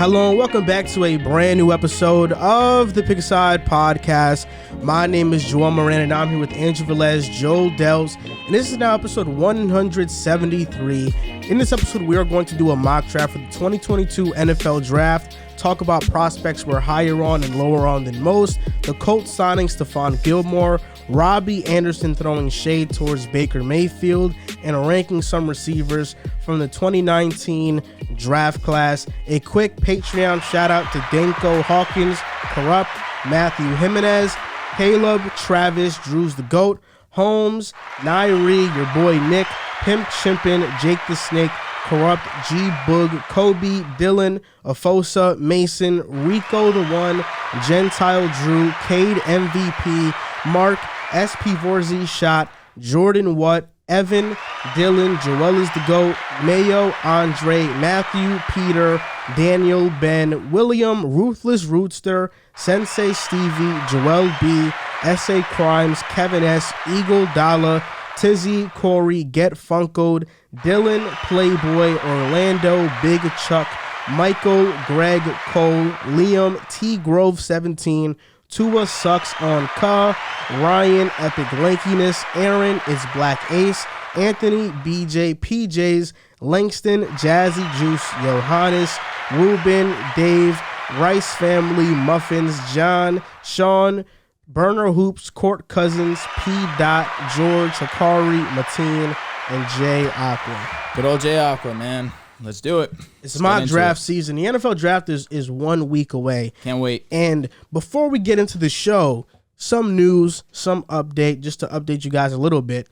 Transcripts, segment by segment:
Hello and welcome back to a brand new episode of the Pick a Side podcast. My name is Joel Moran and I'm here with Andrew Velez, Joel Dehls, and this is now episode 173. In this episode, we are going to do a mock draft for the 2022 NFL Draft, talk about prospects we're higher on and lower on than most, the Colts signing Stephon Gilmore, Robby Anderson throwing shade towards Baker Mayfield, and ranking some receivers from the 2019 draft class. A quick Patreon shout out to Danko Hawkins, Corrupt, Matthew Jimenez, Caleb, Travis, Drew's the GOAT, Holmes, Nairi, your boy Nick, Pimp Chimpin, Jake the Snake, Corrupt, G Boog, Kobe, Dylan, Afosa, Mason, Rico the One, Gentile Drew, Cade MVP, Mark, SP Vorzi Shot, Jordan Watt, Evan, Dylan, Joel is the GOAT, Mayo, Andre, Matthew, Peter, Daniel, Ben, William, Ruthless Rootster, Sensei Stevie, Joel B, SA Crimes, Kevin S, Eagle Dalla, Tizzy, Corey, Get Funkoed, Dylan, Playboy, Orlando, Big Chuck, Michael, Greg, Cole, Liam, T Grove 17, Tua Sucks on Ka, Ryan, Epic Lankiness, Aaron, It's Black Ace, Anthony, BJ, PJs, Langston, Jazzy Juice, Johannes, Ruben, Dave, Rice Family, Muffins, John, Sean, Burner Hoops, Court Cousins, P. Dot, George, Hakari, Mateen, and Jay Aqua. Good old Jay Aqua, man. Let's do it. It's my draft season. The NFL draft is 1 week away. Can't wait. And before we get into the show, some news, some update, just to update you guys a little bit.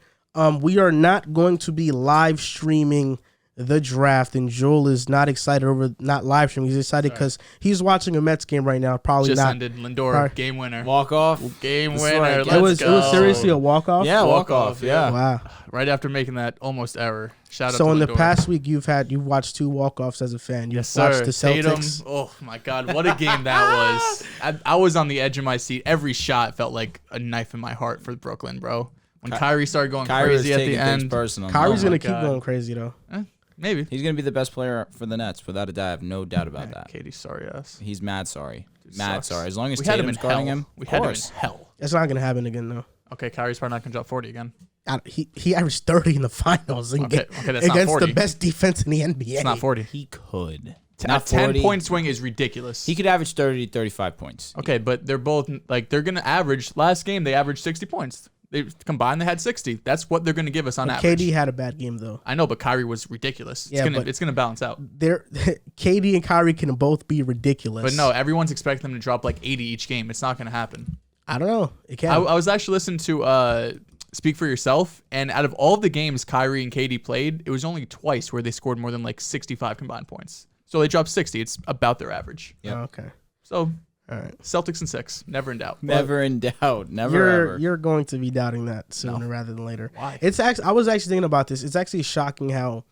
We are not going to be live streaming the draft, and Joel is not excited over not live streaming. He's excited because he's watching a Mets game right now. Probably just not. Ended. Lindor, game winner. Walk off. Game That's winner. right. Let's It was seriously a walk-off? Yeah, walk off. Yeah. Wow. Right after making that almost error. Shout out So to in the Lindor. past week, you've watched 2 walk-offs as a fan. You've Yes, watched sir. the Celtics. Tatum. Oh, my God. What a game that was. I was on the edge of my seat. Every shot felt like a knife in my heart for Brooklyn, bro. When Kyrie started going crazy at the end. Kyrie's going to keep going crazy, though. Maybe. He's going to be the best player for the Nets, without a doubt. I have no doubt about that. Katie's sorry ass. He's mad sorry. Dude, Mad sucks. sorry. As long as We had him in Tatum's guarding hell. him, We of had him course. in hell. That's not going to happen again, though. Okay, Kyrie's probably not going to drop 40 again. He averaged 30 in the finals Okay, that's not against 40. the best defense in the NBA. It's not 40. He could. A Not 40. 10-point swing is ridiculous. He could average 30 to 35 points. Okay, but they're both, they're going to average. Last game, they averaged 60 points. They combined, they had 60. That's what they're going to give us on average. KD had a bad game, though. I know, but Kyrie was ridiculous. It's gonna balance out. KD and Kyrie can both be ridiculous. But no, everyone's expecting them to drop like 80 each game. It's not going to happen. I don't know. It can. I was actually listening to Speak for Yourself, and out of all of the games Kyrie and KD played, it was only twice where they scored more than like 65 combined points. So they dropped 60. It's about their average. Yep. Oh, okay. So All right. Celtics and 6. Never in doubt. Never in doubt. Never ever. You're going to be doubting that sooner rather than later. Why? I was actually thinking about this. It's actually shocking how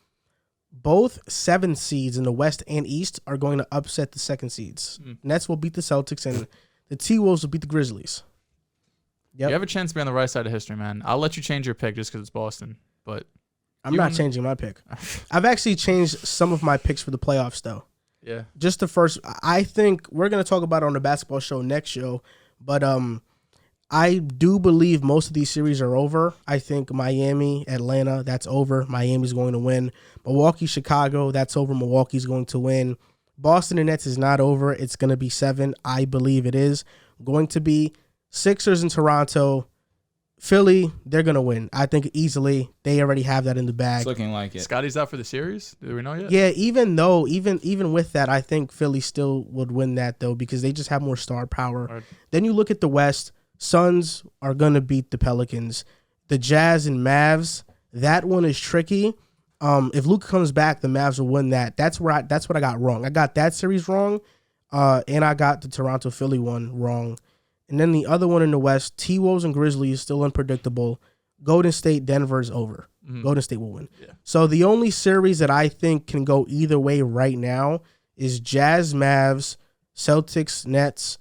both 7 seeds in the West and East are going to upset the 2nd seeds. Nets will beat the Celtics and the T-Wolves will beat the Grizzlies. Yep. You have a chance to be on the right side of history, man. I'll let you change your pick just because it's Boston, but I'm not changing my pick. I've actually changed some of my picks for the playoffs, though. Yeah. Just the first, I think we're going to talk about it on the basketball show next show, but I do believe most of these series are over. I think Miami, Atlanta, that's over. Miami's going to win. Milwaukee, Chicago, that's over. Milwaukee's going to win. Boston and Nets is not over. It's going to be 7. I believe it is going to be. Sixers in Toronto. Philly, they're going to win. I think easily. They already have that in the bag. It's looking like it. Scotty's out for the series? Do we know yet? Yeah, even with that, I think Philly still would win that, though, because they just have more star power. Right. Then you look at the West. Suns are going to beat the Pelicans. The Jazz and Mavs, that one is tricky. If Luka comes back, the Mavs will win that. That's what I got wrong. I got that series wrong, and I got the Toronto-Philly one wrong. And then the other one in the West, T-Wolves and Grizzlies, still unpredictable. Golden State, Denver's over. Golden State will win. Yeah. So the only series that I think can go either way right now is Jazz, Mavs, Celtics, Nets,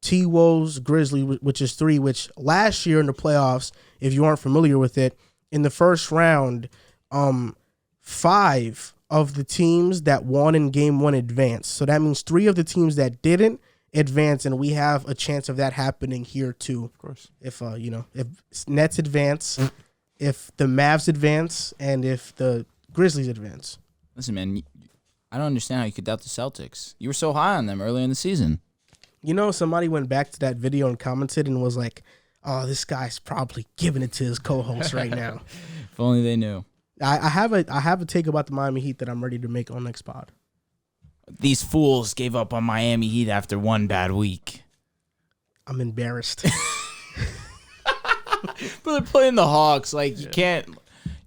T-Wolves, Grizzlies, which is 3, which last year in the playoffs, if you aren't familiar with it, in the first round, 5 of the teams that won in game 1 advance. So that means 3 of the teams that didn't advance, and we have a chance of that happening here too. Of course. If if Nets advance, if the Mavs advance, and if the Grizzlies advance. Listen, man, I don't understand how you could doubt the Celtics. You were so high on them earlier in the season. Somebody went back to that video and commented and was like, "Oh, this guy's probably giving it to his co-host right now." If only they knew. I have a take about the Miami Heat that I'm ready to make on next pod. These fools gave up on Miami Heat after one bad week. I'm embarrassed. But they're playing the Hawks. Like, you can't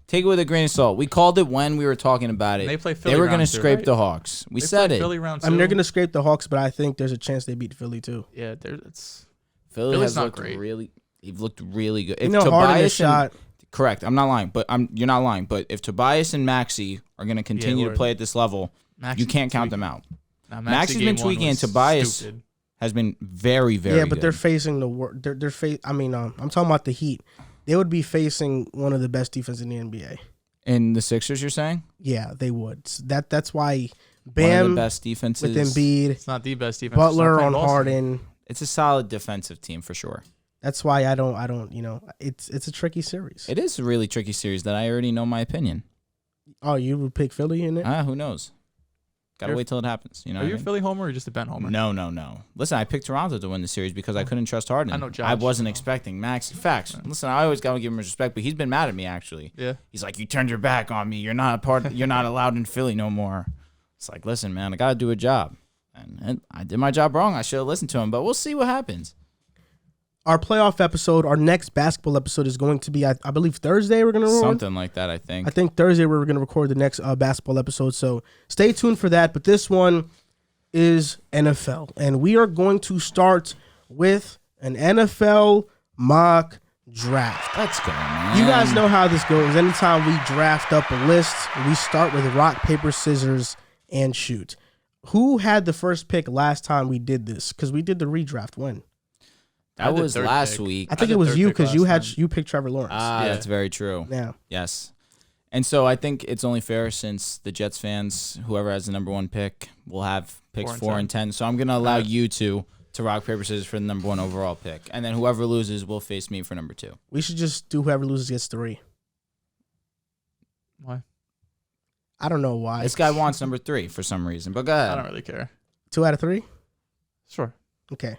take it with a grain of salt. We called it when we were talking about it. They play Philly They were going to round two, scrape right? the Hawks. We They said play it. Philly round 2. I mean, they're going to scrape the Hawks, but I think there's a chance they beat Philly too. Yeah, it's Philly Philly's has not looked great. really. He's looked really good. You know, Harden is shot. Correct. I'm not lying, but you're not lying. But if Tobias and Maxey are going to continue to Lord. play at this level, you can't count them out. Nah, Maxey's game been one tweaking, was and Tobias stupid. has been very, very Yeah, but good. they're facing the worst. I'm talking about the Heat. They would be facing one of the best defenses in the NBA. In the Sixers, you're saying? Yeah, they would. So that's why One of Bam the best defenses. with Embiid, It's not the best defense. Butler It's not on playing Boston. Harden. It's a solid defensive team for sure. That's why I don't. It's a tricky series. It is a really tricky series that I already know my opinion. Oh, you would pick Philly in it? Who knows? Gotta You're- wait till it happens. You know? Are what you I a mean? Philly homer or just a Ben homer? No. Listen, I picked Toronto to win the series because I couldn't trust Harden. I know Josh. I wasn't expecting Max. Facts. Listen, I always gotta give him respect, but he's been mad at me actually. Yeah. He's like, "You turned your back on me. You're not a part. You're not allowed in Philly no more." It's like, listen, man, I gotta do a job, and I did my job wrong. I should have listened to him, but we'll see what happens. Our playoff episode, our next basketball episode is going to be, I believe, Thursday. We're gonna record. Something like that, I think. I think Thursday we're gonna record the next basketball episode. So stay tuned for that. But this one is NFL, and we are going to start with an NFL mock draft. Let's go, man. You guys know how this goes. Anytime we draft up a list, we start with rock, paper, scissors, and shoot. Who had the first pick last time we did this? Because we did the redraft when? That I did was third last pick. week. I think did it was third you pick because last you picked Trevor Lawrence. Yeah. That's very true. Yeah. Yes. And so I think it's only fair since the Jets fans, whoever has the number 1 pick, will have picks 4 and 10. So I'm going to allow you to rock, paper, scissors for the number 1 overall pick. And then whoever loses will face me for number 2. We should just do whoever loses gets 3. Why? I don't know why. This guy wants number 3 for some reason. But go ahead. I don't really care. 2 out of 3? Sure. Okay.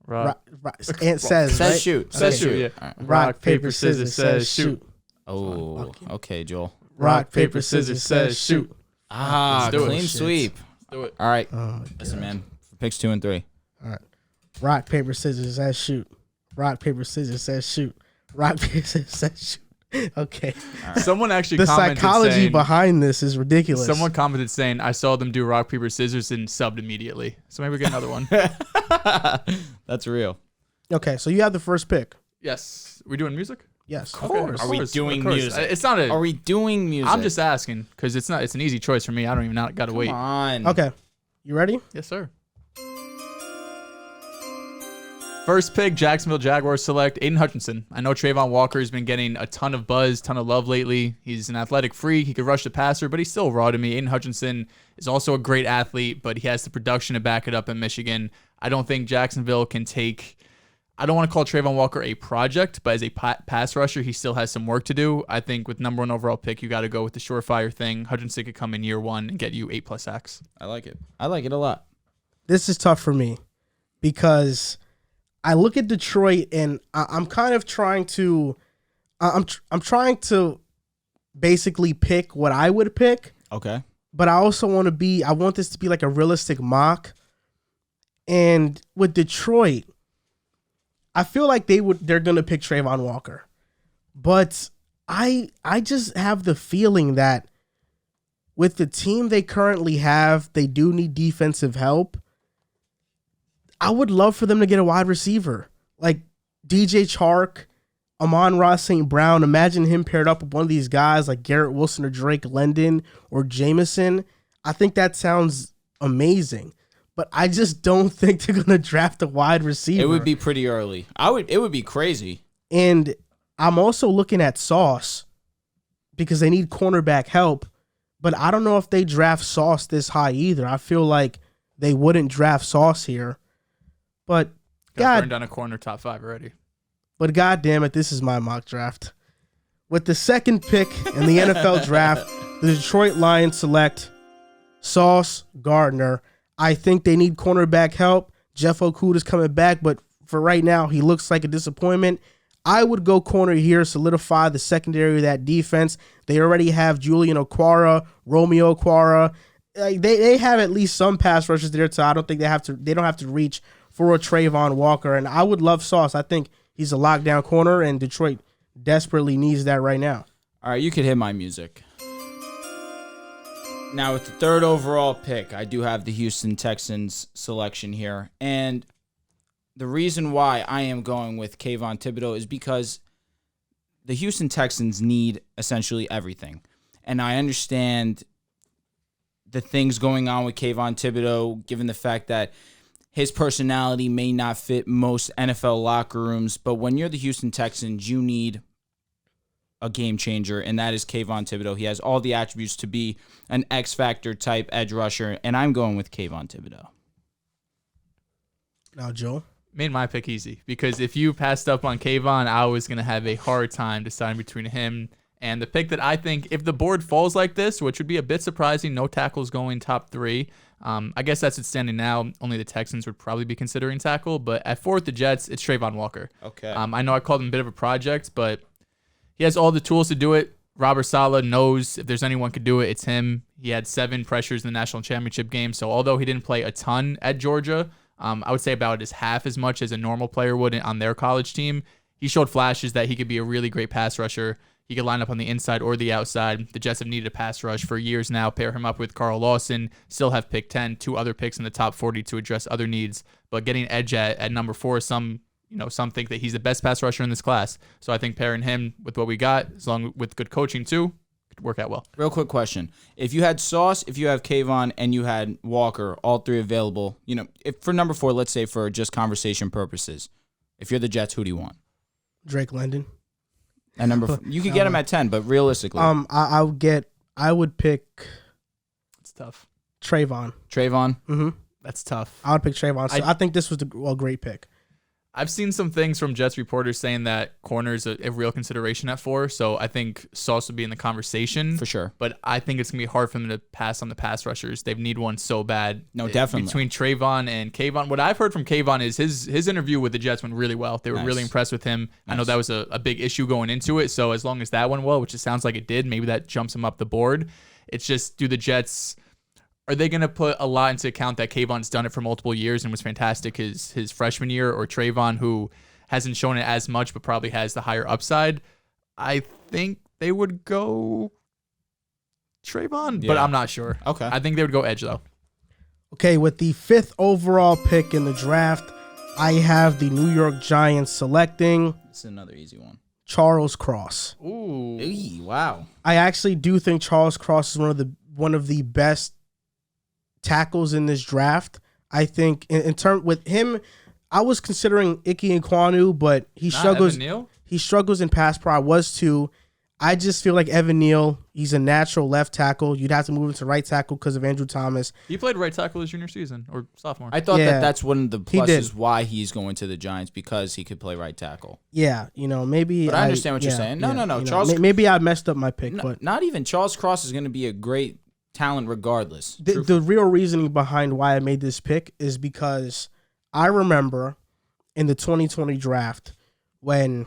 Rock, And says, Says right? shoot. Okay. Says shoot. Yeah. All right. Rock, paper, scissors, says shoot. Oh, okay, Joel. Rock, paper, scissors, says shoot. Ah, Let's do it. clean Shit. sweep. Do it. All right. Oh, my Listen, God. man. For picks 2 and 3. All right. Rock, paper, scissors, says shoot. Rock, paper, scissors, says shoot. Rock, paper, scissors, says shoot. Okay. Someone actually The commented psychology saying, behind this is ridiculous. Someone commented saying, I saw them do rock, paper, scissors and subbed immediately. So maybe we get another one. That's real. Okay, so you have the first pick. Yes. We doing music? Yes. Okay, course. Are we doing of course. music? It's not a. Are we doing music? I'm just asking because it's an easy choice for me. I don't even got to wait. Come on. Okay. You ready? Yes, sir. First pick, Jacksonville Jaguars select Aiden Hutchinson. I know Trayvon Walker has been getting a ton of buzz, ton of love lately. He's an athletic freak. He could rush the passer, but he's still raw to me. Aiden Hutchinson is also a great athlete, but he has the production to back it up in Michigan. I don't think Jacksonville can take... I don't want to call Trayvon Walker a project, but as a pass rusher, he still has some work to do. I think with number 1 overall pick, you got to go with the surefire thing. Hutchinson could come in year 1 and get you 8+ sacks. I like it. I like it a lot. This is tough for me because I look at Detroit and I'm kind of trying to I'm trying to basically pick what I would pick, Okay. but I also I want this to be like a realistic mock. And with Detroit, I feel like they're going to pick Trayvon Walker. But I just have the feeling that with the team they currently have, they do need defensive help. I would love for them to get a wide receiver like DJ Chark, Amon-Ra St. Brown. Imagine him paired up with one of these guys like Garrett Wilson or Drake London or Jameson. I think that sounds amazing, but I just don't think they're going to draft a wide receiver. It would be pretty early. It would be crazy. And I'm also looking at Sauce because they need cornerback help, But I don't know if they draft Sauce this high either. I feel like they wouldn't draft Sauce here. But Got burned down a corner top 5 already. But God damn it, this is my mock draft. With the second pick in the NFL draft, the Detroit Lions select Sauce Gardner. I think they need cornerback help. Jeff Okudah's coming back, but for right now, he looks like a disappointment. I would go corner here, solidify the secondary of that defense. They already have Julian Okwara, Romeo Okwara. They have at least some pass rushers there, so I don't think they don't have to reach for a Trayvon Walker. And I would love Sauce. I think he's a lockdown corner, and Detroit desperately needs that right now. All right, you could hit my music. Now, with the third overall pick, I do have the Houston Texans selection here. And the reason why I am going with Kayvon Thibodeaux is because the Houston Texans need essentially everything. And I understand the things going on with Kayvon Thibodeaux, given the fact that his personality may not fit most NFL locker rooms. But when you're the Houston Texans, you need a game changer, and that is Kayvon Thibodeaux. He has all the attributes to be an X-Factor type edge rusher, and I'm going with Kayvon Thibodeaux. Now, Joe? Made my pick easy, because if you passed up on Kayvon, I was going to have a hard time deciding between him and the pick that I think, if the board falls like this, which would be a bit surprising, no tackles going top 3. I guess that's it standing now. Only the Texans would probably be considering tackle, but at 4th, the Jets, it's Trayvon Walker. Okay. I know I called him a bit of a project, but he has all the tools to do it. Robert Saleh knows if there's anyone could do it, it's him. He had 7 pressures in the national championship game, so although he didn't play a ton at Georgia, I would say about as half as much as a normal player would on their college team. He showed flashes that he could be a really great pass rusher. He could line up on the inside or the outside. The Jets have needed a pass rush for years now. Pair him up with Carl Lawson. Still have pick 10, 2 other picks in the top 40 to address other needs. But getting edge at number 4, some think that he's the best pass rusher in this class. So I think pairing him with what we got, as long with good coaching too, could work out well. Real quick question. If you had Sauce, if you have Kayvon, and you had Walker, all 3 available, if for number 4, let's say for just conversation purposes, if you're the Jets, who do you want? Drake London. At number 4. You could get him at 10, but realistically. I would pick It's tough. Trayvon. Trayvon? Mm-hmm. That's tough. I would pick Trayvon. So I think this was a great pick. I've seen some things from Jets reporters saying that corner is a real consideration at 4, so I think Sauce would be in the conversation. For sure. But I think it's going to be hard for them to pass on the pass rushers. They need one so bad. No, definitely. Between Trayvon and Kayvon. What I've heard from Kayvon is his interview with the Jets went really well. They were really impressed with him. Nice. I know that was a big issue going into it, so as long as that went well, which it sounds like it did, maybe that jumps him up the board. It's just, do the Jets... Are they going to put a lot into account that Kayvon's done it for multiple years and was fantastic his freshman year, or Trayvon, who hasn't shown it as much but probably has the higher upside? I think they would go Trayvon, but I'm not sure. Okay. I think they would go edge, though. Okay, with the 5th overall pick in the draft, I have the New York Giants selecting... This is another easy one. Charles Cross. Ooh. Eey, wow. I actually do think Charles Cross is one of the best tackles in this draft. I think in term with him, I was considering Ike Nkwonu, but he struggles. He struggles in pass pro. I was too. I just feel like Evan Neal, he's a natural left tackle. You'd have to move him to right tackle because of Andrew Thomas. He played right tackle his junior season or sophomore. I thought that's one of the pluses why he's going to the Giants, because he could play right tackle. Yeah, maybe. But I understand what you're saying. No. Charles, maybe I messed up my pick, but not even Charles Cross is going to be a great talent regardless. The real reasoning behind why I made this pick is because I remember in the 2020 draft when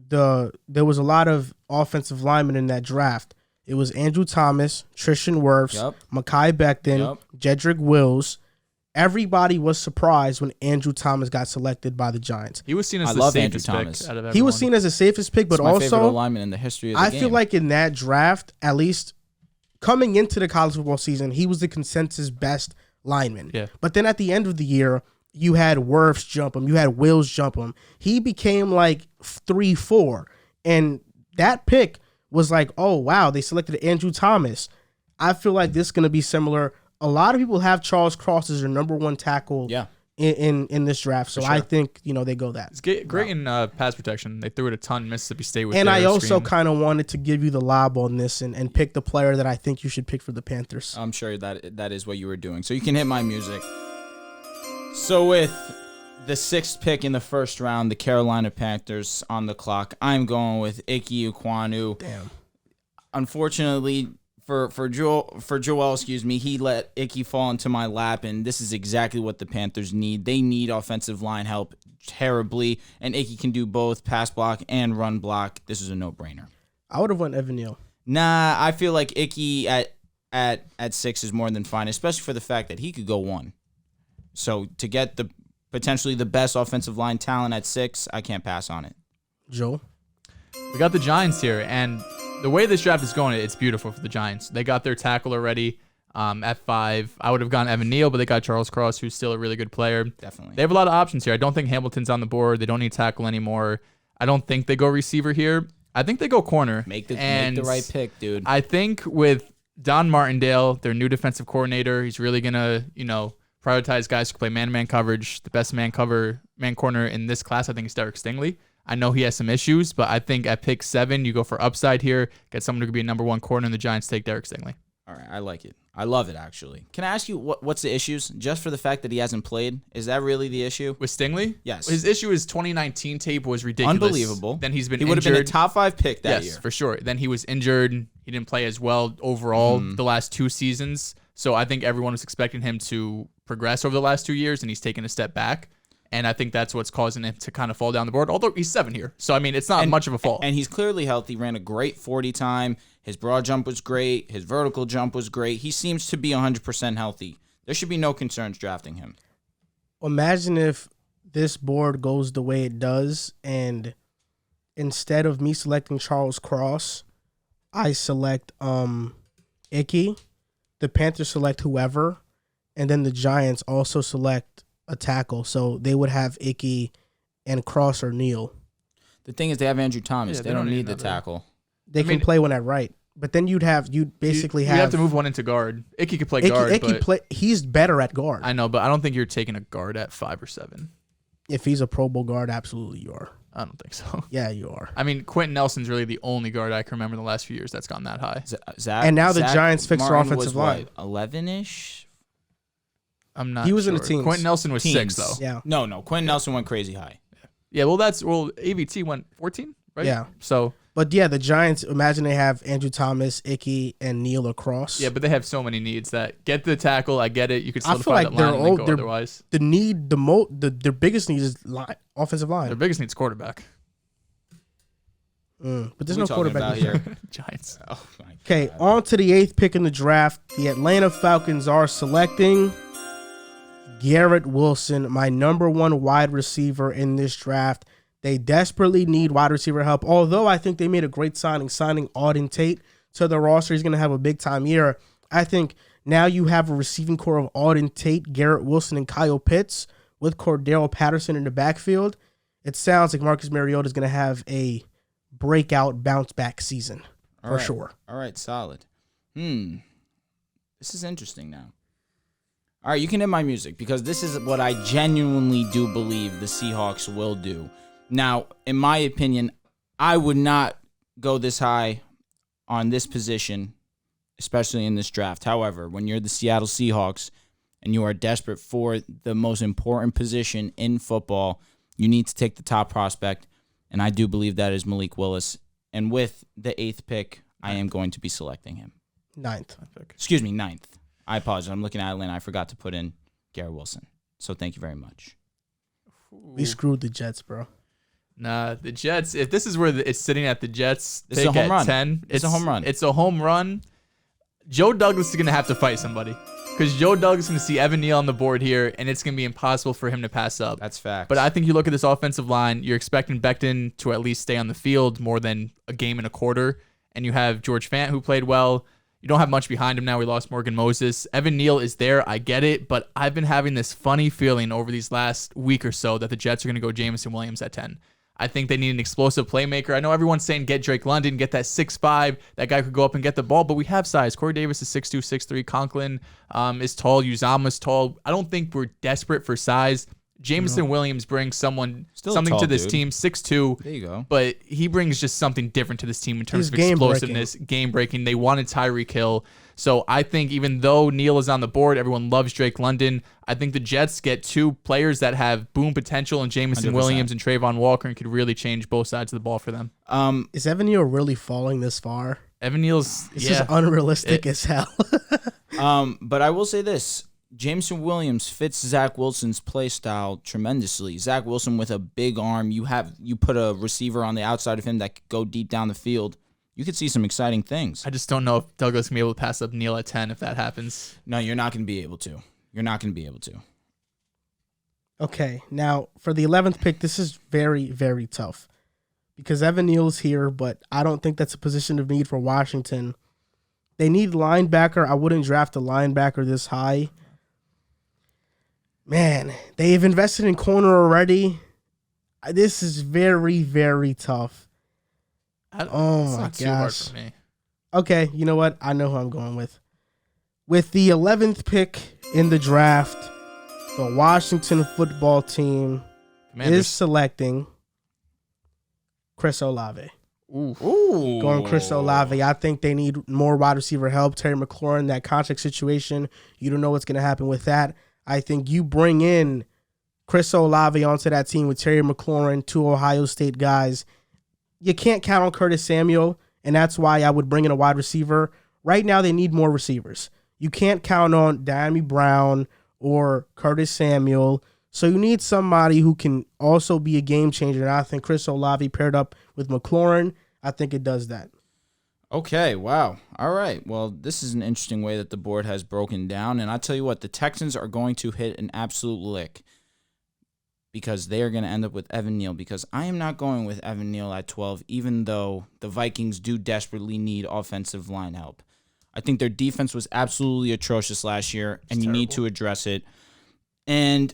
there was a lot of offensive linemen in that draft. It was Andrew Thomas, Tristan Wirfs, Mekhi Becton, Jedrick Wills. Everybody was surprised when Andrew Thomas got selected by the Giants. He was seen as the safest pick out of everyone. He was seen as the safest pick, but my also favorite lineman in the history of the game. I feel like in that draft, at least coming into the college football season, he was the consensus best lineman. Yeah. But then at the end of the year, you had Wirfs jump him. You had Wills jump him. He became like 3-4. And that pick was like, oh, wow, they selected Andrew Thomas. I feel like this is going to be similar. A lot of people have Charles Cross as their number 1 tackle in this draft. So sure. I think, they go that. It's great in pass protection. They threw it a ton. Mississippi State with and their I also screens. kind of wanted to give you the lob on this and pick the player that I think you should pick for the Panthers. I'm sure that is what you were doing. So you can hit my music. So with the 6th pick in the first round, the Carolina Panthers on the clock, I'm going with Ike Ekwonu. Damn. Unfortunately, for Joel, he let Ike fall into my lap, and this is exactly what the Panthers need. They need offensive line help terribly, and Ike can do both pass block and run block. This is a no-brainer. I would have went Evan Neal. Nah, I feel like Ike at 6 is more than fine, especially for the fact that he could go 1. So to get the potentially the best offensive line talent at 6, I can't pass on it. Joe? We got the Giants here, and the way this draft is going, it's beautiful for the Giants. They got their tackle already at 5. I would have gone Evan Neal, but they got Charles Cross, who's still a really good player. Definitely. They have a lot of options here. I don't think Hamilton's on the board. They don't need tackle anymore. I don't think they go receiver here. I think they go corner. Make the right pick, dude. I think with Don Martindale, their new defensive coordinator, he's really going to, prioritize guys who play man-to-man coverage. The best man corner in this class, I think, is Derek Stingley. I know he has some issues, but I think at pick 7, you go for upside here, get someone who could be a number 1 corner, and the Giants take Derek Stingley. All right, I like it. I love it, actually. Can I ask you what's the issues? Just for the fact that he hasn't played, is that really the issue? With Stingley? Yes. His issue is 2019 tape was ridiculous. Unbelievable. Then he's been He would have injured. been a top 5 pick that year. Yes, for sure. Then he was injured. He didn't play as well overall the last 2 seasons. So I think everyone was expecting him to progress over the last 2 years, and he's taken a step back. And I think that's what's causing him to kind of fall down the board, although he's 7 here. So, I mean, it's not much of a fall. And he's clearly healthy, ran a great 40 time. His broad jump was great. His vertical jump was great. He seems to be 100% healthy. There should be no concerns drafting him. Imagine if this board goes the way it does, and instead of me selecting Charles Cross, I select Ike. The Panthers select whoever, and then the Giants also select a tackle. So they would have Ike and Cross or Neal. The thing is, they have Andrew Thomas. Yeah, they don't need the tackle. They can play one at right. But then you'd basically you have to move one into guard. Ike could play guard. He's better at guard. I know, but I don't think you're taking a guard at 5 or 7. If he's a Pro Bowl guard, absolutely you are. I don't think so. Yeah, you are. I mean, Quentin Nelson's really the only guard I can remember in the last few years that's gone that high. And now the Giants fixed their offensive line. 11-ish? I'm not. He was sure. in the teens. Quentin Nelson was 6 though. Yeah. No. Quentin Nelson went crazy high. Yeah. Well, AVT went 14, right? Yeah. So. But yeah, the Giants. Imagine they have Andrew Thomas, Ike, and Neal or Cross. Yeah, but they have so many needs that get the tackle. I get it. You could I feel solidify like that line and then go otherwise. Their biggest need is offensive line. Their biggest needs quarterback. But there's no quarterback here. Giants. Oh my God. Okay, on to the 8th pick in the draft. The Atlanta Falcons are selecting Garrett Wilson, my number 1 wide receiver in this draft. They desperately need wide receiver help, although I think they made a great signing Auden Tate to the roster. He's going to have a big-time year. I think now you have a receiving core of Auden Tate, Garrett Wilson, and Kyle Pitts with Cordero Patterson in the backfield. It sounds like Marcus Mariota is going to have a breakout bounce-back season for sure. All right, solid. This is interesting now. All right, you can hit my music because this is what I genuinely do believe the Seahawks will do. Now, in my opinion, I would not go this high on this position, especially in this draft. However, when you're the Seattle Seahawks and you are desperate for the most important position in football, you need to take the top prospect, and I do believe that is Malik Willis. And with the 8th pick, I am going to be selecting him. 9th. Excuse me, 9th. I apologize. I'm looking at Atlanta. I forgot to put in Garrett Wilson. So thank you very much. We screwed the Jets, bro. Nah, the Jets, if this is where it's sitting at the Jets, It's a home run. 10. It's a home run. It's a home run. Joe Douglas is going to have to fight somebody because Joe Douglas is going to see Evan Neal on the board here, and it's going to be impossible for him to pass up. That's fact. But I think you look at this offensive line, you're expecting Becton to at least stay on the field more than a game and a quarter, and you have George Fant, who played well. You don't have much behind him now. We lost Morgan Moses. Evan Neal is there. I get it, but I've been having this funny feeling over these last week or so that the Jets are going to go Jameson Williams at 10. I think they need an explosive playmaker. I know everyone's saying get Drake London, get that 6'5". That guy could go up and get the ball, but we have size. Corey Davis is 6'2", 6'3". Conklin is tall. Uzama's tall. I don't think we're desperate for size. Jameson Williams brings something to this team, 6'2". There you go. But he brings just something different to this team in terms of explosiveness, game breaking. They wanted Tyreek Hill. So I think even though Neal is on the board, everyone loves Drake London. I think the Jets get two players that have boom potential in Jameson 100%. Williams and Trayvon Walker and could really change both sides of the ball for them. Is Evan Neal really falling this far? Evan Neal's It's just unrealistic as hell. But I will say this. Jameson Williams fits Zach Wilson's play style tremendously. Zach Wilson with a big arm. You put a receiver on the outside of him that could go deep down the field. You could see some exciting things. I just don't know if Douglas can be able to pass up Neal at 10 if that happens. No, you're not going to be able to. You're not going to be able to. Okay, now for the 11th pick, this is very, very tough because Evan Neal's here, but I don't think that's a position of need for Washington. They need linebacker. I wouldn't draft a linebacker this high. Man, they've invested in corner already. This is very, very tough. Oh my gosh. Too hard for me. Okay, you know what? I know who I'm going with. With the 11th pick in the draft, the Washington football team is selecting Chris Olave. Ooh. Going Chris Olave. I think they need more wide receiver help. Terry McLaurin, that contract situation, you don't know what's going to happen with that. I think you bring in Chris Olave onto that team with Terry McLaurin, two Ohio State guys. You can't count on Curtis Samuel, and that's why I would bring in a wide receiver. Right now, they need more receivers. You can't count on Diami Brown or Curtis Samuel, so you need somebody who can also be a game changer, and I think Chris Olave paired up with McLaurin, I think it does that. Okay, wow. All right. Well, this is an interesting way that the board has broken down, and I tell you what, the Texans are going to hit an absolute lick because they are going to end up with Evan Neal, because I am not going with Evan Neal at 12, even though the Vikings do desperately need offensive line help. I think their defense was absolutely atrocious last year, and you need to address it. And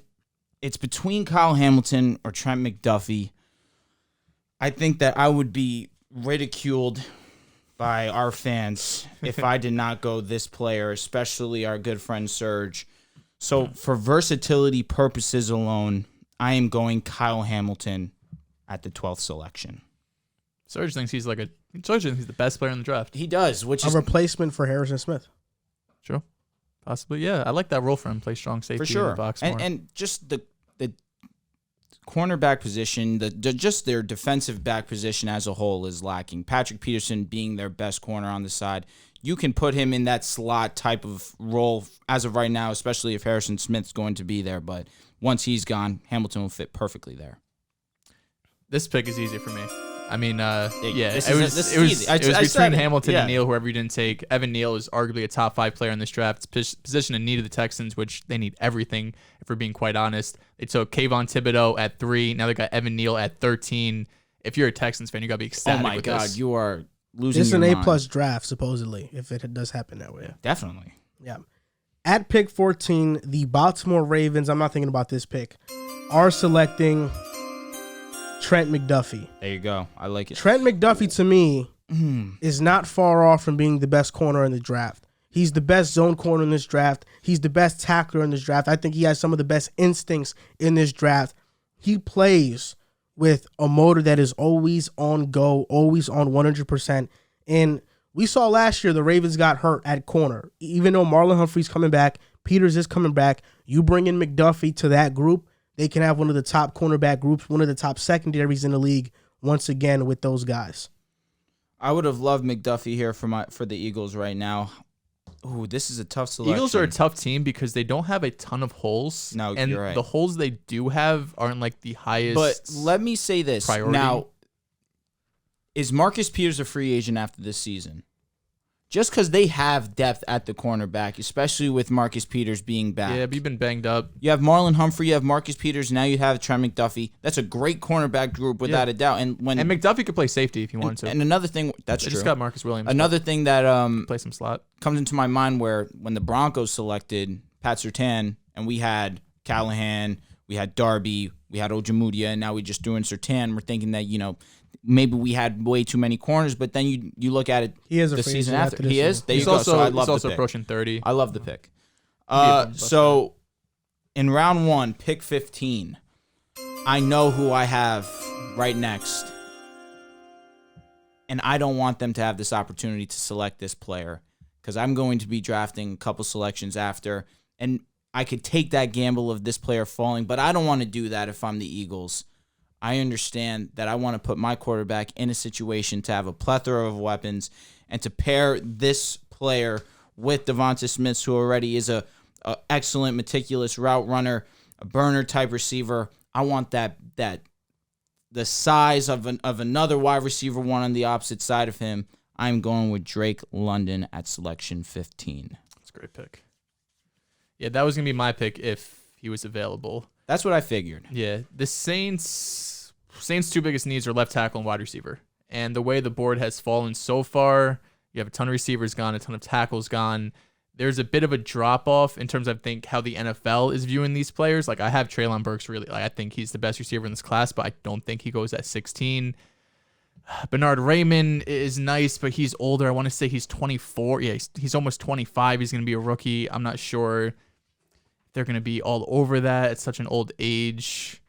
it's between Kyle Hamilton or Trent McDuffie. I think that I would be ridiculed by our fans if I did not go this player, especially our good friend Serge. So for versatility purposes alone, I am going Kyle Hamilton at the 12th selection. Serge thinks he's the best player in the draft. He does, which a is replacement for Harrison Smith. True. Possibly, yeah. I like that role for him. Play strong safety for sure. in the box more. And just the cornerback position, just their defensive back position as a whole is lacking. Patrick Peterson being their best corner on the side. You can put him in that slot type of role as of right now, especially if Harrison Smith's going to be there. But once he's gone, Hamilton will fit perfectly there. This pick is easy for me. I mean, it was between Hamilton and Neal, whoever you didn't take. Evan Neal is arguably a top 5 player in this draft. It's position in need of the Texans, which they need everything, if we're being quite honest. They took Kayvon Thibodeau at 3. Now they got Evan Neal at 13. If you're a Texans fan, you got to be ecstatic with this. Oh, my God. You are losing This is your an mind. A+ draft, supposedly, if it does happen that way. Definitely. Yeah. At pick 14, the Baltimore Ravens, I'm not thinking about this pick, are selecting Trent McDuffie. There you go. I like it. Trent McDuffie, to me, is not far off from being the best corner in the draft. He's the best zone corner in this draft. He's the best tackler in this draft. I think he has some of the best instincts in this draft. He plays with a motor that is always on go, always on 100%. And we saw last year the Ravens got hurt at corner. Even though Marlon Humphrey's coming back, Peters is coming back, you bring in McDuffie to that group, they can have one of the top cornerback groups, one of the top secondaries in the league once again with those guys. I would have loved McDuffie here for the Eagles right now. Ooh, this is a tough selection. Eagles are a tough team because they don't have a ton of holes. No, and you're right. The holes they do have aren't like the highest. But let me say this. Priority. Now, is Marcus Peters a free agent after this season? Just because they have depth at the cornerback, especially with Marcus Peters being back. Yeah, but you've been banged up. You have Marlon Humphrey, you have Marcus Peters, now you have Trent McDuffie. That's a great cornerback group without a doubt. And McDuffie could play safety if he wanted to. And another thing, that's they true. Just got Marcus Williams. Another thing that play some slot comes into my mind where when the Broncos selected Pat Surtain and we had Callahan, we had Darby, we had Ojemudia, and now we just threw in Surtain. We're thinking that, maybe we had way too many corners, but then you look at it he is the season after. He is? There you go. So I love he's also the pick. approaching 30. I love the pick. So in round 1, pick 15, I know who I have right next. And I don't want them to have this opportunity to select this player because I'm going to be drafting a couple selections after. And I could take that gamble of this player falling, but I don't want to do that if I'm the Eagles. I understand that I want to put my quarterback in a situation to have a plethora of weapons and to pair this player with Devonta Smith, who already is a excellent, meticulous route runner, a burner type receiver. I want that the size of another wide receiver one on the opposite side of him. I'm going with Drake London at selection 15. That's a great pick. Yeah, that was going to be my pick if he was available. That's what I figured. Yeah, the Saints' two biggest needs are left tackle and wide receiver. And the way the board has fallen so far, you have a ton of receivers gone, a ton of tackles gone. There's a bit of a drop-off in terms of, I think, how the NFL is viewing these players. Like, I have Treylon Burks really. Like, I think he's the best receiver in this class, but I don't think he goes at 16. Bernard Raymond is nice, but he's older. I want to say he's 24. Yeah, he's almost 25. He's going to be a rookie. I'm not sure if they're going to be all over that. It's such an old age.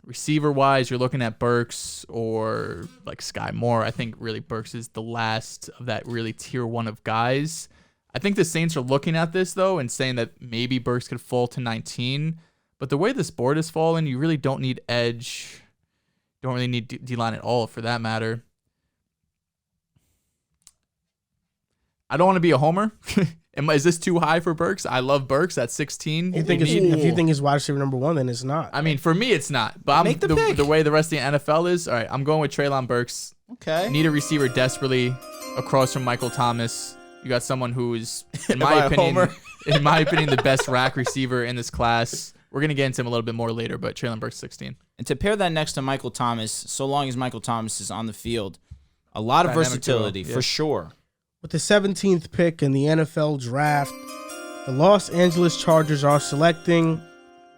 Receiver-wise, you're looking at Burks or, like, Sky Moore. I think, really, Burks is the last of that really tier 1 of guys. I think the Saints are looking at this, though, and saying that maybe Burks could fall to 19. But the way this board has fallen, you really don't need edge. Don't really need D-line at all, for that matter. I don't want to be a homer. Is this too high for Burks? I love Burks at 16. If you think he's wide receiver number 1, then it's not. I mean, for me, it's not. But Make the pick. The way the rest of the NFL is, all right, I'm going with Treylon Burks. Okay. Need a receiver desperately across from Michael Thomas. You got someone who is, in my opinion, the best rack receiver in this class. We're going to get into him a little bit more later, but Treylon Burks 16. And to pair that next to Michael Thomas, so long as Michael Thomas is on the field, a lot of versatility for sure. With the 17th pick in the NFL draft, the Los Angeles Chargers are selecting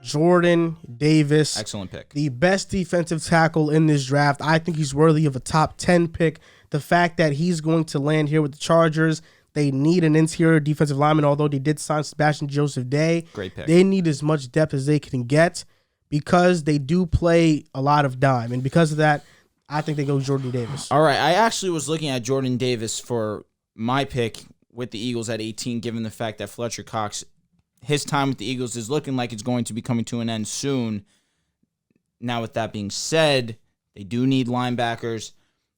Jordan Davis. Excellent pick. The best defensive tackle in this draft. I think he's worthy of a top 10 pick. The fact that he's going to land here with the Chargers, they need an interior defensive lineman, although they did sign Sebastian Joseph Day. Great pick. They need as much depth as they can get because they do play a lot of dime. And because of that, I think they go Jordan Davis. All right. I actually was looking at Jordan Davis for my pick with the Eagles at 18, given the fact that Fletcher Cox, his time with the Eagles is looking like it's going to be coming to an end soon. Now, with that being said, they do need linebackers.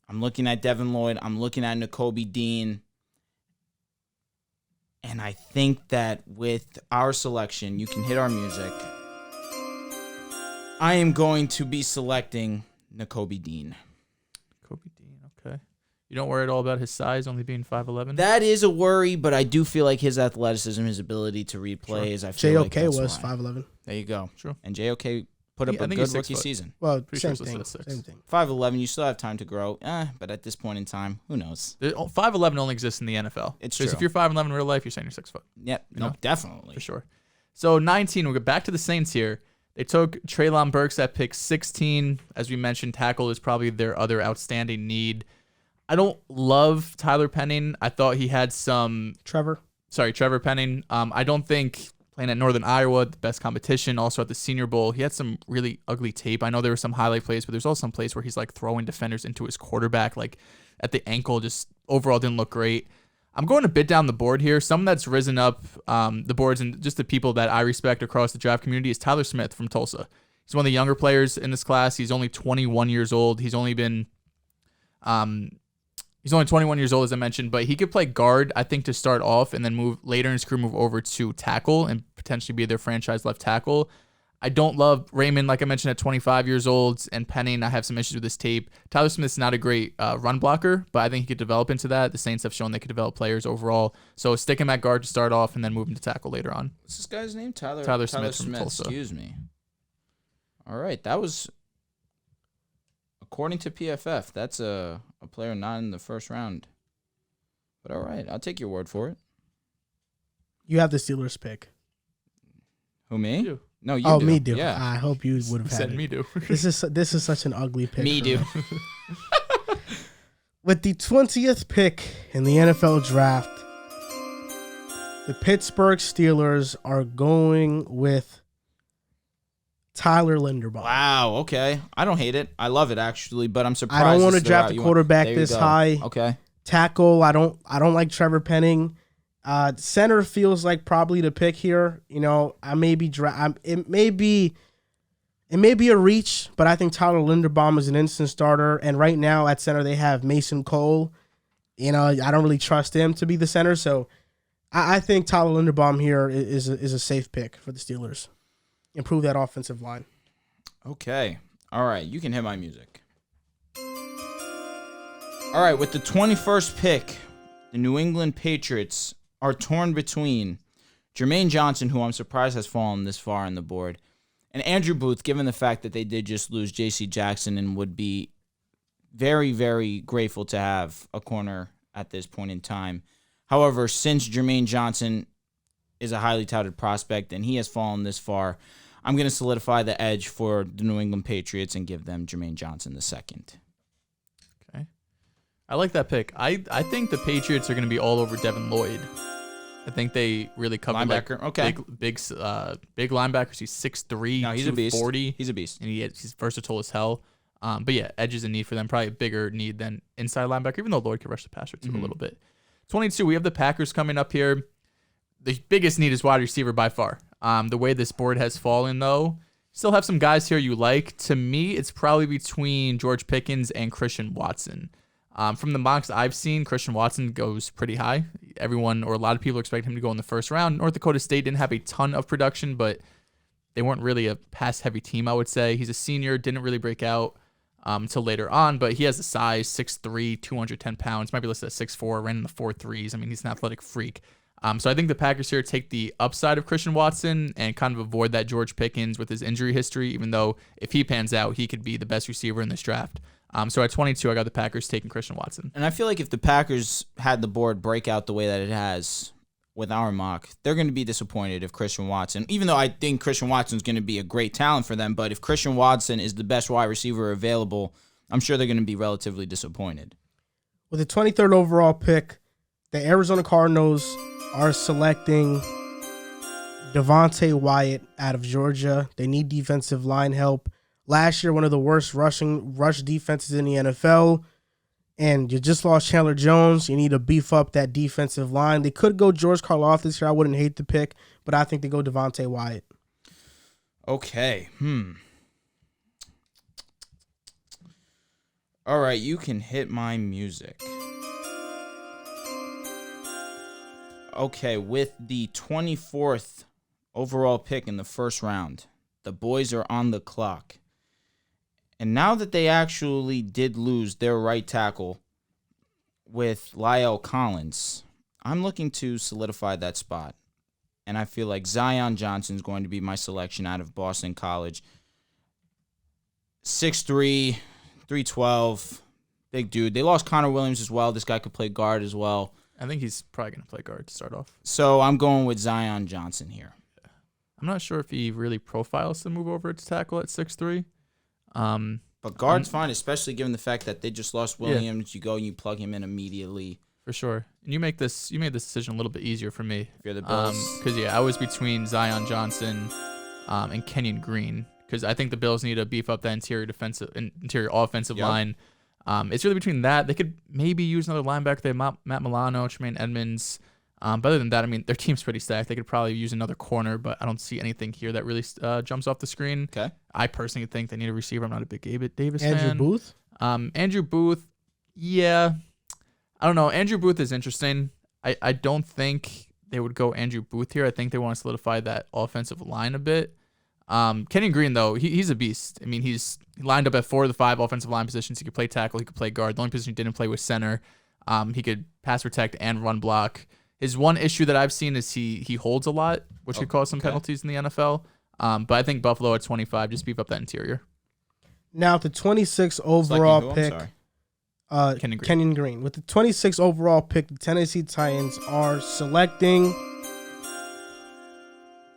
I'm looking at Devin Lloyd. I'm looking at Nakobe Dean. And I think that with our selection, you can hit our music. I am going to be selecting Nakobe Dean. Nakobe Dean, okay. You don't worry at all about his size, only being 5'11"? That is a worry, but I do feel like his athleticism, his ability to read plays, I feel like JOK that's was why. 5'11". There you go. Sure. And JOK put up a good rookie season. Well, Pretty same sure thing. it's Same thing. 5'11", you still have time to grow. But at this point in time, who knows? 5'11" only exists in the NFL. It's Because true. if you're 5'11" in real life, you're saying you're 6 foot. Yep. You No, know? definitely. For sure. So 19, we'll get back to the Saints here. They took Treylon Burks at pick 16. As we mentioned, tackle is probably their other outstanding need. I don't love Tyler Penning. I thought he had some... Trevor Penning. I don't think playing at Northern Iowa, the best competition, also at the Senior Bowl, he had some really ugly tape. I know there were some highlight plays, but there's also some plays where he's like throwing defenders into his quarterback, like at the ankle, just overall didn't look great. I'm going a bit down the board here. Someone that's risen up the boards and just the people that I respect across the draft community is Tyler Smith from Tulsa. He's one of the younger players in this class. He's only 21 years old. He's only 21 years old, as I mentioned, but he could play guard, I think, to start off and then move later in his career, move over to tackle and potentially be their franchise left tackle. I don't love Raymond, like I mentioned, at 25 years old, and Penning. I have some issues with this tape. Tyler Smith's not a great run blocker, but I think he could develop into that. The Saints have shown they could develop players overall. So stick him at guard to start off and then move him to tackle later on. What's this guy's name? Tyler Smith from Tulsa. Excuse me. All right. That was, according to PFF, that's a player not in the first round. But all right. I'll take your word for it. You have the Steelers pick. Who, me? You. No, you Oh, do. me do. Yeah. I hope you would have had Said it. me do. This is such an ugly pick. Me for do. With the 20th pick in the NFL draft, the Pittsburgh Steelers are going with Tyler Linderbaum. Wow. Okay. I don't hate it. I love it actually, but I'm surprised. I don't want to this is the draft route a you quarterback There you this go. high. Okay. Tackle, I don't like Trevor Penning. Center feels like probably the pick here. You know, it may be a reach, but I think Tyler Linderbaum is an instant starter. And right now at center they have Mason Cole. You know, I don't really trust him to be the center, so I think Tyler Linderbaum here is a safe pick for the Steelers. Improve that offensive line. Okay. All right. You can hit my music. All right. With the 21st pick, the New England Patriots are torn between Jermaine Johnson, who I'm surprised has fallen this far on the board, and Andrew Booth, given the fact that they did just lose J.C. Jackson and would be very, very grateful to have a corner at this point in time. However, since Jermaine Johnson is a highly touted prospect and he has fallen this far, I'm going to solidify the edge for the New England Patriots and give them Jermaine Johnson the second. Okay. I like that pick. I think the Patriots are going to be all over Devin Lloyd. I think they really cover Linebacker, okay. big linebackers. He's 6'3", No, he's a beast. 240. He's a beast. And he's versatile as hell. But yeah, edge is a need for them. Probably a bigger need than inside linebacker, even though Lloyd could rush the passer too a little bit. 22, we have the Packers coming up here. The biggest need is wide receiver by far. The way this board has fallen, though, still have some guys here you like. To me, it's probably between George Pickens and Christian Watson. From the mocks I've seen, Christian Watson goes pretty high. Everyone, or a lot of people, expect him to go in the first round. North Dakota State didn't have a ton of production, but they weren't really a pass-heavy team, I would say. He's a senior, didn't really break out until later on, but he has the size, 6'3", 210 pounds, might be listed at 6'4", ran in the 4.3s. I mean, he's an athletic freak. So I think the Packers here take the upside of Christian Watson and kind of avoid that George Pickens with his injury history, even though if he pans out, he could be the best receiver in this draft. So at 22, I got the Packers taking Christian Watson. And I feel like if the Packers had the board break out the way that it has with our mock, they're going to be disappointed if Christian Watson, even though I think Christian Watson is going to be a great talent for them, but if Christian Watson is the best wide receiver available, I'm sure they're going to be relatively disappointed. With the 23rd overall pick, the Arizona Cardinals are selecting Devontae Wyatt out of Georgia. They need defensive line help. Last year, one of the worst rush defenses in the NFL. And you just lost Chandler Jones. You need to beef up that defensive line. They could go George Karloff this year. I wouldn't hate the pick, but I think they go Devontae Wyatt. Okay. All right, you can hit my music. Okay, with the 24th overall pick in the first round, the boys are on the clock. And now that they actually did lose their right tackle with La'el Collins, I'm looking to solidify that spot. And I feel like Zion Johnson is going to be my selection out of Boston College. 6'3", 312, big dude. They lost Connor Williams as well. This guy could play guard as well. I think he's probably going to play guard to start off. So I'm going with Zion Johnson here. I'm not sure if he really profiles to move over to tackle at 6'3". But guard's fine, especially given the fact that they just lost Williams. Yeah. You go and you plug him in immediately. For sure. And you made this decision a little bit easier for me. If you're the Bills. Because, I was between Zion Johnson and Kenyon Green. Because I think the Bills need to beef up that interior offensive line. It's really between that. They could maybe use another linebacker. They have Matt Milano, Tremaine Edmonds. But other than that, I mean, their team's pretty stacked. They could probably use another corner, but I don't see anything here that really jumps off the screen. Okay. I personally think they need a receiver. I'm not a big Davis fan. Andrew Booth? Andrew Booth, yeah. I don't know. Andrew Booth is interesting. I don't think they would go Andrew Booth here. I think they want to solidify that offensive line a bit. Kenyon Green, though, he's a beast. I mean, he lined up at 4 of the 5 offensive line positions. He could play tackle. He could play guard. The only position he didn't play was center. He could pass protect and run block. His one issue that I've seen is he holds a lot, which could cause some penalties in the NFL. But I think Buffalo at 25, just beef up that interior. Now, the 26th overall pick, Kenyon Green. With the 26th overall pick, the Tennessee Titans are selecting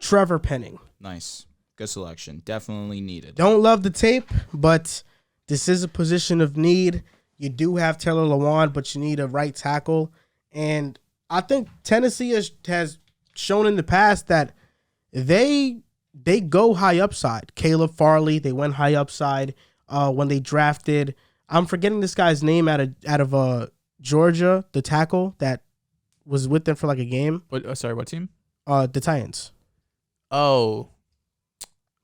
Trevor Penning. Nice. Good selection. Definitely needed. Don't love the tape, but this is a position of need. You do have Taylor Lewan, but you need a right tackle. And I think Tennessee has shown in the past that they go high upside. Caleb Farley, they went high upside when they drafted. I'm forgetting this guy's name out of Georgia, the tackle that was with them for like a game. What team? The Titans. Oh.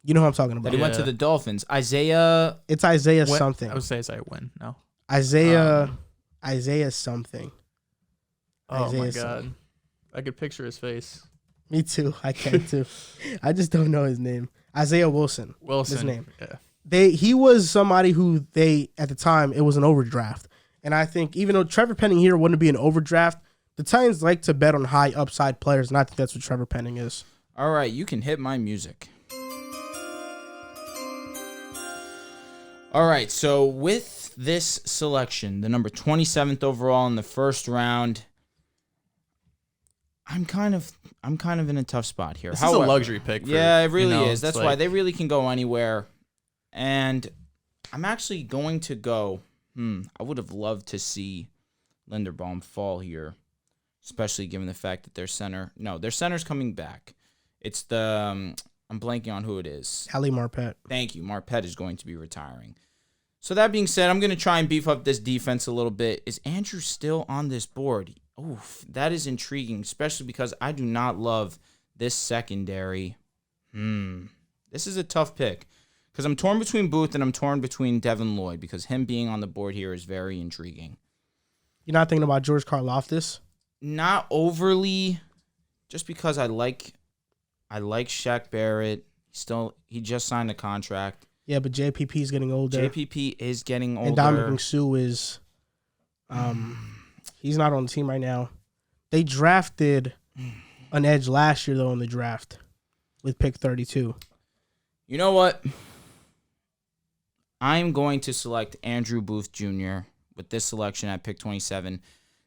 You know who I'm talking about. That he went to the Dolphins. Isaiah. It's Isaiah something. I would say Isaiah Wynn. No. Isaiah something. Oh, Isaiah my God. something. I could picture his face. Me too. I can too. I just don't know his name. Isaiah Wilson. His name. Yeah. He was somebody who at the time, it was an overdraft. And I think even though Trevor Penning here wouldn't be an overdraft, the Titans like to bet on high upside players, and I think that's what Trevor Penning is. All right, you can hit my music. All right, so with this selection, the number 27th overall in the first round, I'm kind of in a tough spot here. This is a luxury pick. Yeah, it really is. That's why they really can go anywhere. And I'm actually going to go, I would have loved to see Linderbaum fall here, especially given the fact that their center's coming back. It's the, I'm blanking on who it is. Ali Marpet. Thank you. Marpet is going to be retiring. So that being said, I'm going to try and beef up this defense a little bit. Is Andrew still on this board? Oof, that is intriguing, especially because I do not love this secondary. This is a tough pick because I'm torn between Booth and I'm torn between Devin Lloyd because him being on the board here is very intriguing. You're not thinking about George Karlaftis? Not overly, just because I like Shaq Barrett. He just signed a contract. Yeah, but JPP is getting older. JPP is getting older. And Dominic Sue is, he's not on the team right now. They drafted an edge last year, though, in the draft with pick 32. You know what? I'm going to select Andrew Booth Jr. with this selection at pick 27.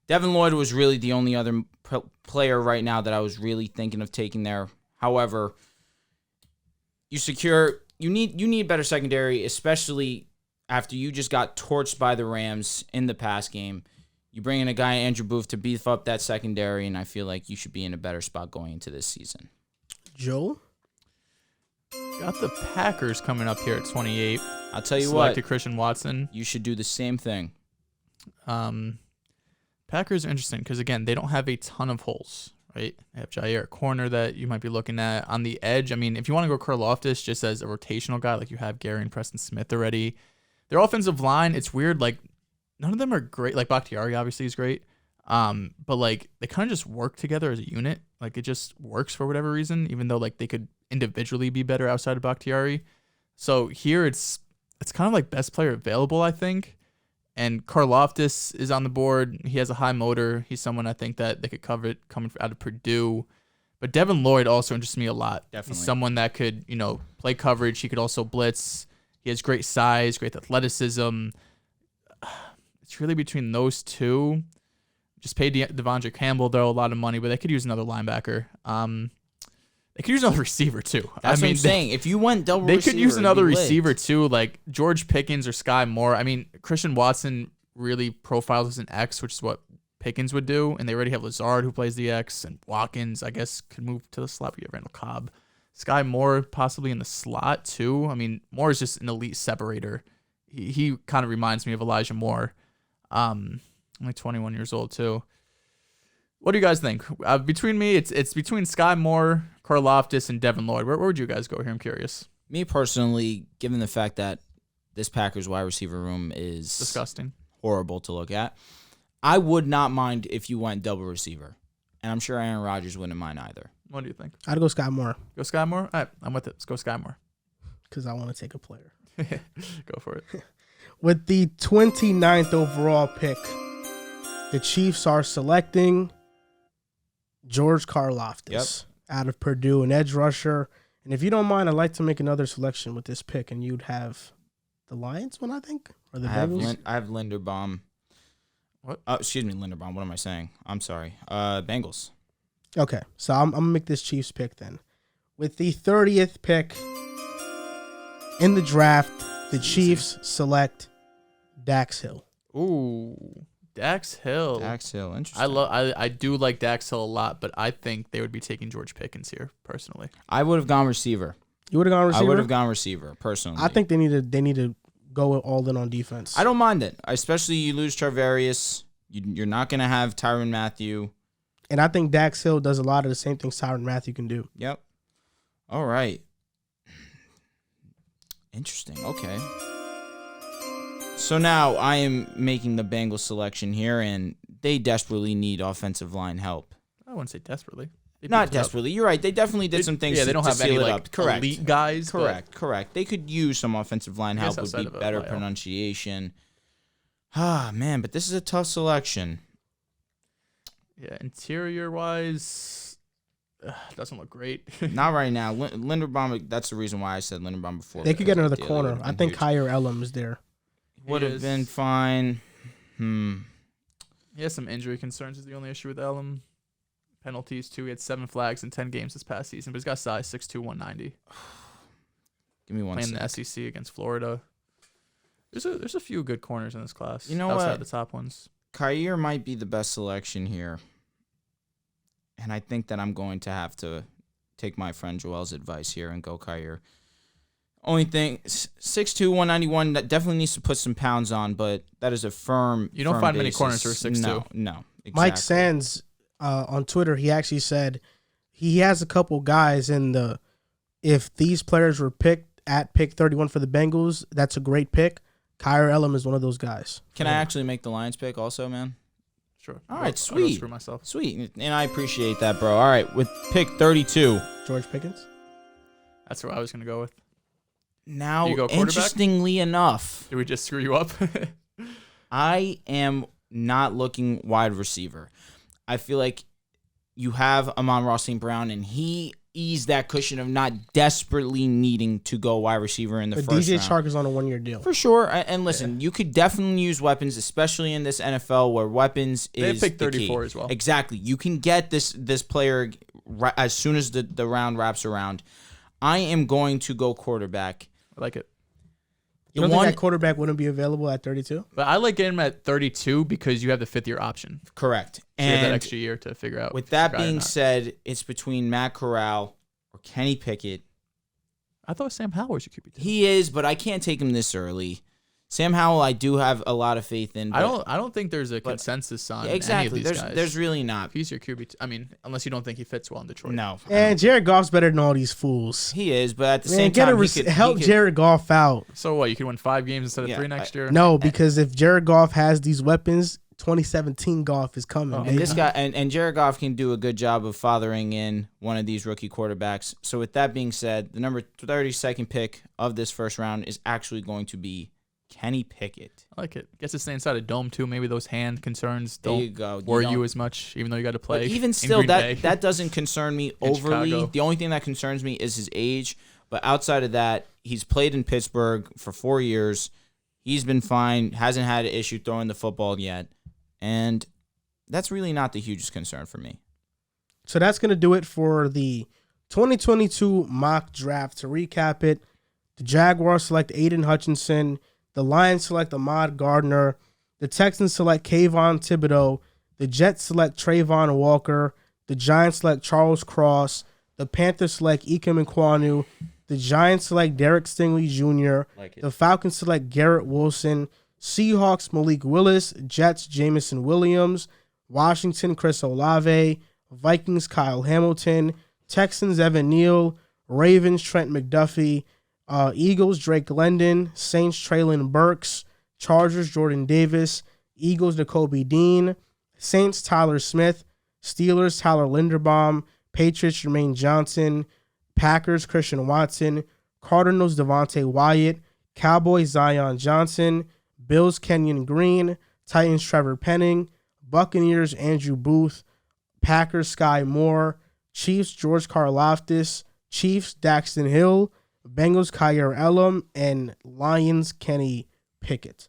Devin Lloyd was really the only other player right now that I was really thinking of taking there. However, you need better secondary, especially after you just got torched by the Rams in the pass game. You bring in a guy, Andrew Booth, to beef up that secondary, and I feel like you should be in a better spot going into this season. Joe? Got the Packers coming up here at 28. I'll tell you Selected what. Christian Watson. You should do the same thing. Packers are interesting because, again, they don't have a ton of holes, right? They have Jair at corner that you might be looking at. On the edge, I mean, if you want to go Karlaftis just as a rotational guy, like you have Gary and Preston Smith already. Their offensive line, it's weird. Like, none of them are great. Like, Bakhtiari obviously is great. But, like, they kind of just work together as a unit. Like, it just works for whatever reason, even though, like, they could individually be better outside of Bakhtiari. So here it's kind of like best player available, I think. And Karlaftis is on the board. He has a high motor. He's someone I think that they could cover it coming out of Purdue. But Devin Lloyd also interests me a lot. Definitely. He's someone that could, play coverage. He could also blitz. He has great size, great athleticism. It's really between those two. Just paid Devondre Campbell, though, a lot of money, but they could use another linebacker. They could use another receiver, too. That's what I'm saying. If you went double receiver, they could use another receiver, too, like George Pickens or Sky Moore. I mean, Christian Watson really profiles as an X, which is what Pickens would do, and they already have Lazard, who plays the X, and Watkins, I guess, could move to the slot. You have Randall Cobb. Sky Moore possibly in the slot, too. I mean, Moore is just an elite separator. He kind of reminds me of Elijah Moore. Only 21 years old, too. What do you guys think? Between me, it's between Sky Moore, Karlaftis, and Devin Lloyd. Where would you guys go here? I'm curious. Me personally, given the fact that this Packers wide receiver room is disgusting, horrible to look at, I would not mind if you went double receiver. And I'm sure Aaron Rodgers wouldn't mind either. What do you think? I'd go Sky Moore. Go Sky Moore? All right, I'm with it. Let's go Sky Moore. Because I want to take a player. Go for it. With the 29th overall pick, the Chiefs are selecting George Karlaftis out of Purdue, an edge rusher. And if you don't mind, I'd like to make another selection with this pick, and you'd have the Lions one, I think, or the Bengals. I have Linderbaum. What? Excuse me, Linderbaum. What am I saying? I'm sorry. Bengals. Okay, so I'm going to make this Chiefs pick then. With the 30th pick in the draft, the Chiefs select Dax Hill. Ooh, Dax Hill. Dax Hill, interesting. I do like Dax Hill a lot, but I think they would be taking George Pickens here personally. I would have gone receiver. You would have gone receiver? I would have gone receiver, personally. I think they need to go all in on defense. I don't mind it. Especially you lose Charvarius. You're not going to have Tyrann Mathieu. And I think Dax Hill does a lot of the same things Tyrann Mathieu can do. Yep. All right. Interesting. Okay. So now I am making the Bengals selection here, and they desperately need offensive line help. I wouldn't say desperately. Not desperately. You're right. They definitely did some things. Yeah, they don't have any like elite guys. Correct. They could use some offensive line help. Would be better pronunciation. Ah, man, but this is a tough selection. Yeah, interior wise, doesn't look great. Not right now. Linderbaum. That's the reason why I said Linderbaum before. They could get another corner. I think Kyer Elam is there. Would have been fine. He has some injury concerns. Is the only issue with Elam. Penalties too. He had 7 flags in 10 games this past season, but he's got size 6'2", 190. Give me one. Playing the SEC against Florida. There's a few good corners in this class. You know outside what? The top ones. Kyer might be the best selection here, and I think that I'm going to have to take my friend Joel's advice here and go Kyer. Only thing, 6'2", 191, that definitely needs to put some pounds on, but that is a firm. You don't find basis. many corners who are 6'2". No. Exactly. Mike Sands on Twitter, he actually said he has a couple guys in the. If these players were picked at pick 31 for the Bengals, that's a great pick. Kyer Elam is one of those guys. Can I actually make the Lions pick also, man? Sure. All right, I'll sweet. screw myself. Sweet, and I appreciate that, bro. All right, with pick 32. George Pickens? That's what I was going to go with. Now, you go interestingly enough. Did we just screw you up? I am not looking wide receiver. I feel like you have Amon-Ra St. Brown, and he eased that cushion of not desperately needing to go wide receiver in the first round. DJ Chark is on a 1-year deal. For sure. And listen, you could definitely use weapons, especially in this NFL where weapons is they picked 34 the key. as well. Exactly. You can get this player as soon as the round wraps around. I am going to go quarterback. I like it. You don't think that quarterback wouldn't be available at 32? But I like getting him at 32 because you have the 5th-year option. Correct. So you have that extra year to figure out. With that being said, it's between Matt Corral or Kenny Pickett. I thought Sam Howell was your QB2. He is, but I can't take him this early. Sam Howell, I do have a lot of faith in. I don't think there's a consensus on any of these guys. There's really not. If he's your QB2, I mean, unless you don't think he fits well in Detroit. No. And Jared Goff's better than all these fools. He is, but at the same time, help Jared Goff out. So what? You could win 5 games instead of 3 next year? No, because if Jared Goff has these weapons, 2017 Goff is coming. And this guy and Jared Goff can do a good job of fathering in one of these rookie quarterbacks. So with that being said, the number 32nd pick of this first round is actually going to be Kenny Pickett. I like it. Gets to stay inside a dome too. Maybe those hand concerns don't worry you as much, even though you got to play. But even still, that doesn't concern me overly. Chicago. The only thing that concerns me is his age. But outside of that, he's played in Pittsburgh for 4 years. He's been fine. Hasn't had an issue throwing the football yet. And that's really not the hugest concern for me. So that's going to do it for the 2022 mock draft. To recap it, the Jaguars select Aiden Hutchinson. The Lions select Ahmad Gardner. The Texans select Kayvon Thibodeau. The Jets select Trayvon Walker. The Giants select Charles Cross. The Panthers select Ikem Ekwonu. The Giants select Derek Stingley Jr. The Falcons select Garrett Wilson. Seahawks Malik Willis. Jets Jamison Williams. Washington Chris Olave. Vikings Kyle Hamilton. Texans Evan Neal. Ravens Trent McDuffie. Eagles Drake London. Saints Traylon Burks. Chargers Jordan Davis. Eagles Jacoby Dean. Saints Tyler Smith. Steelers Tyler Linderbaum. Patriots Jermaine Johnson. Packers Christian Watson. Cardinals Devontae Wyatt. Cowboys Zion Johnson. Bills Kenyon Green. Titans Trevor Penning. Buccaneers Andrew Booth. Packers Sky Moore. Chiefs George Karlaftis. Chiefs Daxton Hill. Bengals Kyer Elam. And Lions Kenny Pickett.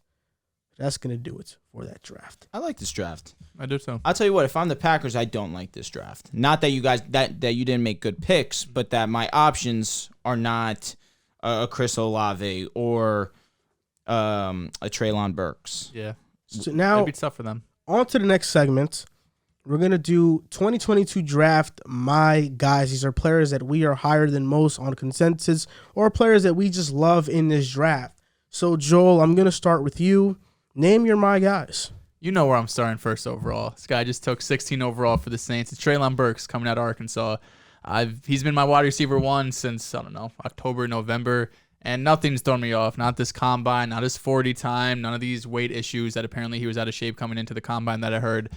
That's going to do it for that draft. I like this draft. I do too. I'll tell you what, if I'm the Packers, I don't like this draft. Not that you guys that you didn't make good picks, but that my options are not a Chris Olave or a Treylon Burks. Yeah. So now, it'd be tough for them. On to the next segment. We're going to do 2022 draft my guys. These are players that we are higher than most on consensus or players that we just love in this draft. So, Joel, I'm going to start with you. Name your my guys. You know where I'm starting first overall. This guy just took 16 overall for the Saints. It's Treylon Burks coming out of Arkansas. He's been my wide receiver 1 since, I don't know, October, November, and nothing's thrown me off. Not this combine, not his 40 time, none of these weight issues that apparently he was out of shape coming into the combine that I heard.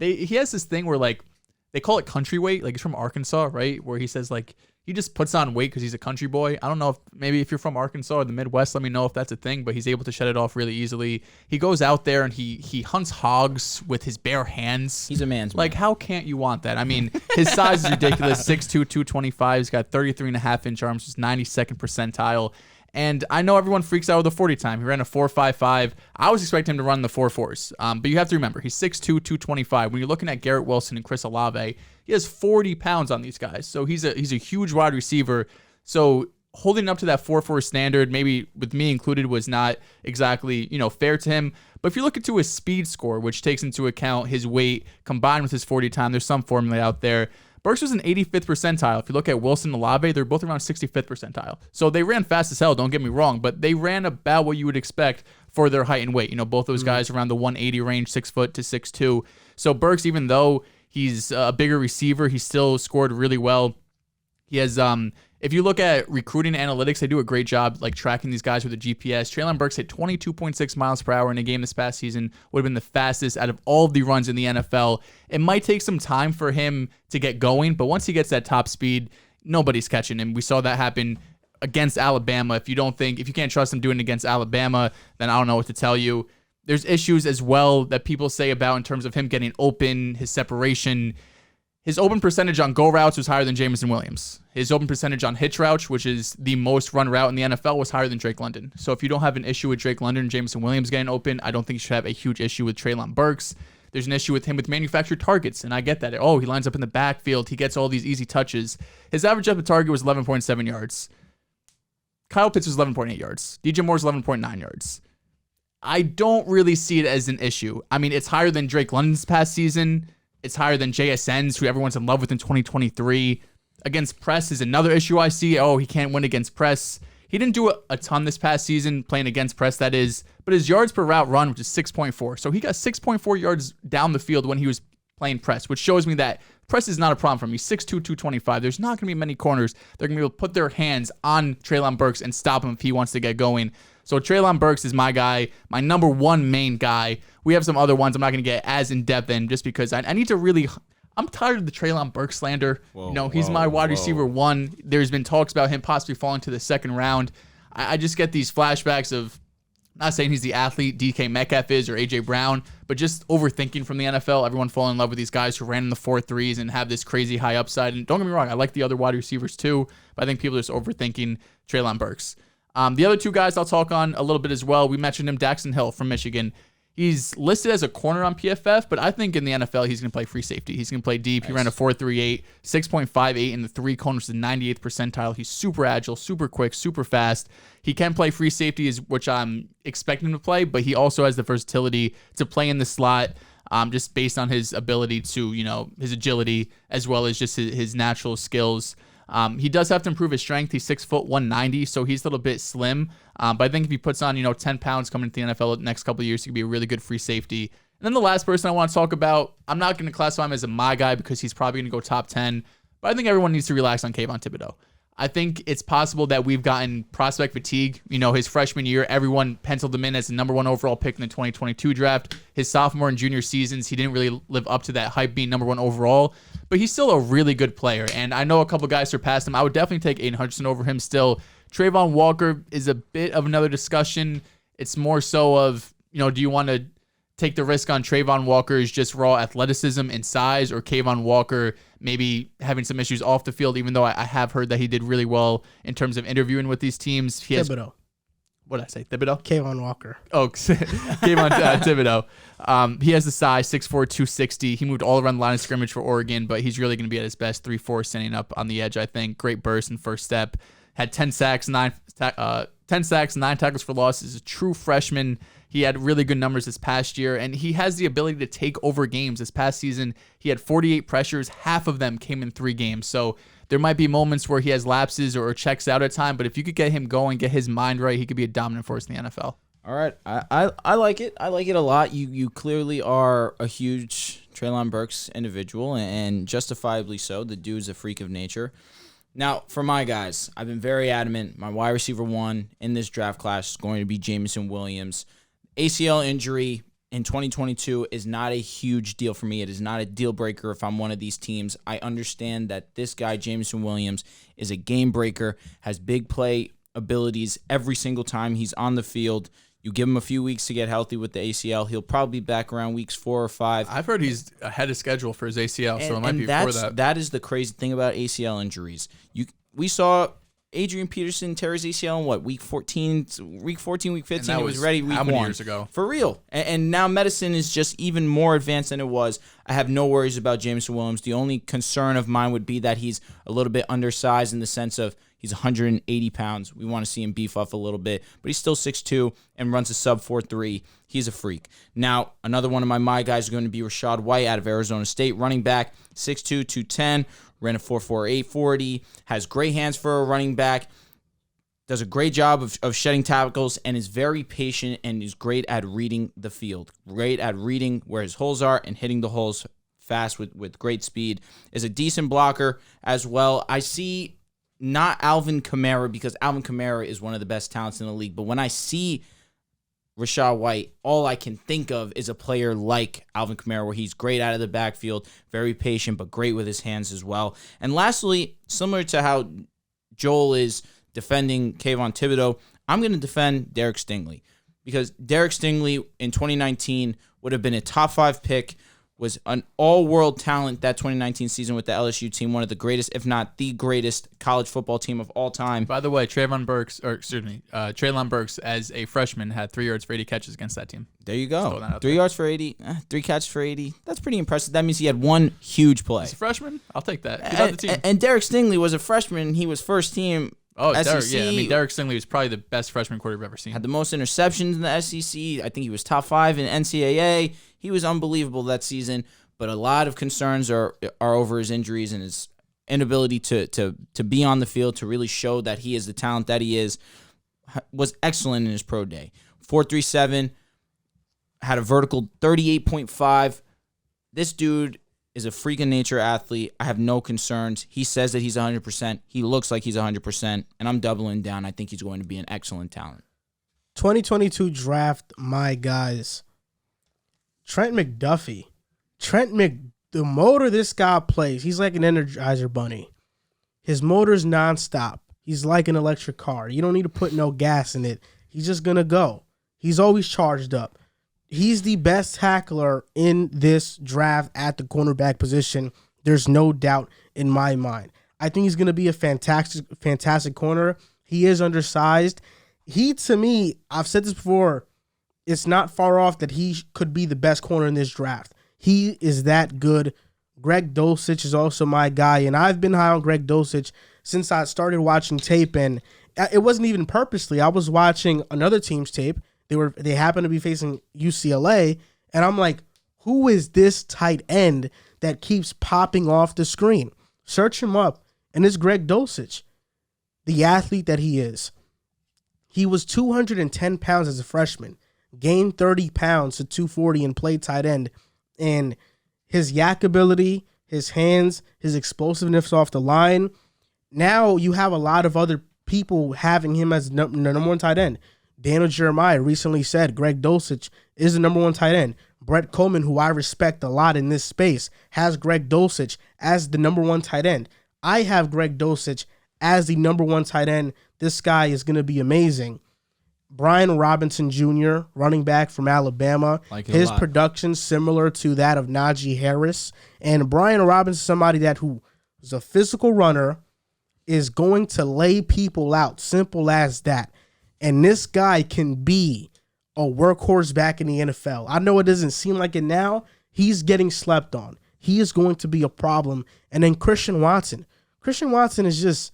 He has this thing where, like, they call it country weight. Like, he's from Arkansas, right? Where he says, like, he just puts on weight because he's a country boy. I don't know if maybe if you're from Arkansas or the Midwest, let me know if that's a thing, but he's able to shed it off really easily. He goes out there and he hunts hogs with his bare hands. He's a man's man. Like, how can't you want that? I mean, his size is ridiculous. 6'2", 225. He's got 33.5-inch arms, just 92nd percentile. And I know everyone freaks out with the 40 time. He ran a 4.55. I was expecting him to run the 4.4s. But you have to remember, he's 6'2", 225. When you're looking at Garrett Wilson and Chris Olave, he has 40 pounds on these guys. So he's a huge wide receiver. So holding up to that 4.4 standard, maybe with me included, was not exactly, fair to him. But if you look into his speed score, which takes into account his weight combined with his 40 time, there's some formula out there. Burks was an 85th percentile. If you look at Wilson and Olave, they're both around 65th percentile. So they ran fast as hell, don't get me wrong, but they ran about what you would expect for their height and weight. Both those guys around the 180 range, 6 foot to 6'2". So Burks, even though he's a bigger receiver, he still scored really well. He has, if you look at recruiting analytics, they do a great job like tracking these guys with a GPS. Treylon Burks hit 22.6 miles per hour in a game this past season, would have been the fastest out of all of the runs in the NFL. It might take some time for him to get going, but once he gets that top speed, nobody's catching him. We saw that happen against Alabama. If you can't trust him doing it against Alabama, then I don't know what to tell you. There's issues as well that people say about in terms of him getting open, his separation. His open percentage on go routes was higher than Jameson Williams. His open percentage on hitch routes, which is the most run route in the NFL, was higher than Drake London. So if you don't have an issue with Drake London and Jameson Williams getting open, I don't think you should have a huge issue with Treylon Burks. There's an issue with him with manufactured targets, and I get that. Oh, he lines up in the backfield. He gets all these easy touches. His average depth of target was 11.7 yards. Kyle Pitts was 11.8 yards. DJ Moore's 11.9 yards. I don't really see it as an issue. I mean, it's higher than Drake London's past season. It's higher than JSN's, who everyone's in love with in 2023. Against press is another issue I see. Oh, he can't win against press. He didn't do a ton this past season, playing against press, that is. But his yards per route run, which is 6.4. So he got 6.4 yards down the field when he was playing press, which shows me that press is not a problem for him. He's 6'2", 225. There's not going to be many corners that are going to be able to put their hands on Treylon Burks and stop him if he wants to get going. So Treylon Burks is my guy, my number one main guy. We have some other ones I'm not going to get as in-depth in just because I need to really... I'm tired of the Treylon Burks slander. He's my wide receiver 1. There's been talks about him possibly falling to the second round. I just get these flashbacks of... Not saying he's the athlete DK Metcalf is or AJ Brown, but just overthinking from the NFL. Everyone falling in love with these guys who ran in the 4.3s and have this crazy high upside. And don't get me wrong, I like the other wide receivers too, but I think people are just overthinking Treylon Burks. The other two guys I'll talk on a little bit as well. We mentioned him, Daxton Hill from Michigan. He's listed as a corner on PFF, but I think in the NFL he's going to play free safety. He's going to play deep. Nice. He ran a 4.38, 6.58 in the 3 corners, the 98th percentile. He's super agile, super quick, super fast. He can play free safety, which I'm expecting him to play, but he also has the versatility to play in the slot, just based on his ability to, his agility, as well as just his natural skills. He does have to improve his strength. He's 6 foot 190, so he's a little bit slim. But I think if he puts on, 10 pounds coming into the NFL the next couple of years, he could be a really good free safety. And then the last person I want to talk about, I'm not going to classify him as a my guy because he's probably going to go top 10, but I think everyone needs to relax on Kayvon Thibodeau. I think it's possible that we've gotten prospect fatigue. His freshman year, everyone penciled him in as the number 1 overall pick in the 2022 draft. His sophomore and junior seasons, he didn't really live up to that hype being number 1 overall, but he's still a really good player. And I know a couple guys surpassed him. I would definitely take Aiden Hutchinson over him still. Trayvon Walker is a bit of another discussion. It's more so of, do you want to take the risk on Trayvon Walker's just raw athleticism and size, or Kayvon Walker maybe having some issues off the field, even though I have heard that he did really well in terms of interviewing with these teams. what did I say? Thibodeau? Kayvon Walker. Oh, Kayvon Thibodeau. He has the size, 6'4", 260. He moved all around the line of scrimmage for Oregon, but he's really going to be at his best 3-4 standing up on the edge, I think. Great burst and first step. Had 10 sacks, 9 tackles for loss. Is a true freshman. He had really good numbers this past year, and he has the ability to take over games. This past season, he had 48 pressures. Half of them came in 3 games. So there might be moments where he has lapses or checks out at time, but if you could get him going, get his mind right, he could be a dominant force in the NFL. All right. I like it. I like it a lot. You clearly are a huge Treylon Burks individual, and justifiably so. The dude's a freak of nature. Now, for my guys, I've been very adamant. My wide receiver 1 in this draft class is going to be Jameson Williams. ACL injury in 2022 is not a huge deal for me. It is not a deal breaker if I'm one of these teams. I understand that this guy, Jameson Williams, is a game breaker, has big play abilities every single time he's on the field. You give him a few weeks to get healthy with the ACL. He'll probably be back around weeks 4 or 5. I've heard he's ahead of schedule for his ACL, so it might be before that. That is the crazy thing about ACL injuries. We saw Adrian Peterson tear his ACL in what, week 14, week 15, he was ready week 1. How many years ago? For real. And now medicine is just even more advanced than it was. I have no worries about Jameson Williams. The only concern of mine would be that he's a little bit undersized in the sense of he's 180 pounds. We want to see him beef up a little bit, but he's still 6'2" and runs a sub 4.3. He's a freak. Now, another one of my guys is going to be Rachaad White out of Arizona State, running back, 6'2", 210, ran a 4.4, 840, has great hands for a running back, does a great job of shedding tackles, and is very patient and is great at reading the field. Great at reading where his holes are and hitting the holes fast with great speed. Is a decent blocker as well. I see not Alvin Kamara, because Alvin Kamara is one of the best talents in the league, but when I see Rachaad White, all I can think of is a player like Alvin Kamara, where he's great out of the backfield, very patient, but great with his hands as well. And lastly, similar to how Joel is defending Kayvon Thibodeau, I'm going to defend Derek Stingley, because Derek Stingley in 2019 would have been a top 5 pick, was an all-world talent that 2019 season with the LSU team, one of the greatest, if not the greatest, college football team of all time. By the way, Treylon Burks, as a freshman, had 3 yards for 80 catches against that team. There you go. 3 yards for 80, 3 catches for 80. That's pretty impressive. That means he had one huge play. He's a freshman? I'll take that. He's on the team. And Derek Stingley was a freshman. He was first team. Oh, SEC. Derek Stingley was probably the best freshman quarterback I've ever seen. Had the most interceptions in the SEC. I think he was top 5 in NCAA. He was unbelievable that season, but a lot of concerns are over his injuries and his inability to be on the field, to really show that he is the talent that he is. Was excellent in his pro day. 4.37, had a vertical 38.5. This dude is a freak of nature athlete. I have no concerns. He says that he's 100%. He looks like he's 100%, and I'm doubling down. I think he's going to be an excellent talent. 2022 draft, my guys. Trent McDuffie. The motor this guy plays, he's like an Energizer bunny. His motor's nonstop. He's like an electric car. You don't need to put no gas in it. He's just going to go. He's always charged up. He's the best tackler in this draft at the cornerback position. There's no doubt in my mind. I think he's going to be a fantastic corner. He is undersized. He, to me, I've said this before, it's not far off that he could be the best corner in this draft. He is that good. Greg Dulcich is also my guy, and I've been high on Greg Dulcich since I started watching tape, and it wasn't even purposely. I was watching another team's tape. They happened to be facing UCLA, and I'm like, who is this tight end that keeps popping off the screen? Search him up, and it's Greg Dulcich, the athlete that he is. He was 210 pounds as a freshman, gained 30 pounds to 240 and played tight end, and his yak ability, his hands, his explosiveness off the line. Now you have a lot of other people having him as number 1 tight end. Daniel Jeremiah recently said Greg Dulcich is the number 1 tight end. Brett Coleman, who I respect a lot in this space, has Greg Dulcich as the number 1 tight end. I have Greg Dulcich as the number 1 tight end. This guy is going to be amazing. Brian Robinson Jr., running back from Alabama. His production similar to that of Najee Harris. And Brian Robinson, somebody who is a physical runner, is going to lay people out. Simple as that. And this guy can be a workhorse back in the NFL. I know it doesn't seem like it now. He's getting slept on. He is going to be a problem. And then Christian Watson. Christian Watson is just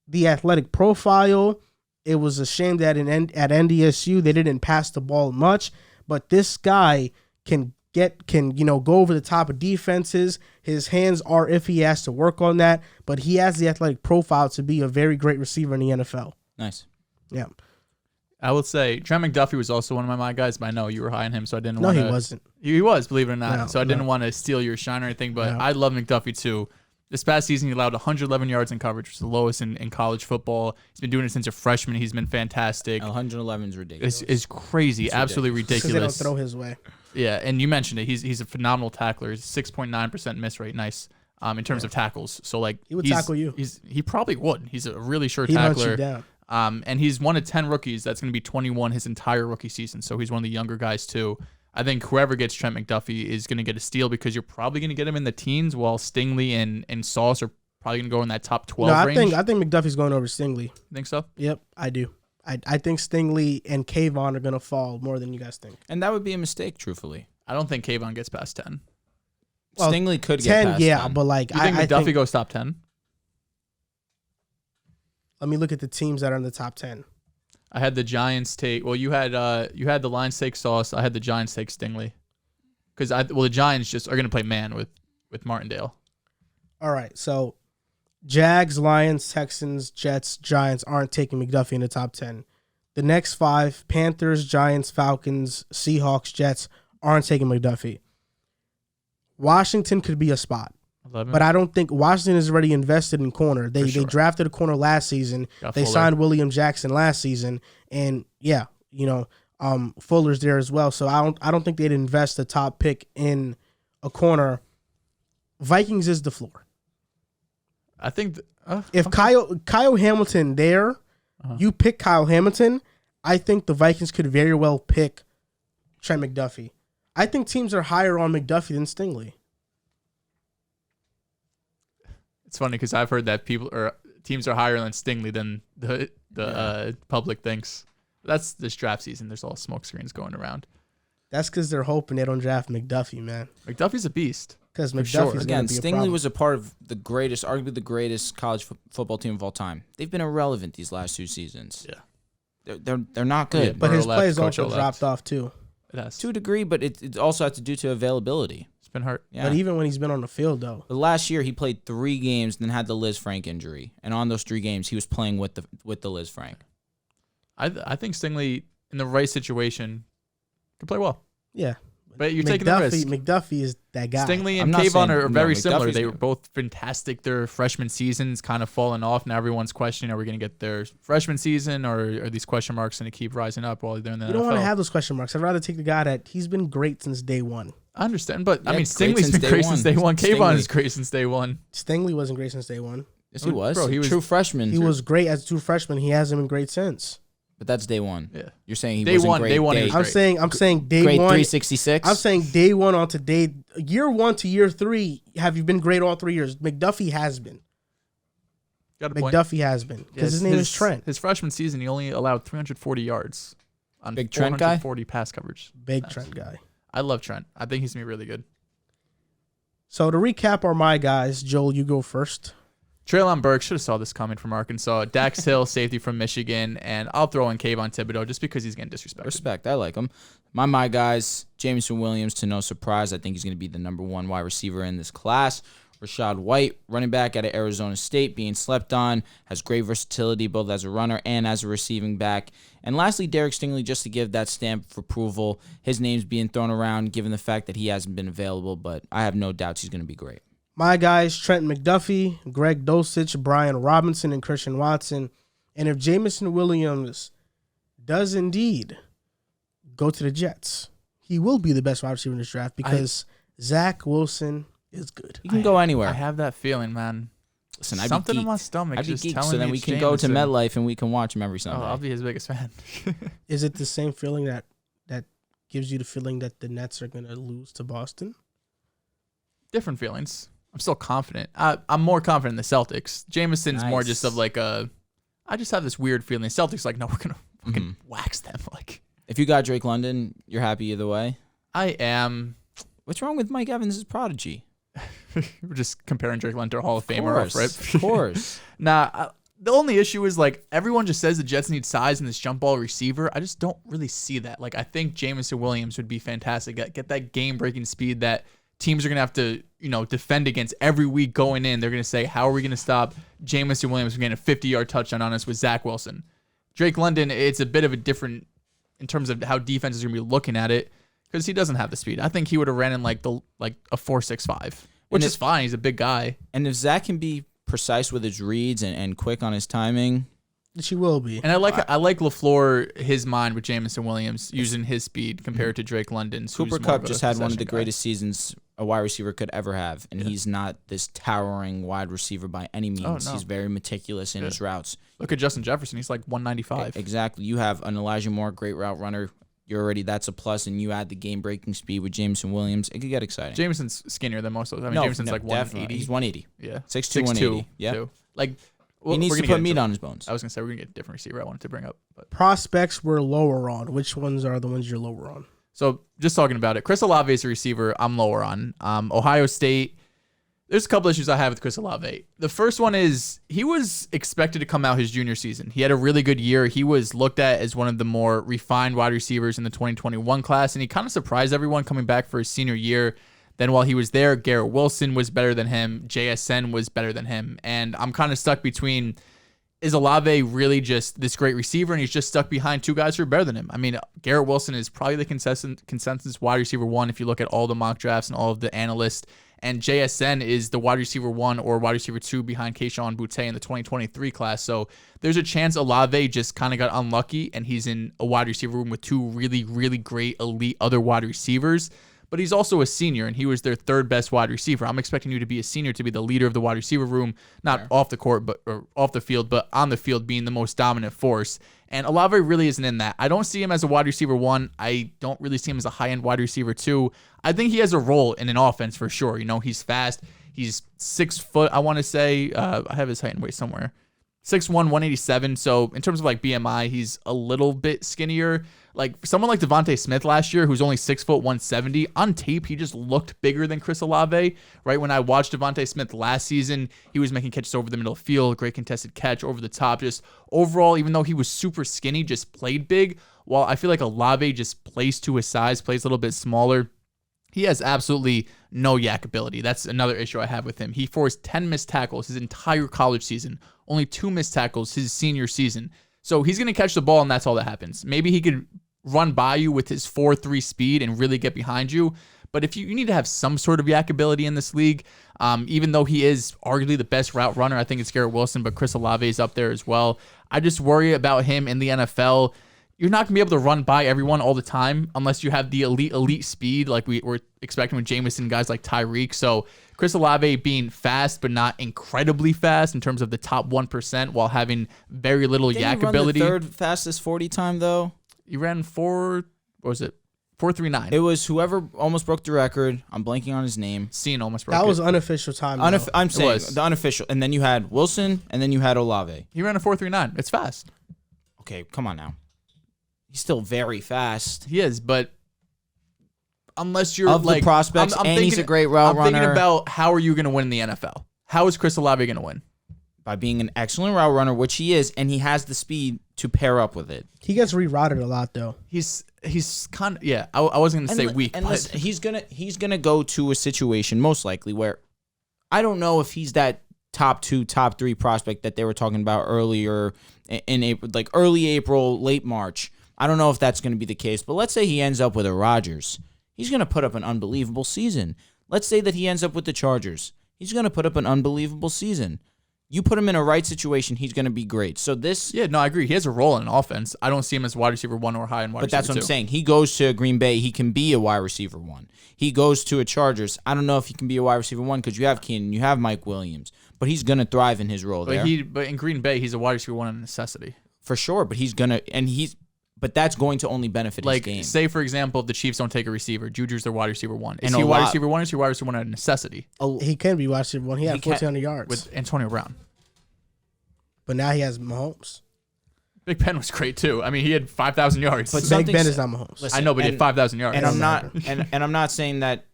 the athletic profile. It was a shame that at NDSU they didn't pass the ball much, but this guy can go over the top of defenses. His hands are if he has to work on that, but he has the athletic profile to be a very great receiver in the NFL. Nice. Yeah. I would say Trent McDuffie was also one of my guys, but I know you were high on him, so I didn't want to. No, he wasn't. He was, believe it or not. No, so I didn't want to steal your shine or anything, but No. I love McDuffie too. This past season, he allowed 111 yards in coverage, which is the lowest in college football. He's been doing it since a freshman. He's been fantastic. 111 is ridiculous. It's crazy, absolutely Because ridiculous. they don't throw his way. Yeah, and you mentioned it. He's a phenomenal tackler. He's 6.9% miss rate. Nice. In terms of tackles. So like He would tackle you. He probably would. He's a really sure He'd hunt tackler. you down. And he's one of 10 rookies that's going to be 21 his entire rookie season. So he's one of the younger guys too. I think whoever gets Trent McDuffie is going to get a steal because you're probably going to get him in the teens while Stingley and Sauce are probably going to go in that top 12 range. I think McDuffie's going over Stingley. Think so? Yep, I do. I think Stingley and Kayvon are going to fall more than you guys think. And that would be a mistake, truthfully. I don't think Kayvon gets past 10. Well, Stingley could 10, get past yeah, 10. but like You think I McDuffie think, goes top 10? let me look at the teams that are in the top 10. I had the Giants take. Well, you had the Lions take Sauce. I had the Giants take Stingley. Because the Giants just are going to play man with Martindale. All right, so Jags, Lions, Texans, Jets, Giants aren't taking McDuffie in the top 10. The next 5, Panthers, Giants, Falcons, Seahawks, Jets aren't taking McDuffie. Washington could be a spot. 11. But I don't think Washington is already invested in corner. They sure. drafted a corner last season. Got They Fuller. signed William Jackson last season, and Fuller's there as well. So I don't think they'd invest a top pick in a corner. Vikings is the floor. I think If Kyle Hamilton there, you pick Kyle Hamilton, I think the Vikings could very well pick Trent McDuffie. I think teams are higher on McDuffie than Stingley. it's funny because I've heard that teams are higher on Stingley than the public thinks. That's this draft season. There's all smoke screens going around. That's because they're hoping they don't draft McDuffie, man. McDuffie's a beast. Because For McDuffie's sure. going Again, to be a Stingley problem. was a part of arguably the greatest college football team of all time. They've been irrelevant these last 2 seasons. Yeah. They're not good. Yeah, But his Burrow left, plays Coach also left. dropped off too. It has. To a degree, but it also has to do to availability. It's been hurt. Yeah. But even when he's been on the field, though. But last year he played 3 games, then had the Liz Frank injury, and on those 3 games he was playing with the Liz Frank. I think Stingley in the right situation can play well. Yeah. But you're taking the risk. McDuffie is that guy. Stingley I'm and not Kayvon saying- are no, very similar. McDuffie's They were good. both fantastic. Their freshman seasons kind of fallen off. Now everyone's questioning, are we going to get their freshman season, or are these question marks going to keep rising up while they're in the You NFL? don't want to have those question marks. I'd rather take the guy that he's been great since day one. I understand, but Yeah, I mean, great Stingley's since been day great one. since day one. Kayvon Stingley. is great since day one. Stingley wasn't great since day one. Yes, he was. Bro, he was- True freshman. He was great as a true freshman. He hasn't been great since. But that's day one. Yeah. You're saying he Day wasn't one- great. day one he was I'm great. saying day grade one. 366. I'm saying day one on to year 1 to year 3. Have you been great all 3 years? McDuffie has been. Got a point. McDuffie has been because his name is Trent. His freshman season, he only allowed 340 yards on Big Trent guy? 440 pass coverage. Big Nice. Trent guy. I love Trent. I think he's going to be really good. So to recap our my guys, Joel, you go first. Treylon Burks, should have saw this coming from Arkansas. Dax Hill, safety from Michigan. And I'll throw in Kayvon Thibodeau just because he's getting disrespected. Respect. I like him. My guys, Jameson Williams, to no surprise. I think he's going to be the number 1 wide receiver in this class. Rashad White, running back out of Arizona State, being slept on, has great versatility both as a runner and as a receiving back. And lastly, Derek Stingley, just to give that stamp of approval. His name's being thrown around given the fact that he hasn't been available, but I have no doubts he's going to be great. My guys, Trent McDuffie, Greg Dulcich, Brian Robinson, and Christian Watson. And if Jameson Williams does indeed go to the Jets, he will be the best wide receiver in this draft because Zach Wilson is good. He can go anywhere. I have that feeling, man. Listen, I'd Something be in my geeked. stomach I'd be just geeked, telling so then me we it's can go to Jameson. MetLife and we can watch him every Oh, Sunday. I'll be his biggest fan. Is it the same feeling that gives you the feeling that the Nets are going to lose to Boston? Different feelings. I'm still confident. I'm more confident in the Celtics. Jameson's more just of like I just have this weird feeling. Celtics like, no, we're gonna fucking wax them. Like, if you got Drake London, you're happy either way. I am. What's wrong with Mike Evans' prodigy? We're just comparing Drake London to a Hall of Famer, right? Of course. The only issue is, like, everyone just says the Jets need size in this jump ball receiver. I just don't really see that. Like, I think Jameson Williams would be fantastic. Get that game-breaking speed that teams are going to have to, defend against every week going in. They're going to say, how are we going to stop Jameson Williams from getting a 50-yard touchdown on us with Zach Wilson? Drake London, it's a bit of a different in terms of how defenses are going to be looking at it because he doesn't have the speed. I think he would have ran in like a 4.65, which is fine. He's a big guy. And if Zach can be precise with his reads and quick on his timing, she will be. And I like LaFleur, his mind with Jameson Williams using his speed compared to Drake London's. Cooper Kupp just had one of the greatest seasons a wide receiver could ever have, and he's not this towering wide receiver by any means. Oh, no. He's very meticulous in his routes. Look at Justin Jefferson. He's like 195. Exactly. You have an Elijah Moore, great route runner. That's a plus, and you add the game-breaking speed with Jameson Williams. It could get exciting. Jameson's skinnier than most of them. Jameson's like 180. He's 180. Yeah. 6'2", 180. Yeah. Like, he needs to put meat on his bones. I was going to say, we're going to get a different receiver I wanted to bring up. But prospects we're lower on. Which ones are the ones you're lower on? So, just talking about it, Chris Olave is a receiver I'm lower on. Ohio State, there's a couple issues I have with Chris Olave. The first one is he was expected to come out his junior season. He had a really good year. He was looked at as one of the more refined wide receivers in the 2021 class, and he kind of surprised everyone coming back for his senior year. Then while he was there, Garrett Wilson was better than him. JSN was better than him. And I'm kind of stuck between, is Olave really just this great receiver, and he's just stuck behind two guys who are better than him? I mean, Garrett Wilson is probably the consensus wide receiver one if you look at all the mock drafts and all of the analysts. And JSN is the wide receiver one or wide receiver two behind Keyshawn Boutte in the 2023 class. So there's a chance Olave just kind of got unlucky, and he's in a wide receiver room with two really, really great elite other wide receivers. But he's also a senior, and he was their third best wide receiver. I'm expecting you to be a senior to be the leader of the wide receiver room, not off the court, or off the field, but on the field being the most dominant force. And Olave really isn't in that. I don't see him as a wide receiver one. I don't really see him as a high-end wide receiver two. I think he has a role in an offense for sure. He's fast. He's 6 foot, I want to say. I have his height and weight somewhere. 6'1", 187. So in terms of like BMI, he's a little bit skinnier. Like someone like Devontae Smith last year, who's only 6 foot 170, on tape he just looked bigger than Chris Olave. Right when I watched Devontae Smith last season, he was making catches over the middle of the field, great contested catch over the top. Just overall, even though he was super skinny, just played big. While I feel like Olave just plays to his size, plays a little bit smaller. He has absolutely no yak ability. That's another issue I have with him. He forced 10 missed tackles his entire college season. Only 2 missed tackles his senior season. So he's going to catch the ball, and that's all that happens. Maybe he could run by you with his 4.3 speed and really get behind you. But if you need to have some sort of yak ability in this league, even though he is arguably the best route runner, I think it's Garrett Wilson, but Chris Olave is up there as well. I just worry about him in the NFL. You're not going to be able to run by everyone all the time unless you have the elite speed like we're expecting with Jameson, guys like Tyreek. So Chris Olave being fast but not incredibly fast in terms of the top 1% while having very little yak ability. The third fastest 40 time, though? He ran 4.39. It was whoever almost broke the record. I'm blanking on his name. Cine almost broke it. That was unofficial time. I'm saying the unofficial. And then you had Wilson, and then you had Olave. He ran a 4.39. It's fast. Okay, come on now. He's still very fast. He is, but unless you're of like the prospects, he's a great route runner. I'm thinking about how are you going to win in the NFL? How is Chris Olave going to win? By being an excellent route runner, which he is, and he has the speed to pair up with it. He gets rerouted a lot, though. He's kind of I wasn't going to say weak, and but listen, he's gonna go to a situation most likely where I don't know if he's that top 2, top 3 prospect that they were talking about earlier in April, like early April, late March. I don't know if that's going to be the case, but let's say he ends up with a Rodgers. He's going to put up an unbelievable season. Let's say that he ends up with the Chargers. He's going to put up an unbelievable season. You put him in a right situation, he's going to be great. So this... Yeah, no, I agree. He has a role in an offense. I don't see him as wide receiver 1 or high in wide receiver 2. But that's what I'm saying. He goes to Green Bay, he can be a wide receiver 1. He goes to a Chargers. I don't know if he can be a wide receiver 1 because you have Keenan, you have Mike Williams. But he's going to thrive in his role there. But in Green Bay, he's a wide receiver 1 on necessity. For sure, but he's going to... But that's going to only benefit his game. Say, for example, if the Chiefs don't take a receiver, Juju's their wide receiver 1. Is he wide receiver 1 or is he wide receiver 1 out of necessity? He can be wide receiver 1. He had 1,400 yards. With Antonio Brown. But now he has Mahomes. Big Ben was great too. I mean, he had 5,000 yards. But Big Ben is not Mahomes. Listen, I know, but he had 5,000 yards. And I'm not saying that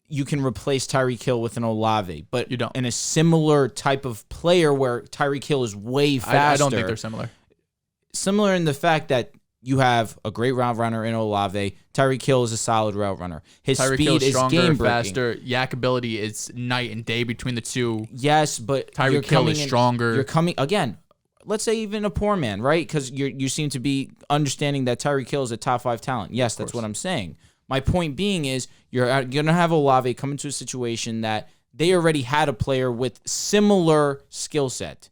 you can replace Tyreek Hill with an Olave, but you don't. In a similar type of player where Tyreek Hill is way faster. I don't think they're similar. Similar in the fact that you have a great route runner in Olave. Tyreek Hill is a solid route runner. His Tyreek speed Hill is stronger, game-breaking. faster. Yak ability is night and day between the two. Yes, but Tyreek Hill is stronger. You're coming again. Let's say even a poor man, right? Because you seem to be understanding that Tyreek Hill is a top 5 talent. Yes, that's what I'm saying. My point being is you're going to have Olave come into a situation that they already had a player with similar skill set.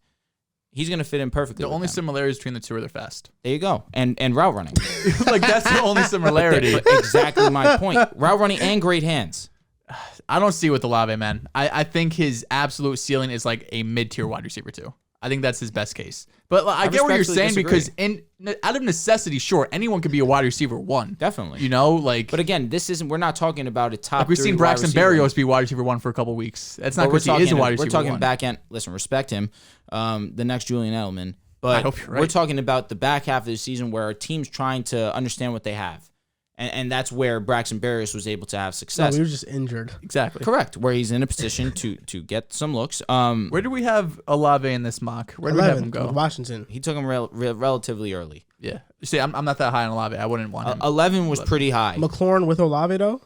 He's going to fit in perfectly. The only similarities between the two are they're fast. There you go. And route running. Like, that's the only similarity. But exactly my point. Route running and great hands. I don't see it with Olave, man. I think his absolute ceiling is like a mid-tier wide receiver too. I think that's his best case. But I get what you're saying because out of necessity, sure, anyone could be a wide receiver 1. Definitely. You know, like. But again, we're not talking about a top. Like we've seen Braxton Berrios be wide receiver 1 for a couple weeks. That's not because he is a wide receiver 1. We're talking back end. Listen, respect him. The next Julian Edelman. But I hope you're right. We're talking about the back half of the season where our team's trying to understand what they have. And that's where Braxton Berrios was able to have success. No, we were just injured. Exactly. Correct. Where he's in a position to get some looks. Where do we have Olave in this mock? Where do we have him go? Washington. He took him relatively early. Yeah. See, I'm not that high on Olave. I wouldn't want him. 11 was pretty high. McLaurin with Olave, though?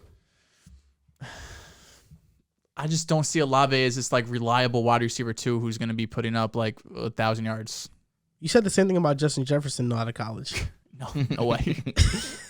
I just don't see Olave as this like reliable wide receiver 2 who's going to be putting up like 1,000 yards. You said the same thing about Justin Jefferson, though, out of college. No way.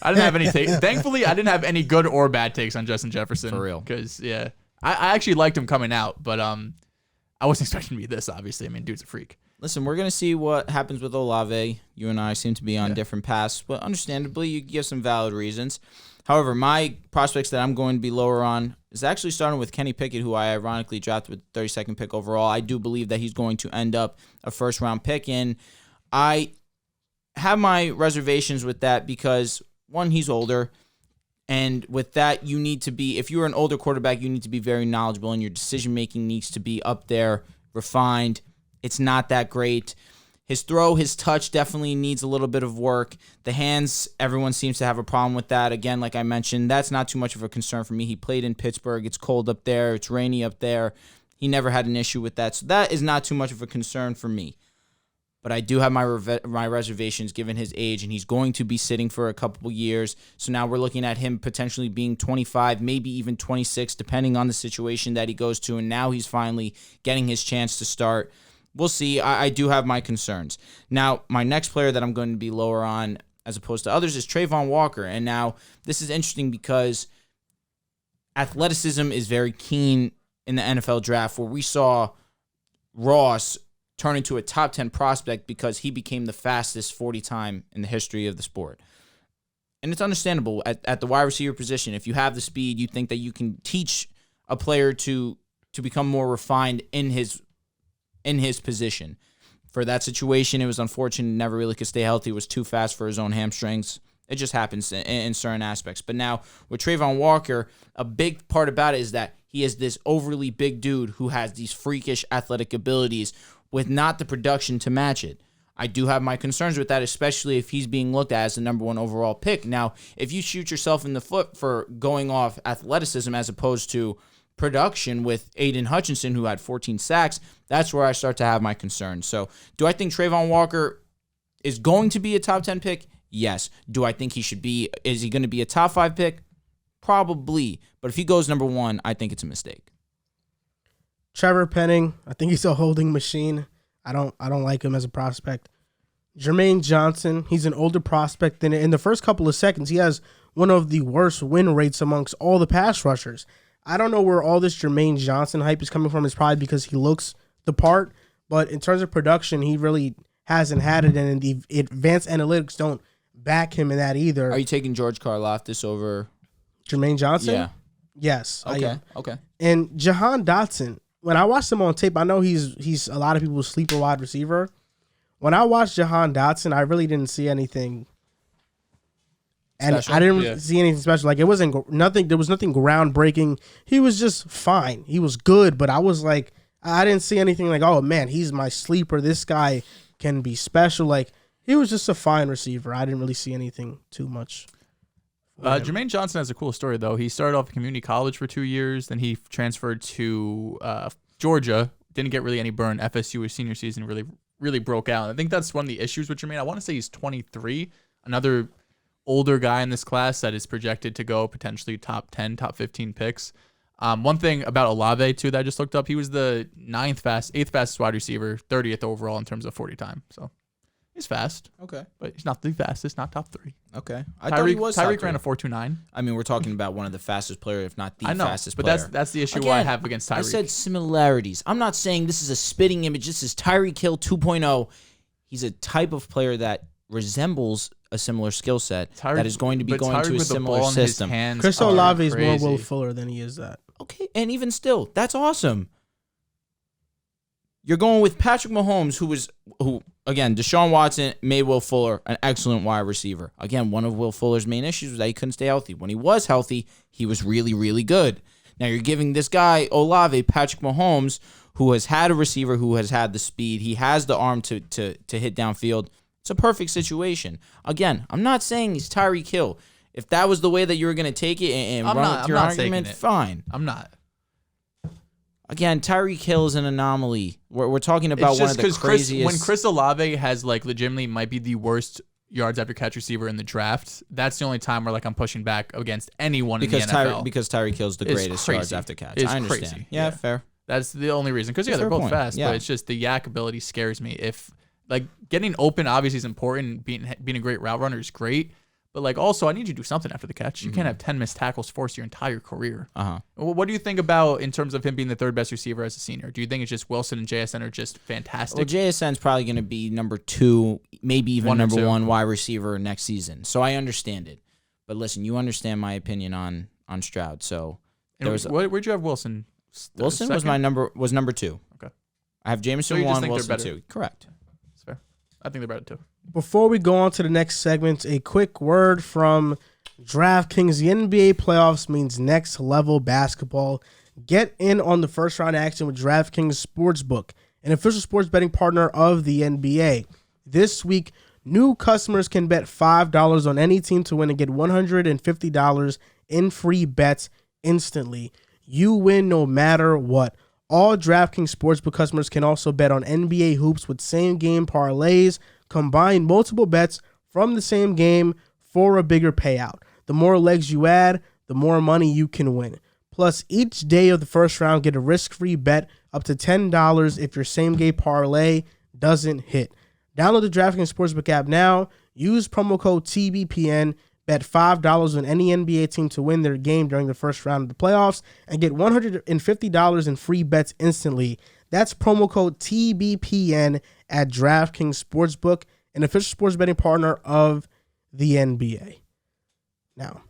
I didn't have any takes. Thankfully, I didn't have any good or bad takes on Justin Jefferson. For real. Because, yeah. I actually liked him coming out, but I wasn't expecting to be this, obviously. I mean, dude's a freak. Listen, we're going to see what happens with Olave. You and I seem to be on different paths, but understandably, you give some valid reasons. However, my prospects that I'm going to be lower on is actually starting with Kenny Pickett, who I ironically drafted with the 32nd pick overall. I do believe that he's going to end up a first-round pick, and I have my reservations with that because, one, he's older, and with that, you need to be, if you're an older quarterback, you need to be very knowledgeable, and your decision-making needs to be up there, refined. It's not that great. His throw, his touch definitely needs a little bit of work. The hands, everyone seems to have a problem with that. Again, like I mentioned, that's not too much of a concern for me. He played in Pittsburgh. It's cold up there. It's rainy up there. He never had an issue with that, so that is not too much of a concern for me. But I do have my reservations given his age, and he's going to be sitting for a couple years. So now we're looking at him potentially being 25, maybe even 26, depending on the situation that he goes to. And now he's finally getting his chance to start. We'll see. I do have my concerns. Now, my next player that I'm going to be lower on as opposed to others is Trayvon Walker. And now this is interesting because athleticism is very keen in the NFL draft, where we saw Ross turn into a top 10 prospect because he became the fastest 40 time in the history of the sport. And it's understandable at the wide receiver position. If you have the speed, you think that you can teach a player to become more refined in his position. For that situation, it was unfortunate. He never really could stay healthy. He was too fast for his own hamstrings. It just happens in certain aspects. But now with Trayvon Walker, a big part about it is that he is this overly big dude who has these freakish athletic abilities with not the production to match it. I do have my concerns with that, especially if he's being looked at as the number 1 overall pick. Now, if you shoot yourself in the foot for going off athleticism as opposed to production with Aiden Hutchinson, who had 14 sacks, that's where I start to have my concerns. So, do I think Trayvon Walker is going to be a top 10 pick? Yes. Do I think is he going to be a top 5 pick? Probably. But if he goes number 1, I think it's a mistake. Trevor Penning, I think he's a holding machine. I don't like him as a prospect. Jermaine Johnson, he's an older prospect. And in the first couple of seconds, he has one of the worst win rates amongst all the pass rushers. I don't know where all this Jermaine Johnson hype is coming from. It's probably because he looks the part. But in terms of production, he really hasn't had it. And the advanced analytics don't back him in that either. Are you taking George Karlaftis over Jermaine Johnson? Yeah. Yes. Okay. And Jahan Dotson, when I watched him on tape, I know he's a lot of people's sleeper wide receiver. When I watched Jahan Dotson, I really didn't see anything. And special? I didn't see anything special. Like, it wasn't nothing. There was nothing groundbreaking. He was just fine. He was good, but I was like, I didn't see anything like, oh man, he's my sleeper. This guy can be special. Like, He was just a fine receiver. I didn't really see anything too much. Jermaine Johnson has a cool story, though. He started off at community college for 2 years. Then he transferred to Georgia. Didn't get really any burn. FSU his senior season really broke out. I think that's one of the issues with Jermaine. I want to say he's 23. Another older guy in this class that is projected to go potentially top 10, top 15 picks. One thing about Olave, too, that I just looked up, he was the 8th fastest wide receiver, 30th overall in terms of 40 time. So he's fast. Okay. But he's not the fastest, not top 3. Okay. I thought he was Tyreek ran a 4.29. I mean, we're talking about one of the fastest players, if not the fastest but player. that's the issue Again, I have against Tyreek. I said similarities. I'm not saying this is a spitting image. This is Tyreek Hill 2.0. He's a type of player that resembles a similar skill set that is going to be going to a similar system. Chris Olave is more Will Fuller than he is that. Okay, and even still, that's awesome. You're going with Patrick Mahomes, who again, Deshaun Watson made Will Fuller an excellent wide receiver. Again, one of Will Fuller's main issues was that he couldn't stay healthy. When he was healthy, he was really, really good. Now you're giving this guy, Olave, Patrick Mahomes, who has had a receiver who has had the speed. He has the arm to hit downfield. It's a perfect situation. Again, I'm not saying he's Tyreek Hill. If that was the way that you were going to take it and run with your argument, fine. I'm not. Again, Tyreek Hill is an anomaly. We're talking about one of the craziest. When Chris Olave has legitimately might be the worst yards after catch receiver in the draft, that's the only time where I'm pushing back against anyone in the NFL. Because Tyreek Hill's the greatest yards after catch. I understand. Crazy. Yeah, fair. That's the only reason. Because they're both fast, but it's just the yak ability scares me. If getting open obviously is important, being a great route runner is great. But also, I need you to do something after the catch. You can't have 10 missed tackles force your entire career. What do you think about in terms of him being the third best receiver as a senior? Do you think it's just Wilson and JSN are just fantastic? Well, JSN's probably going to be number 2, maybe even number 1 wide receiver next season. So I understand it. But listen, you understand my opinion on Stroud. So where'd you have Wilson? Wilson was number 2. Okay. I have Jameson 1, Wilson 2. Correct. That's fair. I think they're better too. Before we go on to the next segment, a quick word from DraftKings. The NBA playoffs means next level basketball. Get in on the first round action with DraftKings Sportsbook, an official sports betting partner of the NBA. This week, new customers can bet $5 on any team to win and get $150 in free bets instantly. You win no matter what. All DraftKings Sportsbook customers can also bet on NBA hoops with same-game parlays. Combine multiple bets from the same game for a bigger payout. The more legs you add, the more money you can win. Plus, each day of the first round, get a risk-free bet up to $10 if your same-game parlay doesn't hit. Download the DraftKings Sportsbook app now. Use promo code TBPN. Bet $5 on any NBA team to win their game during the first round of the playoffs and get $150 in free bets instantly. That's promo code TBPN at DraftKings Sportsbook, an official sports betting partner of the NBA. Now,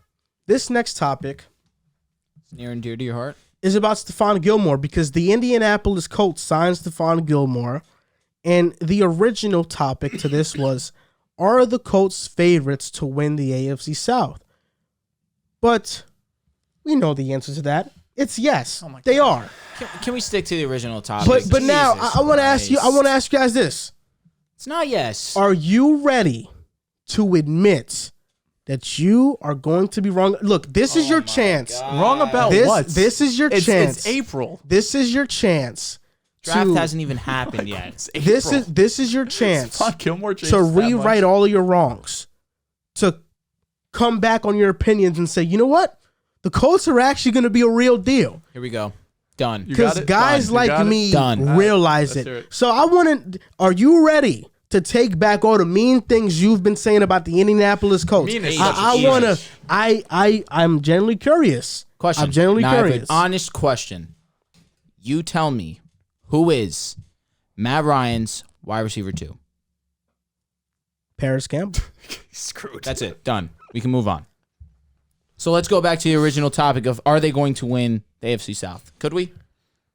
this next topic is near and dear to your heart. Is about Stephon Gilmore because the Indianapolis Colts signed Stephon Gilmore, and the original topic to this was, are the Colts favorites to win the AFC South? But we know the answer to that. It's yes. Oh they are. Can we stick to the original topic? But now I want to ask you. I want to ask you guys this. It's not yes. Are you ready to admit that you are going to be wrong? Look, this is your chance. God. Wrong about what? This is your chance. It's April. This is your chance. Draft hasn't even happened yet. This is your chance Gilmore to rewrite all of your wrongs, to come back on your opinions and say, you know what? The Colts are actually going to be a real deal. Here we go. Done. Because guys like me realize it. So are you ready to take back all the mean things you've been saying about the Indianapolis Colts? I'm genuinely curious. I'm genuinely curious. Honest question. You tell me, who is Matt Ryan's wide receiver 2? Paris Campbell. Screwed. That's it. Done. We can move on. So let's go back to the original topic of, are they going to win the AFC South? Could we?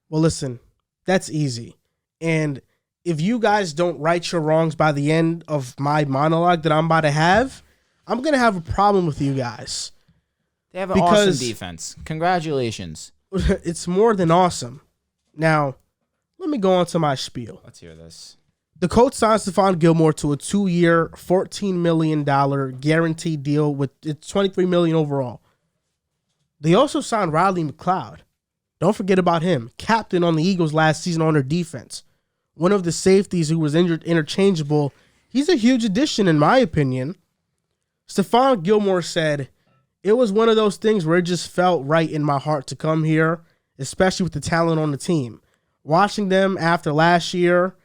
Well, listen, that's easy. And if you guys don't right your wrongs by the end of my monologue that I'm about to have, I'm going to have a problem with you guys. They have an awesome defense. Congratulations. It's more than awesome. Now, let me go on to my spiel. Let's hear this. The Colts signed Stephon Gilmore to a 2-year, $14 million guaranteed deal with $23 million overall. They also signed Riley McLeod. Don't forget about him. Captain on the Eagles last season on their defense. One of the safeties who was injured interchangeable. He's a huge addition in my opinion. Stephon Gilmore said, it was one of those things where it just felt right in my heart to come here, especially with the talent on the team. Watching them after last year,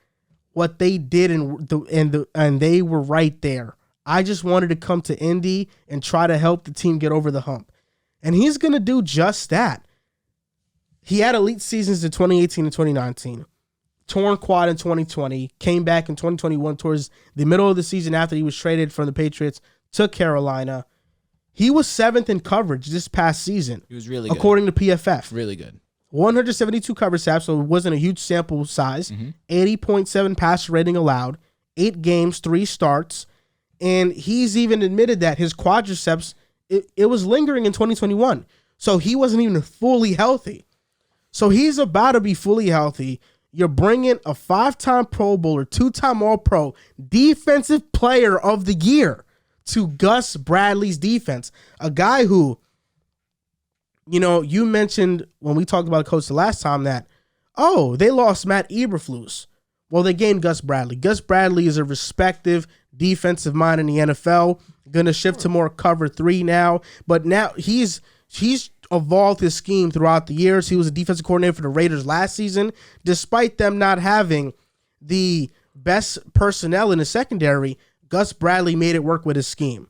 what they did and they were right there. I just wanted to come to Indy and try to help the team get over the hump. And he's going to do just that. He had elite seasons in 2018 and 2019. Torn quad in 2020. Came back in 2021 towards the middle of the season after he was traded from the Patriots to Carolina. He was 7th in coverage this past season. He was really good. According to PFF. Really good. 172 coverage snaps, so it wasn't a huge sample size. 80.7 passer rating allowed. 8 games, 3 starts. And he's even admitted that his quadriceps, it was lingering in 2021. So he wasn't even fully healthy. So he's about to be fully healthy. You're bringing a 5-time Pro Bowler, 2-time All-Pro, Defensive Player of the Year to Gus Bradley's defense. A guy who, you know, you mentioned when we talked about a coach the last time that, oh, they lost Matt Eberflus. Well, they gained Gus Bradley. Gus Bradley is a respective defensive mind in the NFL. Going to shift to more cover 3 now. But now he's evolved his scheme throughout the years. He was a defensive coordinator for the Raiders last season. Despite them not having the best personnel in the secondary, Gus Bradley made it work with his scheme.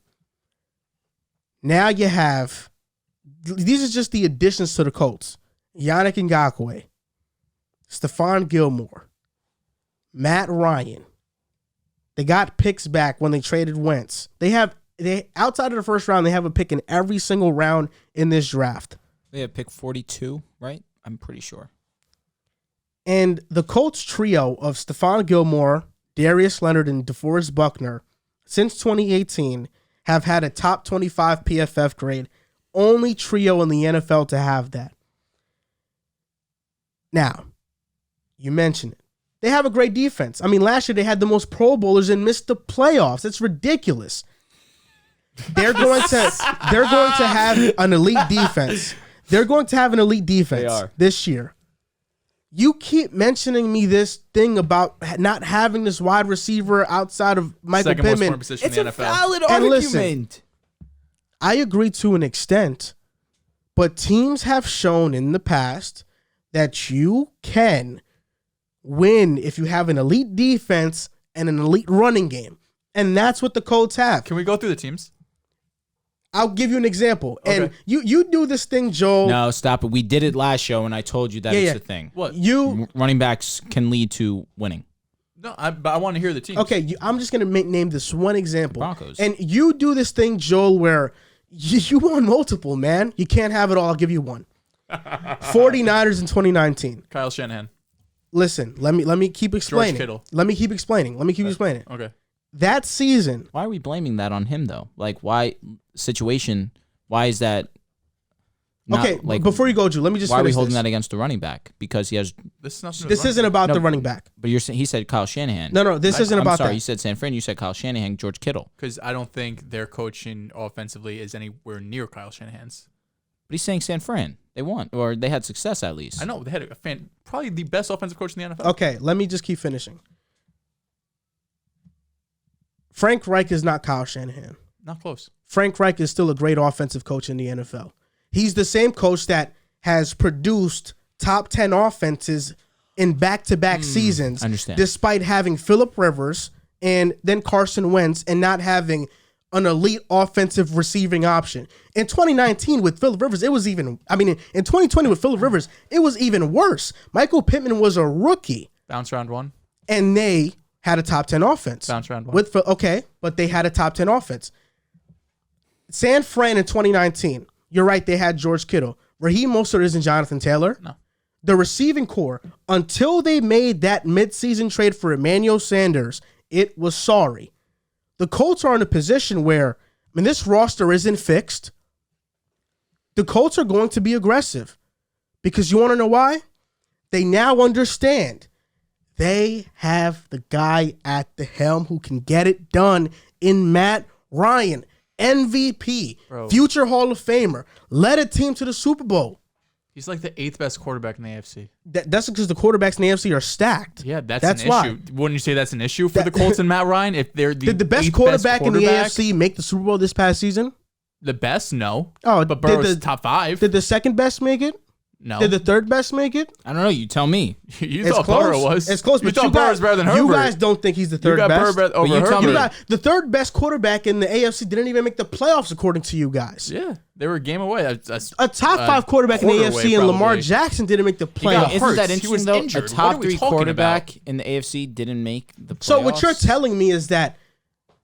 Now you have, these are just the additions to the Colts. Yannick Ngakoue, Stephon Gilmore, Matt Ryan. They got picks back when they traded Wentz. They outside of the first round, they have a pick in every single round in this draft. They have pick 42, right? I'm pretty sure. And the Colts trio of Stephon Gilmore, Darius Leonard, and DeForest Buckner, since 2018, have had a top 25 PFF grade. Only trio in the NFL to have that. Now, you mentioned it. They have a great defense. I mean, last year they had the most Pro Bowlers and missed the playoffs. It's ridiculous. They're going to have an elite defense. They're going to have an elite defense this year. You keep mentioning me this thing about not having this wide receiver outside of Michael Pittman. It's a valid argument. Listen, I agree to an extent, but teams have shown in the past that you can win if you have an elite defense and an elite running game. And that's what the Colts have. Can we go through the teams? I'll give you an example. Okay. And you do this thing, Joel. No, stop it. We did it last show, and I told you that it's a thing. What? Running backs can lead to winning. No, but I want to hear the teams. Okay, I'm just going to name this one example. Broncos. And you do this thing, Joel, where you won multiple, man. You can't have it all. I'll give you one. 49ers in 2019. Kyle Shanahan. Listen, let me keep explaining. George Kittle. Let me keep explaining. Okay. That season. Why are we blaming that on him, though? Like, why situation? Why is that? Okay, before you go, Drew, let me just. Why are we holding that against the running back? Because he has. This isn't about the running back. But he said Kyle Shanahan. No, this isn't about that. I'm sorry, you said San Fran. You said Kyle Shanahan, George Kittle. Because I don't think their coaching offensively is anywhere near Kyle Shanahan's. But he's saying San Fran. They won, or they had success at least. I know they had probably the best offensive coach in the NFL. Okay, let me just keep finishing. Frank Reich is not Kyle Shanahan. Not close. Frank Reich is still a great offensive coach in the NFL. He's the same coach that has produced top 10 offenses in back-to-back seasons. Understand. Despite having Phillip Rivers and then Carson Wentz and not having an elite offensive receiving option. In 2019 with Phillip Rivers, in 2020 with Phillip Rivers, it was even worse. Michael Pittman was a rookie. Bounce round one. And they had a top 10 offense. Bounce round one. But they had a top 10 offense. San Fran in 2019, you're right, they had George Kittle. Raheem Mostert isn't Jonathan Taylor. No. The receiving core, until they made that midseason trade for Emmanuel Sanders, it was sorry. The Colts are in a position where, this roster isn't fixed. The Colts are going to be aggressive. Because you want to know why? They now understand They have the guy at the helm who can get it done in Matt Ryan, MVP, future Hall of Famer, led a team to the Super Bowl. He's like the 8th best quarterback in the AFC. That's because the quarterbacks in the AFC are stacked. Yeah, that's an issue. Wouldn't you say that's an issue for the Colts and Matt Ryan? If they're did the best quarterback in the AFC make the Super Bowl this past season? The best? No. Oh, but Burrow's top 5. Did the second best make it? No. Did the third best make it? I don't know. You tell me. You thought Burrow was. It's close, but you thought Burrow was better than Herbert. You guys don't think he's the third best. Over you tell Herbert. me. The third best quarterback in the AFC didn't even make the playoffs, according to you guys. Yeah, they were a game away. A top 5 quarterback in the AFC and Lamar Jackson didn't make the playoffs. Isn't that interesting, though? Injured. A top What are we 3 talking quarterback about? in the AFC didn't make the playoffs. So what you're telling me is that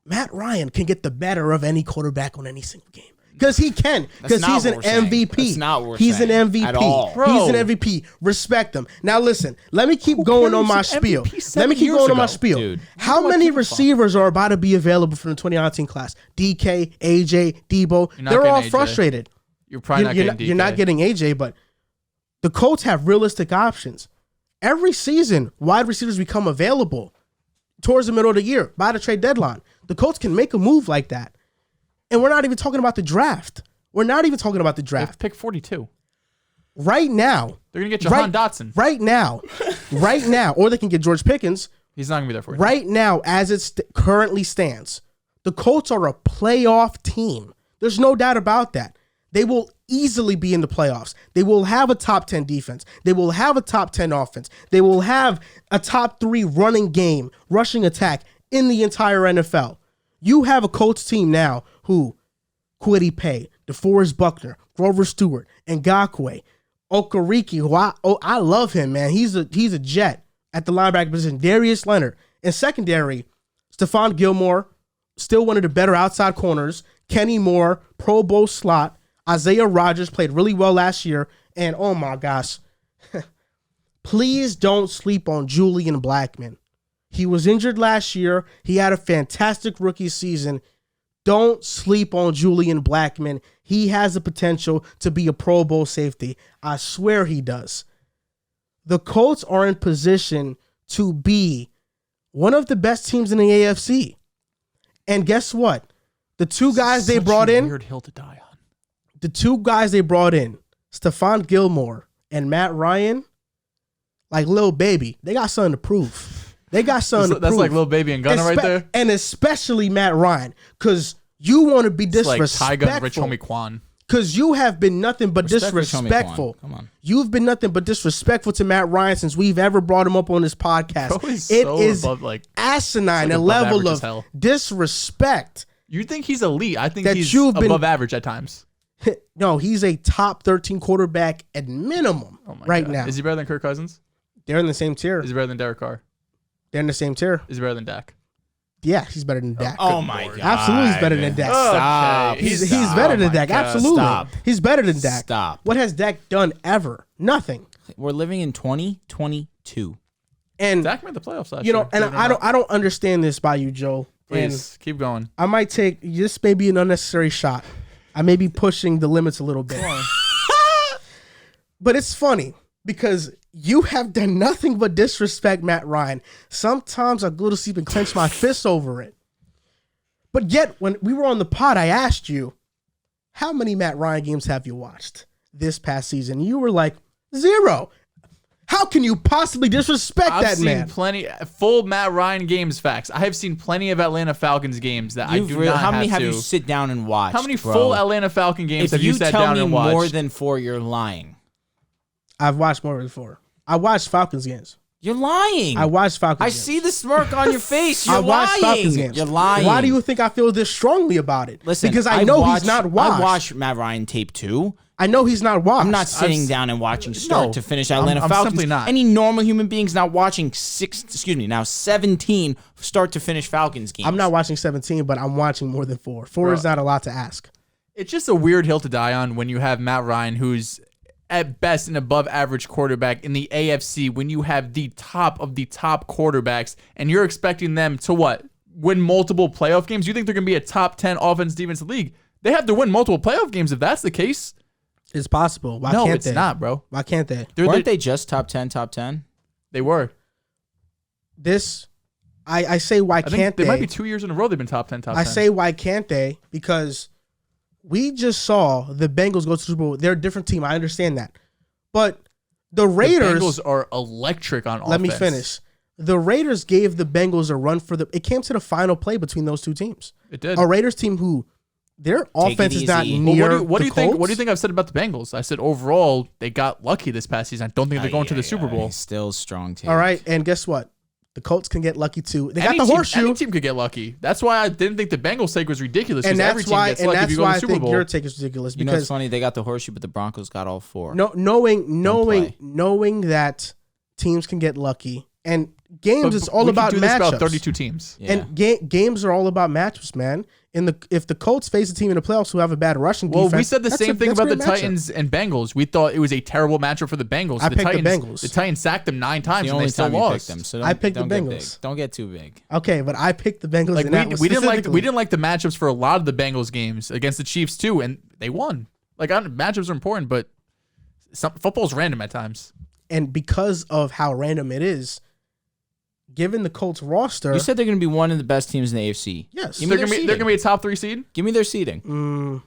Matt Ryan can get the better of any quarterback on any single game. Because he can. Because he's an MVP. That's not what we're He's an saying MVP. at all. He's an MVP. Respect him. Now listen, let me keep going on my spiel. Let me keep going on my spiel. Dude. How many receivers are about to be available from the 2019 class? DK, AJ, Deebo. They're all frustrated. You're probably not getting DK. You're not getting AJ, but the Colts have realistic options. Every season, wide receivers become available towards the middle of the year by the trade deadline. The Colts can make a move like that. And we're not even talking about the draft. They have pick 42. Right now. They're going to get Jahan Dotson. Right now. Or they can get George Pickens. He's not going to be there for you. Right now, as it currently stands, the Colts are a playoff team. There's no doubt about that. They will easily be in the playoffs. They will have a top 10 defense. They will have a top 10 offense. They will have a top 3 running game, rushing attack in the entire NFL. You have a Colts team now who Kwity Paye, DeForest Buckner, Grover Stewart, Ngakoue, Okereke, who I love him, man. He's a jet at the linebacker position. Darius Leonard. And secondary, Stephon Gilmore, still one of the better outside corners. Kenny Moore, Pro Bowl slot. Isaiah Rodgers played really well last year. And oh my gosh, please don't sleep on Julian Blackmon. He was injured last year. He had a fantastic rookie season. Don't sleep on Julian Blackmon. He has the potential to be a Pro Bowl safety. I swear he does. The Colts are in position to be one of the best teams in the AFC. And guess what? The two guys they brought in. Weird hill to die on. The two guys they brought in, Stephon Gilmore and Matt Ryan, like Lil Baby, they got something to prove. They got something to prove. That's like Lil Baby and Gunna right there. And especially Matt Ryan, because you want to be disrespectful. Like Tyga, Rich Homie Quan. Because you have been nothing but disrespectful. Come on. You've been nothing but disrespectful to Matt Ryan since we've ever brought him up on this podcast. It is asinine, a level of disrespect. You think he's elite? I think he's above average at times. No, he's a top 13 quarterback at minimum now. Is he better than Kirk Cousins? They're in the same tier. Is he better than Derek Carr? They're in the same tier. Is he better than Dak? Yeah, he's better than Dak. Oh my God. Absolutely, he's better than Dak. Stop. He's better than Dak. Absolutely. Stop. He's better than Dak. Stop. What has Dak done ever? Nothing. We're living in 2022. And Dak made the playoffs last year. You know, and I don't understand this by you, Joe. Please keep going. I might take this may be an unnecessary shot. I may be pushing the limits a little bit. But it's funny because you have done nothing but disrespect Matt Ryan. Sometimes I go to sleep and clench my fists over it. But yet, when we were on the pod, I asked you, how many Matt Ryan games have you watched this past season? You were like, 0. How can you possibly disrespect that man? I've seen plenty full Matt Ryan games facts. I have seen plenty of Atlanta Falcons games that I do not How many have you sit down and watched? How many full Atlanta Falcon games have you sat down and watched? If you tell me more than 4, you're lying. I've watched more than 4. I watched Falcons games. You're lying. I watched Falcons games. I see the smirk on your face. You're I watched lying. Falcons games. You're lying. Why do you think I feel this strongly about it? Listen, because I know he's not washed. I watched Matt Ryan tape too. I know he's not washed. I'm not sitting down and watching start to finish Atlanta I'm Falcons. simply not. Any normal human being's not watching 17 start to finish Falcons games. I'm not watching 17, but I'm watching more than 4. 4 is not a lot to ask. It's just a weird hill to die on when you have Matt Ryan, who's at best an above average quarterback in the AFC, when you have the top of the top quarterbacks and you're expecting them to what? Win multiple playoff games? You think they're going to be a top 10 offense defense league? They have to win multiple playoff games if that's the case. It's possible. Why can't they? No, it's not, bro. Why can't they? Weren't they just top 10? They were. I say why can't they? They might be 2 years in a row they've been top 10, top 10. I say why can't they? Because we just saw the Bengals go to the Super Bowl. They're a different team. I understand that. But the Raiders... The Bengals are electric on offense. Let me finish. The Raiders gave the Bengals a run for the... It came to the final play between those two teams. It did. A Raiders team who... Their offense is not near what do you think? Colts. What do you think I've said about the Bengals? I said overall they got lucky this past season. I don't think they're going to the Super Bowl. Still strong team. All right, and guess what? The Colts can get lucky too. They got the horseshoe. Any team could get lucky. That's why I didn't think the Bengals take was ridiculous. And every that's team why. gets And lucky if that's you go why to I the Super think Bowl. your take is ridiculous. You know, Because it's funny. They got the horseshoe, but the Broncos got all four. Knowing that teams can get lucky and games is all about we can do this matchups. about 32 teams. Yeah. And games are all about matchups, man. If the Colts face a team in the playoffs who have a bad rushing defense, we said the same thing about the great matchup. Titans and Bengals. We thought it was a terrible matchup for the Bengals. I picked the Bengals. The Titans sacked them 9 times The and only they still time you lost. picked them. So I picked the don't get Bengals. big. Don't get too big. Okay, but I picked the Bengals. Like and that was we didn't specifically. like the matchups for a lot of the Bengals games against the Chiefs too, and they won. Like matchups are important, but football's random at times. And because of how random it is, given the Colts roster, You said they're going to be one of the best teams in the AFC. yes, Give me They're their gonna be a top 3 seed. Give me their seeding.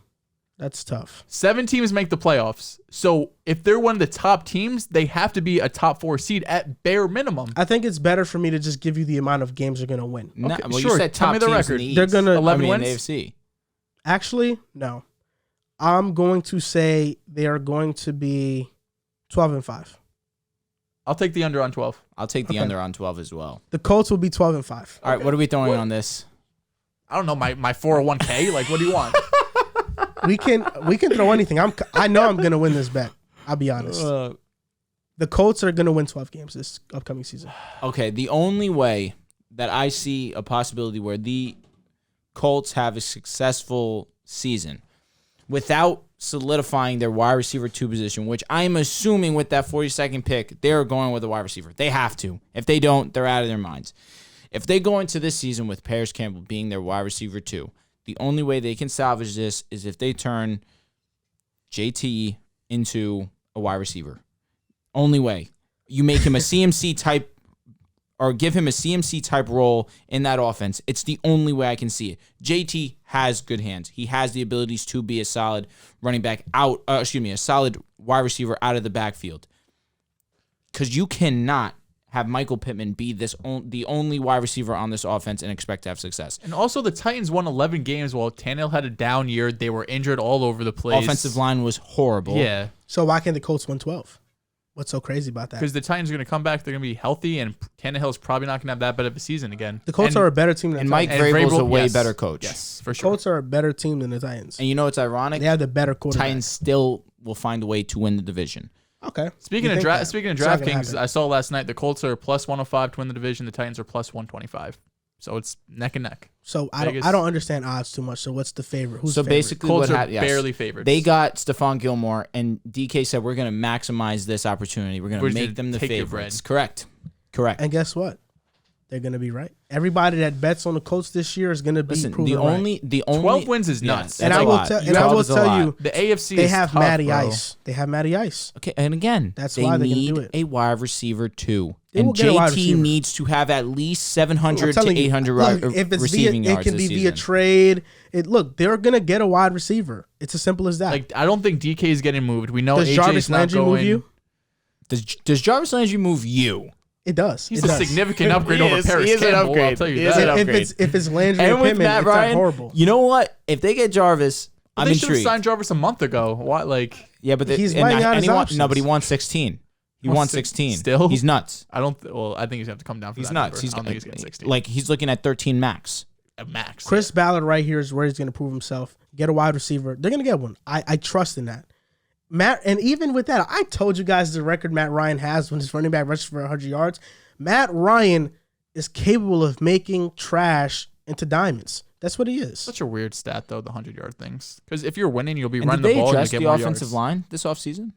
That's tough. 7 teams make the playoffs. So if they're one of the top teams, they have to be a top 4 seed at bare minimum. I think it's better for me to just give you the amount of games they're going to win. No, Okay, well, sure. you said Tell top me the teams record. in the East. They're gonna- 11 in the wins? AFC. Actually, no. I'm going to say they are going to be 12-5. I'll take the under on 12. I'll take the Okay. under on 12 as well. The Colts will be 12-5. All right, what are we throwing on this? I don't know, my 401k. Like, what do you want? We can throw anything. I know I'm going to win this bet. I'll be honest. The Colts are going to win 12 games this upcoming season. Okay, the only way that I see a possibility where the Colts have a successful season without solidifying their wide receiver 2 position, which I'm assuming with that 42nd pick, they're going with a wide receiver. They have to. If they don't, they're out of their minds. If they go into this season with Paris Campbell being their wide receiver 2, the only way they can salvage this is if they turn JT into a wide receiver. Only way. You make him a CMC type or give him a CMC type role in that offense. It's the only way I can see it. JT has good hands. He has the abilities to be a solid running back a solid wide receiver out of the backfield. Because you cannot have Michael Pittman be the only wide receiver on this offense and expect to have success. And also, the Titans won 11 games while Tannehill had a down year. They were injured all over the place. Offensive line was horrible. Yeah. So why can't the Colts win 12? What's so crazy about that? Because the Titans are going to come back. They're going to be healthy, and Tannehill's probably not going to have that bad of a season again. The Colts are a better team than And the Mike Titans. Vrabel's a way yes. better coach. Yes, for The sure. Colts are a better team than the Titans. And you know what's ironic? They have the better quarterback. Titans still will find a way to win the division. Okay. Speaking You of think that. speaking of It's not gonna DraftKings, happen. I saw last night the Colts are plus 105 to win the division. The Titans are plus 125. So it's neck and neck. So I Vegas. don't understand odds too much. So what's the favorite? Who's So the favorite? basically, Colts what are happened? barely favorites. They got Stephon Gilmore, and DK said we're going to maximize this opportunity. We're going We're to just make them the take your favorites. bread. Correct. And guess what? They're gonna be right. Everybody that bets on the Colts this year is gonna be Listen, proven the only 12 wins is yeah, nuts. And that's I a will lot. tell. And 12 I will is a tell lot. you, The AFC they is have tough, Matty bro. Ice. They have Matty Ice. Okay, and again, That's they why they're gonna need do it. a wide receiver too. They And will get a wide JT receiver. needs to have at least 700 I'm to telling you, 800 look, if it's receiving via, yards it can this be via season. trade. Look, they're gonna get a wide receiver. It's as simple as that. Like, I don't think DK is getting moved. We know Does AJ's Jarvis not Landry going. move you? Does Jarvis Landry move you? It does. He's it a does. significant upgrade He over is. Paris He is an Campbell. I'll upgrade. tell you He is that. an If it's Landry And and with Pittman, Matt it's not Ryan, horrible. you know what? If they get Jarvis, Well, I'm they should have intrigued. signed Jarvis a month ago. Why? Like, Yeah, but He's weighing out his no, options. but he won 16. He Won won six- 16. still? He's nuts. I don't. Well, I think he's gonna have to come down for He's that. nuts. Number. I don't think he's getting 60. Like he's looking at 13 max. A max. Chris Ballard right here is where he's going to prove himself. Get a wide receiver. They're going to get one. I trust in that. Matt, and even with that, I told you guys the record Matt Ryan has when his running back rushes for 100 yards. Matt Ryan is capable of making trash into diamonds. That's what he is. Such a weird stat though, the 100-yard things. Because if you're winning, you'll be And running did the they ball and address you'll the get more offensive yards. line this offseason?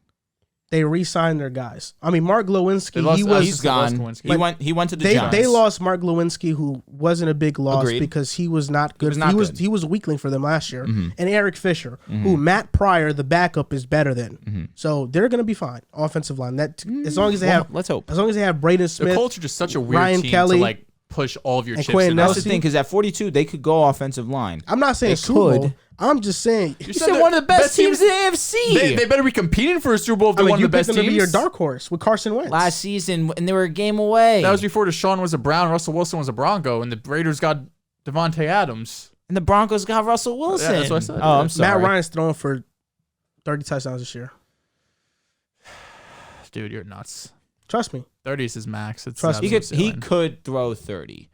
They re-signed their guys. I mean, Mark Lewinsky, he's gone. He went to the Giants. They lost Mark Lewinsky, who wasn't a big loss. Agreed. Because he was not good. He was a weakling for them last year. Mm-hmm. And Eric Fisher, who Matt Pryor, the backup, is better than. Mm-hmm. So they're going to be fine. Offensive line. That as long as they have. Let's hope. As long as they have Braden Smith. The Colts are just such a weird Ryan team Kelly, to like push all of your chips Quentin in. Nelson. That's the thing, because at 42 they could go offensive line. I'm not saying They Super Bowl. could. I'm just saying. You said one of the best teams in the AFC. They better be competing for a Super Bowl if they're one of the best teams. You picked them to be your dark horse with Carson Wentz last season, and they were a game away. That was before Deshaun was a Brown, Russell Wilson was a Bronco, and the Raiders got Devontae Adams. And the Broncos got Russell Wilson. Yeah, that's what I said. Oh, I'm sorry. Matt Ryan's throwing for 30 touchdowns this year. Dude, you're nuts. Trust me. 30 is his max. Trust me. He could throw 30.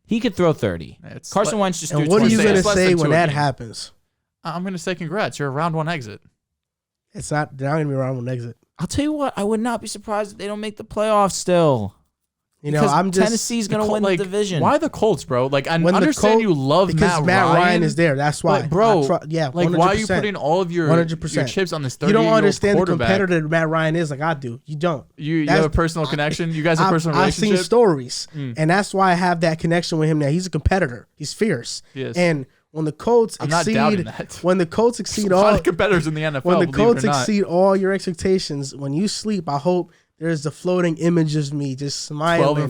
He could throw 30. Carson Wentz just threw 20. And what are you going to less say than when two that games. happens? I'm going to say congrats. You're a round one exit. It's not. They're not going to be around when exit. I'll tell you what. I would not be surprised if they don't make the playoffs still. You know, Because I'm just Tennessee's going to win the division. Why the Colts, bro? Like, I When the understand you love because Matt Ryan is there. That's why, But, bro. yeah, Like, 100%. why are you putting all of your 100%. chips on this 30-year-old You don't understand the quarterback? competitor that Matt Ryan is like I do. You don't. You have a personal connection? You guys have a personal I've relationship? seen stories, and that's why I have that connection with him now. He's a competitor. He's fierce. Yes. And when the Colts I'm not doubting exceed, that. when the Colts exceed a lot all, of competitors in the NFL, when the believe it Colts or not. exceed all your expectations, when you sleep, I hope there's the floating image of me just smiling.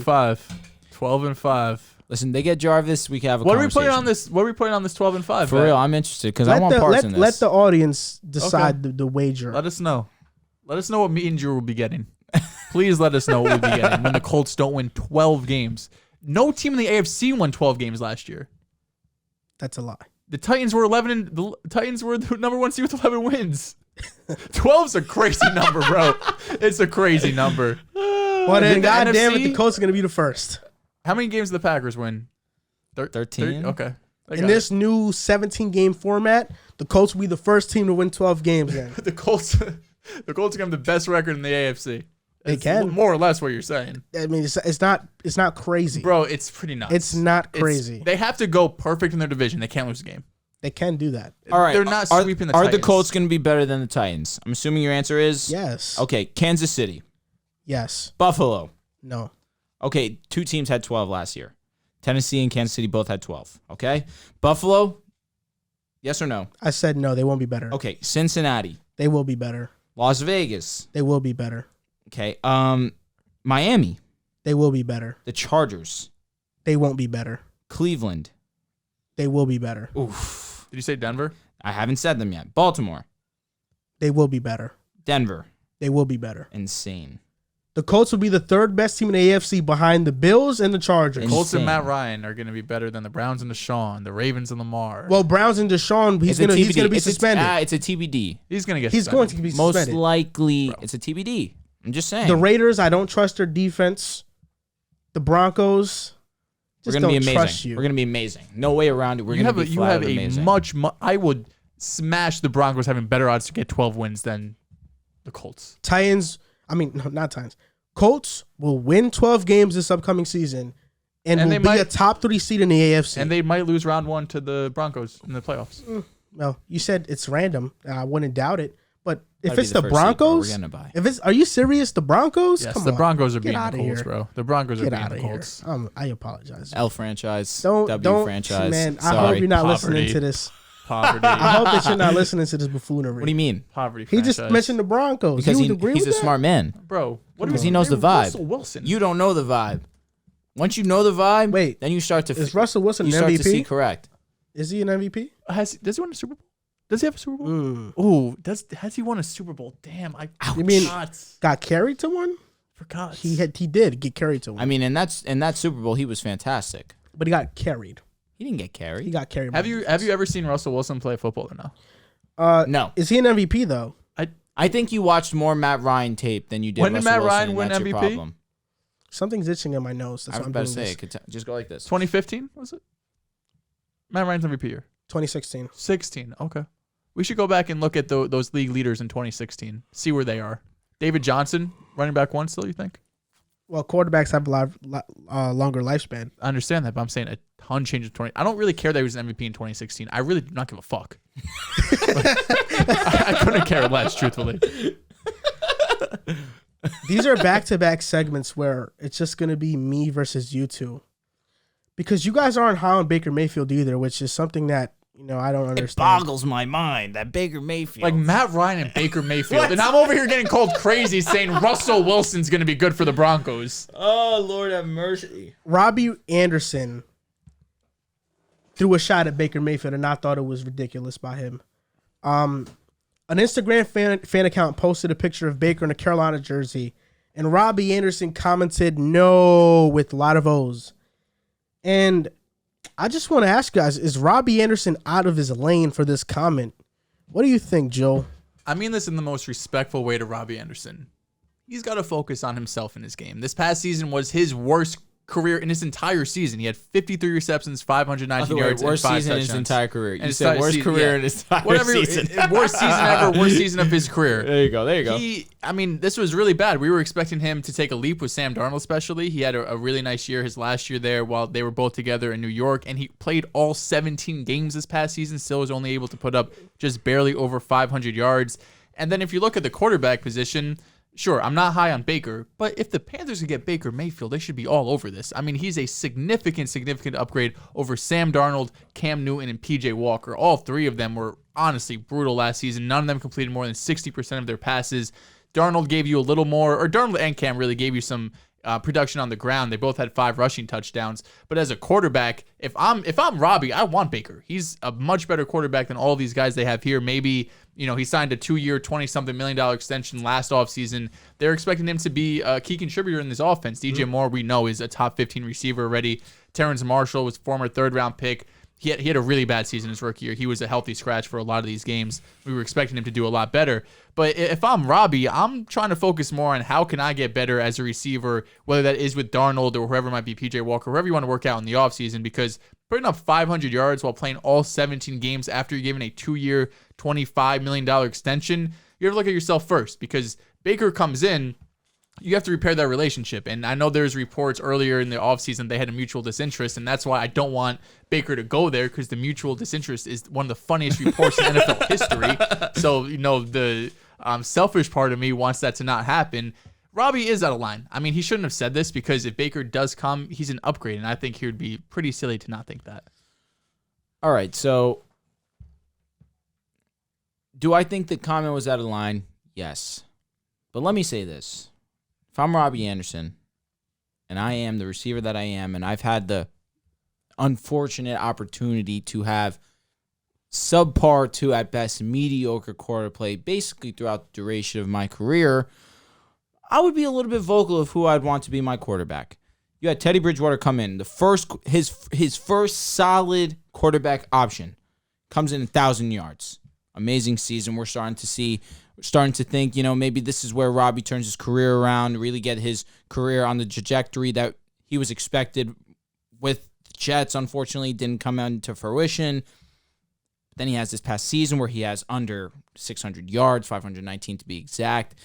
12-5. Listen, they get Jarvis. We can have a What are we conversation. putting on this? What are we putting on this 12-5? For real, I'm interested because I want parts in this. Let the audience decide the wager. Let us know. Let us know what me and Drew will be getting. Please let us know what we'll be getting when the Colts don't win 12 games. No team in the AFC won 12 games last year. That's a lie. The Titans were 11 and the Titans were the number one seed with 11 wins. 12's a crazy number, bro. It's a crazy number. Well, then, The goddamn it, NFC? the Colts are going to be the first. How many games did the Packers win? 13? Okay. In this new 17-game format, the Colts will be the first team to win 12 games then. The Colts are have the best record in the AFC. They can. More or less what you're saying. I mean, it's not crazy. Bro, it's pretty nuts. It's not crazy. They have to go perfect in their division. They can't lose a game. They can do that. All right, They're not sweeping the Are Titans. the Colts going to be better than the Titans? I'm assuming your answer is Yes. Okay, Kansas City, Yes. Buffalo. No. Okay, two teams had 12 last year. Tennessee and Kansas City both had 12. Okay, Buffalo. Yes or no? I said no. They won't be better. Okay, Cincinnati, They will be better. Las Vegas. They will be better. Okay, Miami, They will be better. the Chargers, They won't be better. Cleveland. They will be better. Oof, Did you say Denver? I haven't said them yet. Baltimore, They will be better. Denver. They will be better. Insane. The Colts will be the third best team in the AFC behind the Bills and the Chargers. Colts and Insane. Matt Ryan are going to be better than the Browns and Deshaun, the Ravens and Lamar. Well, Browns and Deshaun, he's It's a gonna TBD. be suspended. It's a TBD. he's going to get He's going suspended. to be Most suspended. likely, it's a TBD. I'm just saying. The Raiders, I don't trust their defense. The Broncos, We're just gonna be don't amazing. trust you. We're gonna be amazing. No way around it. We're You gonna have be a, you flat have out a amazing. I would smash the Broncos having better odds to get 12 wins than the Colts. Not Titans. Colts will win 12 games this upcoming season and And will they be might- a top 3 seed in the AFC. And they might lose round one to the Broncos in the playoffs. Well, you said it's random. I wouldn't doubt it. But if Gotta be it's the first seed, bro. Broncos, We're gonna buy. are you serious? The Broncos? Yes, Come the on. Broncos are Get beating outta the Colts, here. bro. The Broncos are Get beating out the of here. Colts. I apologize. L franchise. Don't W franchise. man. I Sorry. hope you're not Poverty. listening to this. Poverty. I hope that you're not listening to this buffoonery. What do you mean? Poverty He just franchise. mentioned the Broncos. Because you would agree he's with a that? smart man. Bro, what Because he knows the vibe. Russell Wilson. You don't know the vibe. Once you know the vibe, Wait, then you start to. Is Russell Wilson you an start MVP? to see correct. Is he an MVP? Does he win a Super Bowl? Does he have a Super Bowl? Mm. Oh, has he won a Super Bowl? Damn, I You mean forgot. got carried to one? Forgot. He did get carried to one. I mean, in that Super Bowl, he was fantastic. But he got carried. He didn't get carried. He got carried. Have you ever seen Russell Wilson play football or no? No. Is he an MVP though? I think you watched more Matt Ryan tape than you did. When did Russell Matt Wilson, Ryan and win that's your MVP? problem. Something's itching in my nose. That's I why was I'm about doing to say, this. just go like this. 2015 was it? Matt Ryan's MVP year. 2016. 16. Okay. We should go back and look at those league leaders in 2016. See where they are. David Johnson, running back one still, you think? Well, quarterbacks have a longer lifespan. I understand that, but I'm saying a ton changed in 20. I don't really care that he was an MVP in 2016. I really do not give a fuck. I couldn't care less, truthfully. These are back-to-back segments where it's just going to be me versus you two. Because you guys aren't high on Baker Mayfield either, which is something that, I don't understand. It boggles my mind that Baker Mayfield. Like Matt Ryan and Baker Mayfield. And I'm over here getting called crazy saying Russell Wilson's going to be good for the Broncos. Oh, Lord have mercy. Robby Anderson threw a shot at Baker Mayfield, and I thought it was ridiculous by him. An Instagram fan account posted a picture of Baker in a Carolina jersey, and Robby Anderson commented no with a lot of O's. And I just want to ask you guys, is Robby Anderson out of his lane for this comment? What do you think, Joe? I mean this in the most respectful way to Robby Anderson. He's got to focus on himself in his game. This past season was his worst career in his entire season. He had 53 receptions, 519 yards, and 5 touchdowns. Worst season in his entire career. You and said worst career in his entire season. Worst season ever, worst season of his career. There you go. This was really bad. We were expecting him to take a leap with Sam Darnold especially. He had a really nice year his last year there while they were both together in New York, and he played all 17 games this past season, still was only able to put up just barely over 500 yards. And then if you look at the quarterback position, sure, I'm not high on Baker, but if the Panthers could get Baker Mayfield, they should be all over this. I mean, he's a significant upgrade over Sam Darnold, Cam Newton, and P.J. Walker. All three of them were honestly brutal last season. None of them completed more than 60% of their passes. Darnold gave you a little more, or Darnold and Cam really gave you some production on the ground. They both had 5 rushing touchdowns. But as a quarterback, if I'm Robby, I want Baker. He's a much better quarterback than all these guys they have here. Maybe, he signed a 2-year, $20-something million extension last offseason. They're expecting him to be a key contributor in this offense. DJ Moore, we know, is a top 15 receiver already. Terrence Marshall was former 3rd-round pick. He had a really bad season his rookie year. He was a healthy scratch for a lot of these games. We were expecting him to do a lot better. But if I'm Robby, I'm trying to focus more on how can I get better as a receiver, whether that is with Darnold or whoever might be PJ Walker, whoever you want to work out in the offseason, because putting up 500 yards while playing all 17 games after you're given a 2-year, $25 million extension, you have to look at yourself first, because Baker comes in, you have to repair that relationship. And I know there's reports earlier in the offseason they had a mutual disinterest, and that's why I don't want Baker to go there, because the mutual disinterest is one of the funniest reports in NFL history. So, the selfish part of me wants that to not happen. Robby is out of line. I mean, he shouldn't have said this, because if Baker does come, he's an upgrade, and I think he would be pretty silly to not think that. All right, so do I think the comment was out of line? Yes. But let me say this. If I'm Robby Anderson, and I am the receiver that I am, and I've had the unfortunate opportunity to have subpar to, at best, mediocre quarter play basically throughout the duration of my career, I would be a little bit vocal of who I'd want to be my quarterback. You had Teddy Bridgewater come in. His first solid quarterback option comes in 1,000 yards. Amazing season. We're starting to think, maybe this is where Robby turns his career around, really get his career on the trajectory that he was expected with the Jets. Unfortunately, didn't come into fruition. Then he has this past season where he has under 600 yards, 519 to be exact.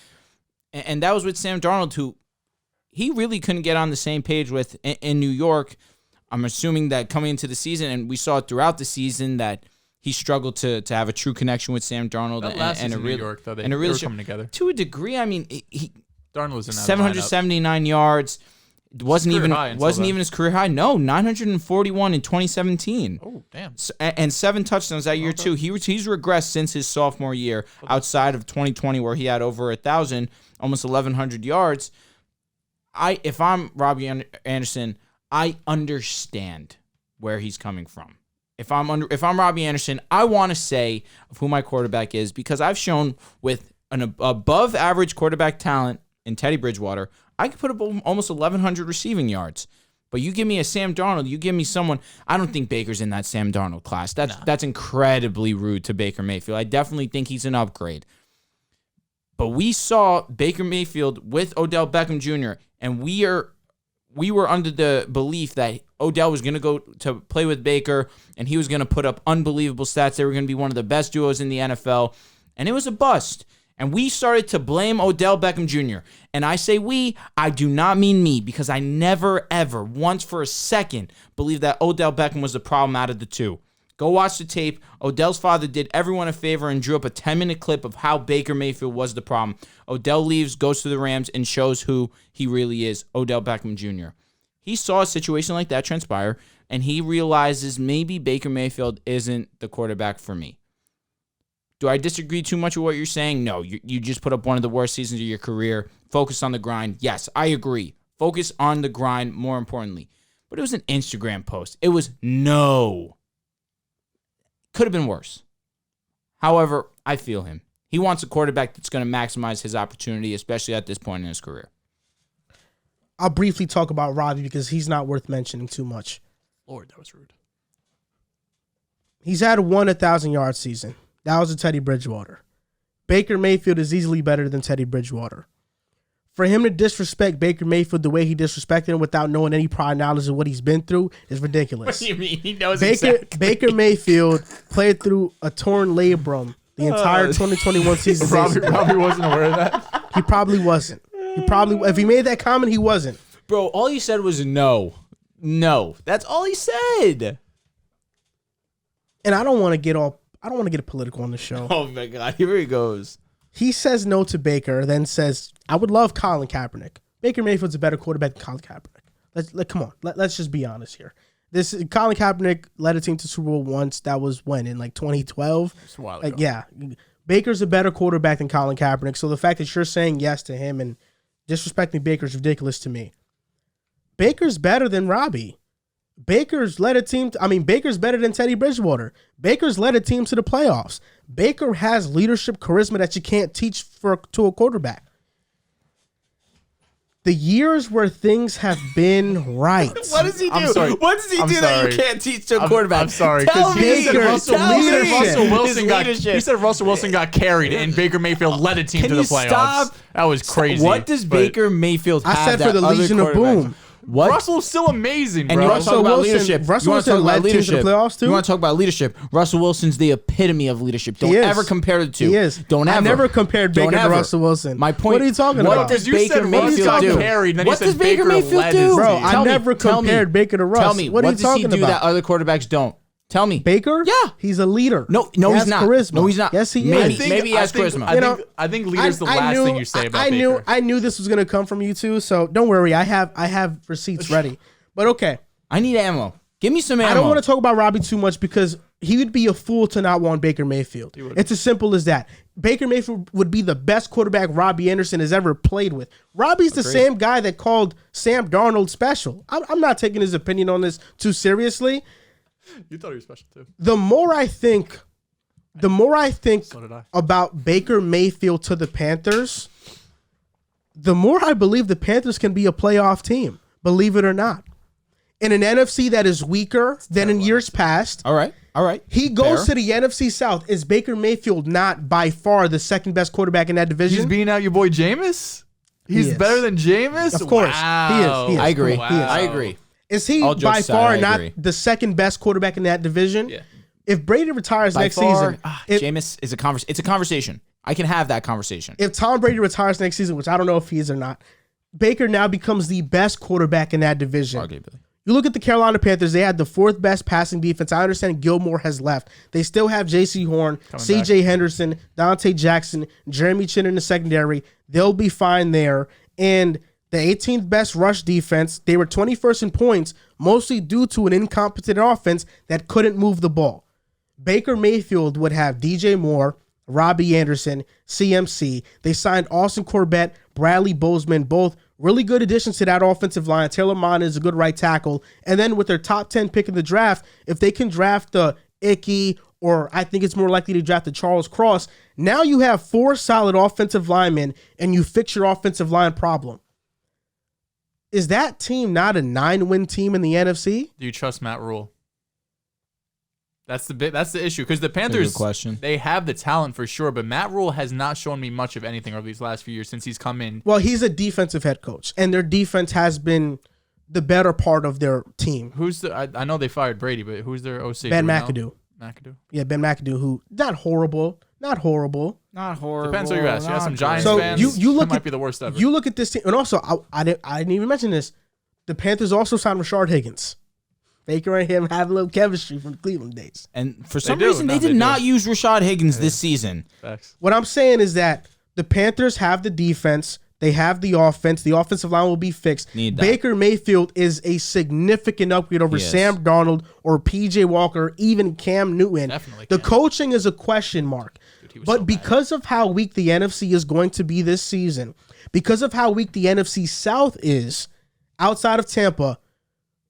And that was with Sam Darnold, who he really couldn't get on the same page with in New York. I'm assuming that coming into the season, and we saw it throughout the season, that he struggled to have a true connection with Sam Darnold. And New York, though, they were coming together. To a degree, I mean, Darnold was in 779 yards. Wasn't even his career high. No, 941 in 2017. Oh, damn. And 7 touchdowns that year, too. He's regressed since his sophomore year, outside of 2020, where he had over 1,000, almost 1,100 yards. If I'm Robby Anderson, I understand where he's coming from. If I'm Robby Anderson, I want to say of who my quarterback is, because I've shown with an above average quarterback talent in Teddy Bridgewater, I could put up almost 1,100 receiving yards. But you give me a Sam Darnold, you give me someone, I don't think Baker's in that Sam Darnold class. That's incredibly rude to Baker Mayfield. I definitely think he's an upgrade. But we saw Baker Mayfield with Odell Beckham Jr., and we were under the belief that Odell was going to go to play with Baker, and he was going to put up unbelievable stats. They were going to be one of the best duos in the NFL, and it was a bust. And we started to blame Odell Beckham Jr. And I say we, I do not mean me, because I never, ever, once for a second, believed that Odell Beckham was the problem out of the two. Go watch the tape. Odell's father did everyone a favor and drew up a 10-minute clip of how Baker Mayfield was the problem. Odell leaves, goes to the Rams, and shows who he really is, Odell Beckham Jr. He saw a situation like that transpire, and he realizes maybe Baker Mayfield isn't the quarterback for me. Do I disagree too much with what you're saying? No, you just put up one of the worst seasons of your career. Focus on the grind. Yes, I agree. Focus on the grind, more importantly. But it was an Instagram post. It was no. Could have been worse. However, I feel him. He wants a quarterback that's going to maximize his opportunity, especially at this point in his career. I'll briefly talk about Robby because he's not worth mentioning too much. Lord, that was rude. He's had one 1,000-yard season. That was a Teddy Bridgewater. Baker Mayfield is easily better than Teddy Bridgewater. For him to disrespect Baker Mayfield the way he disrespected him without knowing any prior knowledge of what he's been through is ridiculous. What do you mean? He knows exactly. Baker Mayfield played through a torn labrum the entire 2021 season. Robby wasn't aware of that. He probably wasn't. If he made that comment, he wasn't. Bro, all he said was no. No. That's all he said. And I don't want to get political on the show. Oh my God, here he goes. He says no to Baker, then says, I would love Colin Kaepernick. Baker Mayfield's a better quarterback than Colin Kaepernick. Come on. Let's just be honest here. Colin Kaepernick led a team to Super Bowl once. That was when? In like 2012? It's a while ago. Yeah. Baker's a better quarterback than Colin Kaepernick. So the fact that you're saying yes to him and disrespecting Baker is ridiculous to me. Baker's better than Robby. Baker's better than Teddy Bridgewater. Baker's led a team to the playoffs. Baker has leadership charisma that you can't teach to a quarterback. The years where things have been right. What does he do? What does he do that you can't teach to a quarterback? I'm sorry. Tell me. He Leadership. said Russell Wilson got carried and Baker Mayfield led a team to the playoffs. Stop? That was crazy. What does Baker Mayfield have? I said that for the other Legion of quarterbacks- Boom. What? Russell's still amazing, bro. And you want to talk about leadership? Russell Wilson led teams to the playoffs too. You want to talk about leadership? Russell Wilson's the epitome of leadership. Don't ever compare the two. He is. Don't ever. I never compared Baker to Russell Wilson. My point. What are you talking what about? Does You Baker said Mayfield Russell do? carried, then What you does said Baker Mayfield led do? his Bro, team. I never compared Baker to Russ. Tell me. What are you does he talking do about? that other quarterbacks don't? Tell me. Baker? Yeah. He's a leader. No, he he's has not. Charisma. No, he's not. Yes, he Maybe. is. Maybe he has charisma. I think leader's the last thing you say about Baker. I knew this was going to come from you two, so don't worry. I have receipts ready. But okay. I need ammo. Give me some ammo. I don't want to talk about Robby too much because he would be a fool to not want Baker Mayfield. It's as simple as that. Baker Mayfield would be the best quarterback Robby Anderson has ever played with. Robby's the same guy that called Sam Darnold special. I'm not taking his opinion on this too seriously. You thought he was special too. The more I think So did I. about Baker Mayfield to the Panthers, the more I believe the Panthers can be a playoff team, believe it or not. In an NFC that is weaker than in years past. All right. He goes to the NFC South. Is Baker Mayfield not by far the second best quarterback in that division? He's beating out your boy Jameis? He's better than Jameis? Of course. Wow. He is. I agree. Wow. I agree. Is he All jokes by aside, far I not agree. the second best quarterback in that division? Yeah. If Brady retires By next far, season, Jameis is it's a conversation. I can have that conversation. if Tom Brady retires next season, which I don't know if he is or not, Baker now becomes the best quarterback in that division. Arguably. You look at the Carolina Panthers, they had the fourth best passing defense. I understand Gilmore has left. They still have J.C. Horn, C.J. Henderson, Dante Jackson, Jeremy Chin in the secondary. They'll be fine there. And the 18th best rush defense, they were 21st in points, mostly due to an incompetent offense that couldn't move the ball. Baker Mayfield would have DJ Moore, Robby Anderson, CMC. They signed Austin Corbett, Bradley Bozeman, both really good additions to that offensive line. Taylor Mond is a good right tackle. And then with their top 10 pick in the draft, if they can draft the Icky, or I think it's more likely to draft the Charles Cross, now you have 4 solid offensive linemen and you fix your offensive line problem. Is that team not a 9-win team in the NFC? Do you trust Matt Rule? That's the issue because the Panthers, good question. They have the talent for sure, but Matt Rule has not shown me much of anything over these last few years since he's come in. Well, he's a defensive head coach, and their defense has been the better part of their team. Who's the? I know they fired Brady, but who's their OC? Ben McAdoo. McAdoo. Yeah, Ben McAdoo, who not horrible. Not horrible. Depends who you ask. You have some Giants So fans. you look that might at be the worst ever. You look at this team, and also I didn't even mention this. The Panthers also signed Rashard Higgins. Baker and him have a little chemistry from the Cleveland days. And for some reason, they did not use Rashad Higgins this season. Facts. What I'm saying is that the Panthers have the defense. They have the offense. The offensive line will be fixed. Baker Mayfield is a significant upgrade over Sam Darnold or P.J. Walker, even Cam Newton. Definitely the coaching is a question mark. Dude, but because of how weak the NFC is going to be this season, because of how weak the NFC South is outside of Tampa,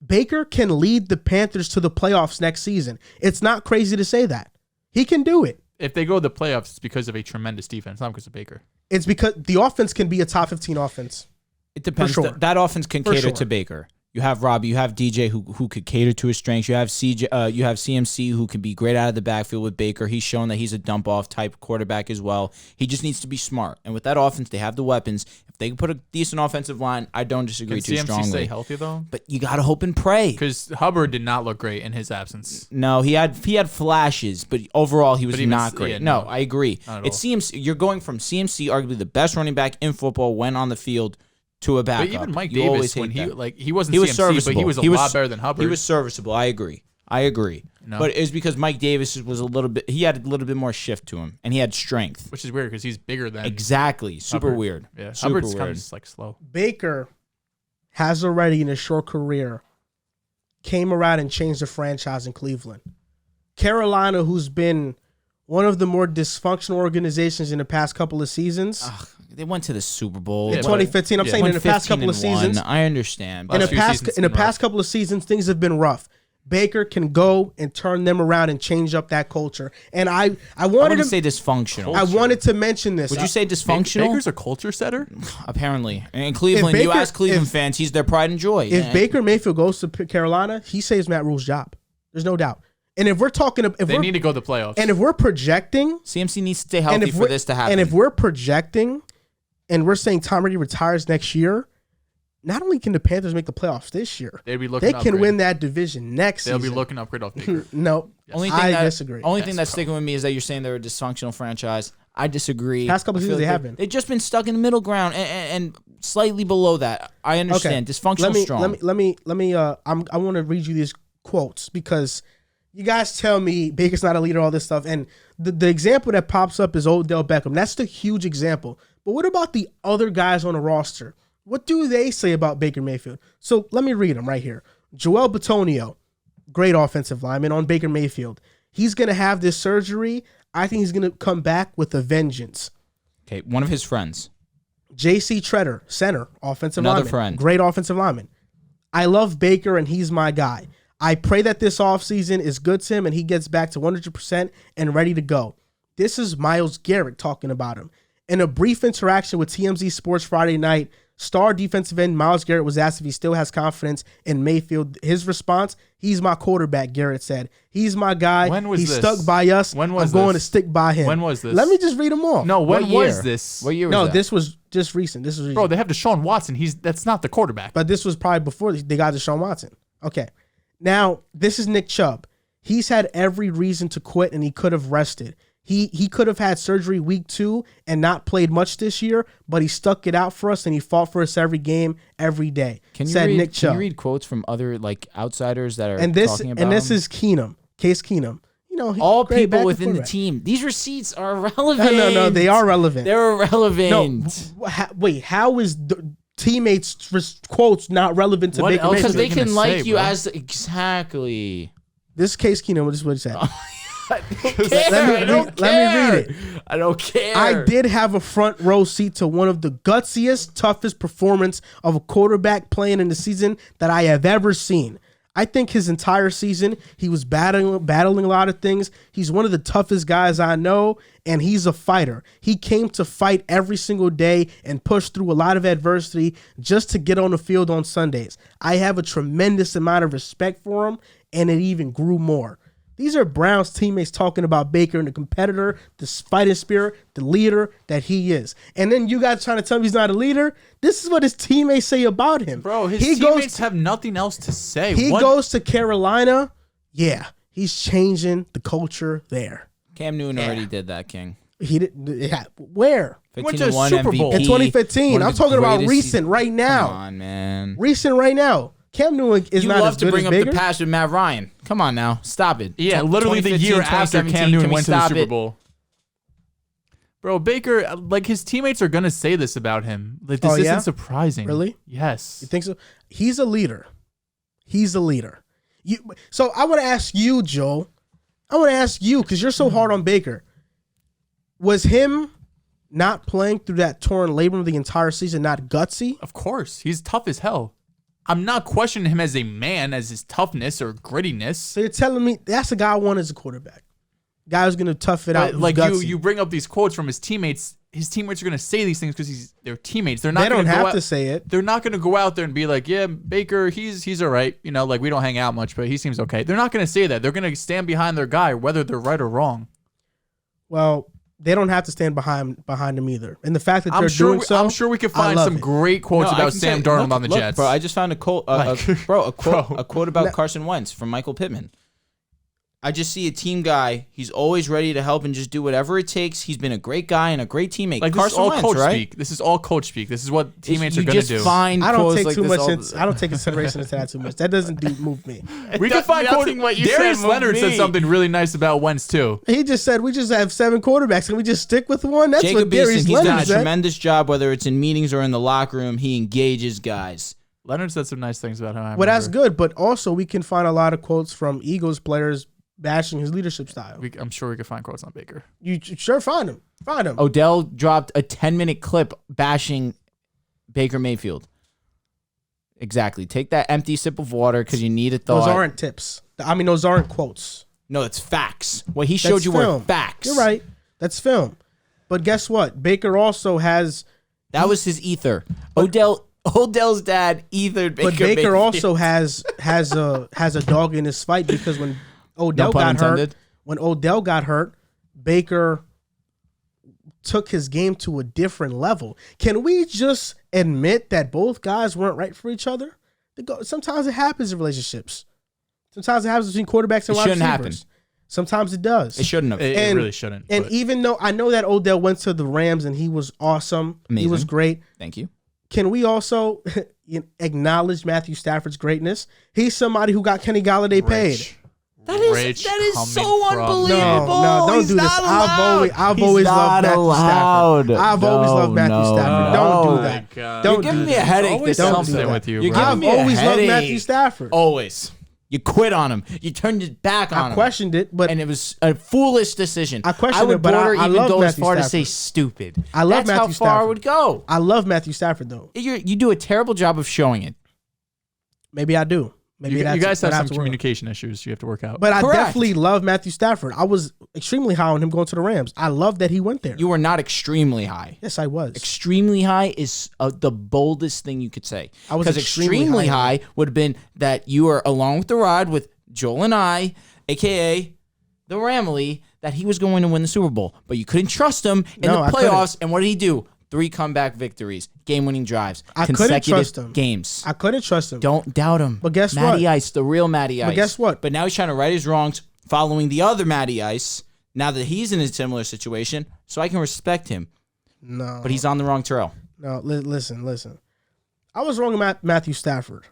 Baker can lead the Panthers to the playoffs next season. It's not crazy to say that. He can do it. If they go to the playoffs, it's because of a tremendous defense, not because of Baker. It's because the offense can be a top 15 offense. It depends. For sure. That offense can cater to Baker. You have Robby, you have DJ who could cater to his strengths. You have CJ, you have CMC who can be great out of the backfield with Baker. He's shown that he's a dump off type quarterback as well. He just needs to be smart. And with that offense, they have the weapons. If they can put a decent offensive line, I don't disagree too strongly. Can CMC stay healthy though? But you gotta hope and pray. Because Hubbard did not look great in his absence. No, he had flashes, but overall he was not great. Yeah, no, I agree. It's CMC. You're going from CMC, arguably the best running back in football, when on the field, to a backup. But even Mike Davis, when he wasn't he was CMC, serviceable. but he was a lot better than Hubbard. He was serviceable. I agree. No. But it's because Mike Davis was he had a little bit more shift to him, and he had strength. Which is weird because he's bigger than Exactly. Super Hubbard. weird. Yeah, Super Hubbard's weird. kind of just like slow. Baker has already, in his short career, came around and changed the franchise in Cleveland. Carolina, who's been one of the more dysfunctional organizations in the past couple of seasons. They went to the Super Bowl. In 2015, I'm saying in the past couple of seasons. I understand. In the past couple of seasons, things have been rough. Baker can go and turn them around and change up that culture. And I wanted to say dysfunctional. I wanted to mention this. Would you say dysfunctional? Baker's a culture setter? Apparently. In Cleveland, you ask Cleveland fans, he's their pride and joy. If Baker Mayfield goes to Carolina, he saves Matt Rule's job. There's no doubt. And if we're talking, they need to go to the playoffs. And if we're projecting, CMC needs to stay healthy for this to happen. And if we're projecting, and we're saying Tom Brady retires next year, not only can the Panthers make the playoffs this year, they can win that division next season. They'll be looking to upgrade off Baker. No, yes. I disagree. Only thing that's sticking with me is that you're saying they're a dysfunctional franchise. I disagree. Past couple of seasons they have been. They've just been stuck in the middle ground and slightly below that. I understand. Okay. Dysfunctional strong. Let me. I want to read you these quotes because you guys tell me Baker's not a leader, all this stuff, and the example that pops up is Odell Beckham. That's the huge example. But what about the other guys on the roster? What do they say about Baker Mayfield? So let me read them right here. Joel Bitonio, great offensive lineman on Baker Mayfield. He's going to have this surgery. I think he's going to come back with a vengeance. Okay, one of his friends. J.C. Treader, center, offensive lineman. Another friend. Great offensive lineman. I love Baker, and he's my guy. I pray that this offseason is good to him and he gets back to 100% and ready to go. This is Myles Garrett talking about him. In a brief interaction with TMZ Sports Friday night, star defensive end Myles Garrett was asked if he still has confidence in Mayfield. His response, he's my quarterback, Garrett said. He's my guy. When was He's this? Stuck by us. When was I'm going to stick by him. When was this? Let me just read them all. No, when was this? What year was that? This was just recent. This was recent. Bro, they have Deshaun Watson. That's not the quarterback. But this was probably before they got Deshaun Watson. Okay. Now, this is Nick Chubb. He's had every reason to quit, and he could have rested. He could have had surgery week 2 and not played much this year, but he stuck it out for us, and he fought for us every game, every day. Can you read quotes from other outsiders that are talking about this him? is Keenum, Case Keenum. You know, all people within the team. These receipts are irrelevant. No, they are relevant. They're irrelevant. No, wait, how is the teammates' quotes not relevant to Baker Mayfield? Because they can like you as exactly. This is Case Keenum. This is what he said. I don't care. Let me read it. I don't care. I did have a front row seat to one of the gutsiest, toughest performance of a quarterback playing in the season that I have ever seen. I think his entire season, he was battling a lot of things. He's one of the toughest guys I know, and he's a fighter. He came to fight every single day and push through a lot of adversity just to get on the field on Sundays. I have a tremendous amount of respect for him, and it even grew more. These are Browns teammates talking about Baker and the competitor, the fighting spirit, the leader that he is. And then you guys trying to tell me he's not a leader? This is what his teammates say about him. Bro, his teammates have nothing else to say. He goes to Carolina. Yeah, he's changing the culture there. Cam Newton already did that, King. He did. Yeah, where? He went to a Super Bowl in 2015. I'm talking about recent right now. Come on, man. Recent right now. Cam Newton is You not love as to good bring as up Baker. the past with Matt Ryan. Come on now, stop it. Yeah, literally the year after Cam Newton went to the Super Bowl. Bro, Baker, like his teammates are gonna say this about him. Like this isn't surprising. Really? Yes. You think so? He's a leader. So I want to ask you, Joe. I want to ask you because you're so hard on Baker. Was him not playing through that torn labrum the entire season not gutsy? Of course, he's tough as hell. I'm not questioning him as a man, as his toughness or grittiness. So you're telling me that's the guy I want as a quarterback. Guy who's gonna tough it out. Like you bring up these quotes from his teammates. His teammates are gonna say these things because they're teammates. They're not. They don't have to say it. They're not gonna go out there and be like, yeah, Baker, he's all right. You know, like we don't hang out much, but he seems okay. They're not gonna say that. They're gonna stand behind their guy, whether they're right or wrong. Well, they don't have to stand behind him either. And the fact that they're doing so, I'm sure we could find some great quotes about Sam Darnold on the Jets. Bro, I just found a quote about Carson Wentz from Michael Pittman. I just see a team guy. He's always ready to help and just do whatever it takes. He's been a great guy and a great teammate. Like Carson this is all Wentz, coach right? speak. This is all coach speak. This is what teammates are going to do. Find I don't quotes take like too this much. I don't take consideration into that too much. That doesn't move me. We can find quotes. Darius Leonard said something really nice about Wentz too. He just said we just have 7 quarterbacks. Can we just stick with one? That's Jacob what Darius Eason, Leonard he's done a said. tremendous job, whether it's in meetings or in the locker room. He engages guys. Leonard said some nice things about him. Well, that's good, but also we can find a lot of quotes from Eagles players bashing his leadership style. I'm sure we could find quotes on Baker. You sure find them. Find them. Odell dropped a 10-minute clip bashing Baker Mayfield. Exactly. Take that empty sip of water because you need a thought. Those aren't tips. I mean, those aren't quotes. No, it's facts. What he showed you were facts. You're right. That's film. But guess what? Baker also has... That was his ether. Odell's dad ethered Baker. But Baker Mayfield. also has a dog in his fight because when Odell got hurt, Baker took his game to a different level. Can we just admit that both guys weren't right for each other? Sometimes it happens in relationships. Sometimes it happens between quarterbacks and wide receivers. Happen. Sometimes it does. It shouldn't have. It really shouldn't. And even though I know that Odell went to the Rams and he was awesome. Amazing. He was great. Thank you. Can we also acknowledge Matthew Stafford's greatness? He's somebody who got Kenny Galladay paid. That is so unbelievable. No, don't do this. I've always loved Matthew Stafford. I've always loved Matthew Stafford. Don't do that. You're giving me a headache. This something with you. I've always loved Matthew Stafford. Always. You quit on him. You turned your back on him. I questioned it, and it was a foolish decision. I questioned it, but I love go Matthew as far Stafford. to say stupid. I love Matthew Stafford. That's how far it would go. I love Matthew Stafford, though. You do a terrible job of showing it. Maybe I do. Maybe you guys have some communication issues you have to work out. But I definitely love Matthew Stafford. I was extremely high on him going to the Rams. I love that he went there. You were not extremely high. Yes, I was. Extremely high is the boldest thing you could say. I was extremely high would have been that you were along with the ride with Joel and I, a.k.a. the Ramley, that he was going to win the Super Bowl. But you couldn't trust him in the playoffs. And what did he do? 3 comeback victories, game-winning drives, consecutive games. I couldn't trust him. Don't doubt him. But guess what? Matty Ice, the real Matty Ice. But guess what? But now he's trying to right his wrongs following the other Matty Ice, now that he's in a similar situation, so I can respect him. No. But he's on the wrong trail. No, listen. I was wrong about Matthew Stafford.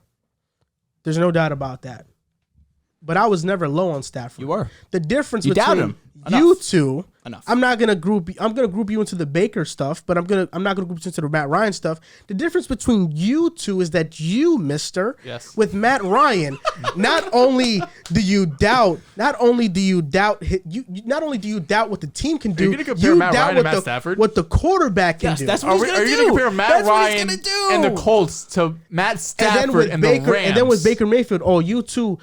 There's no doubt about that. But I was never low on Stafford. You were. The difference you between him. you two, Enough. I'm gonna group you into the Baker stuff, but I'm not gonna group you into the Matt Ryan stuff. The difference between you two is that you, mister, with Matt Ryan, not only do you doubt what the team can do, you doubt what the quarterback can do. That's what he's gonna do. Are you gonna compare Matt Ryan and the Colts to Matt Stafford and the Rams? And then with Baker Mayfield, you two.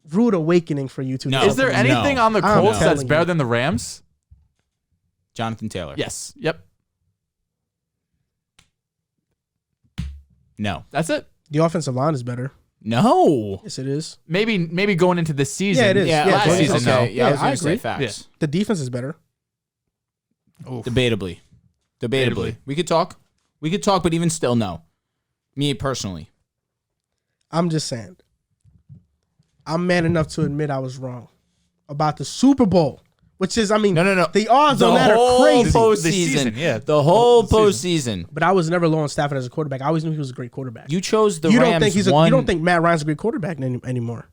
Rude awakening for you two. No. Is there anything on the Colts that's better than the Rams? Jonathan Taylor. Yes. Yep. No. That's it. The offensive line is better. No. Yes, it is. Maybe going into this season. Yeah, it is. Last season, no. Yeah, I was going to say facts. Yeah. The defense is better. Oof. Debatably. We could talk, but even still, no. Me personally. I'm just saying. I'm man enough to admit I was wrong about the Super Bowl. which is, I mean, No. the odds The on that are whole crazy. postseason. Yeah. The whole The season. postseason. But I was never low on Stafford as a quarterback. I always knew he was a great quarterback. You chose the you Rams. don't think you don't think Matt Ryan's a great quarterback anymore?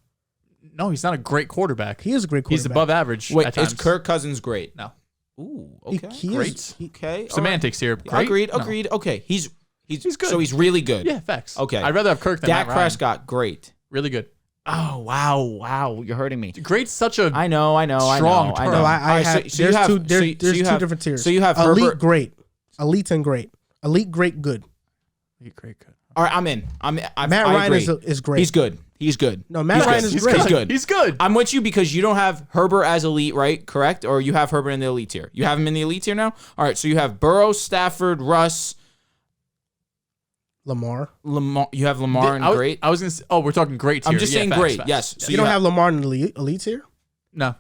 No, he's not a great quarterback. He is a great quarterback. He's above average. Wait, at times. is Kirk Cousins great? No. Ooh, okay. He Great. is, Okay. all Semantics here. right. Great? Agreed. No. Okay. He's good. So he's really good. Yeah, facts. Okay. I'd rather have Kirk than Dak Matt Ryan. Prescott, great. Really good. Oh, wow. You're hurting me. Great's such a I know. Strong I term. know. No, All I right, have. so you have there's two different tiers. So you have elite, Herbert. great, elite, and great. Elite, great, good. great good. All right, I'm in. Matt I Ryan agree. is great. He's good. He's good. No, Matt He's Ryan good. is great. He's good. He's good. I'm with you because you don't have Herbert as elite, right? Correct? Or you have Herbert in the elite tier. You have him in the elite tier now? All right, so you have Burrow, Stafford, Russ, Lamar. You have Lamar and great. I was gonna say, we're talking great tier. I'm just saying facts, great. facts. Yes. So You don't have Lamar in the elite tier? No.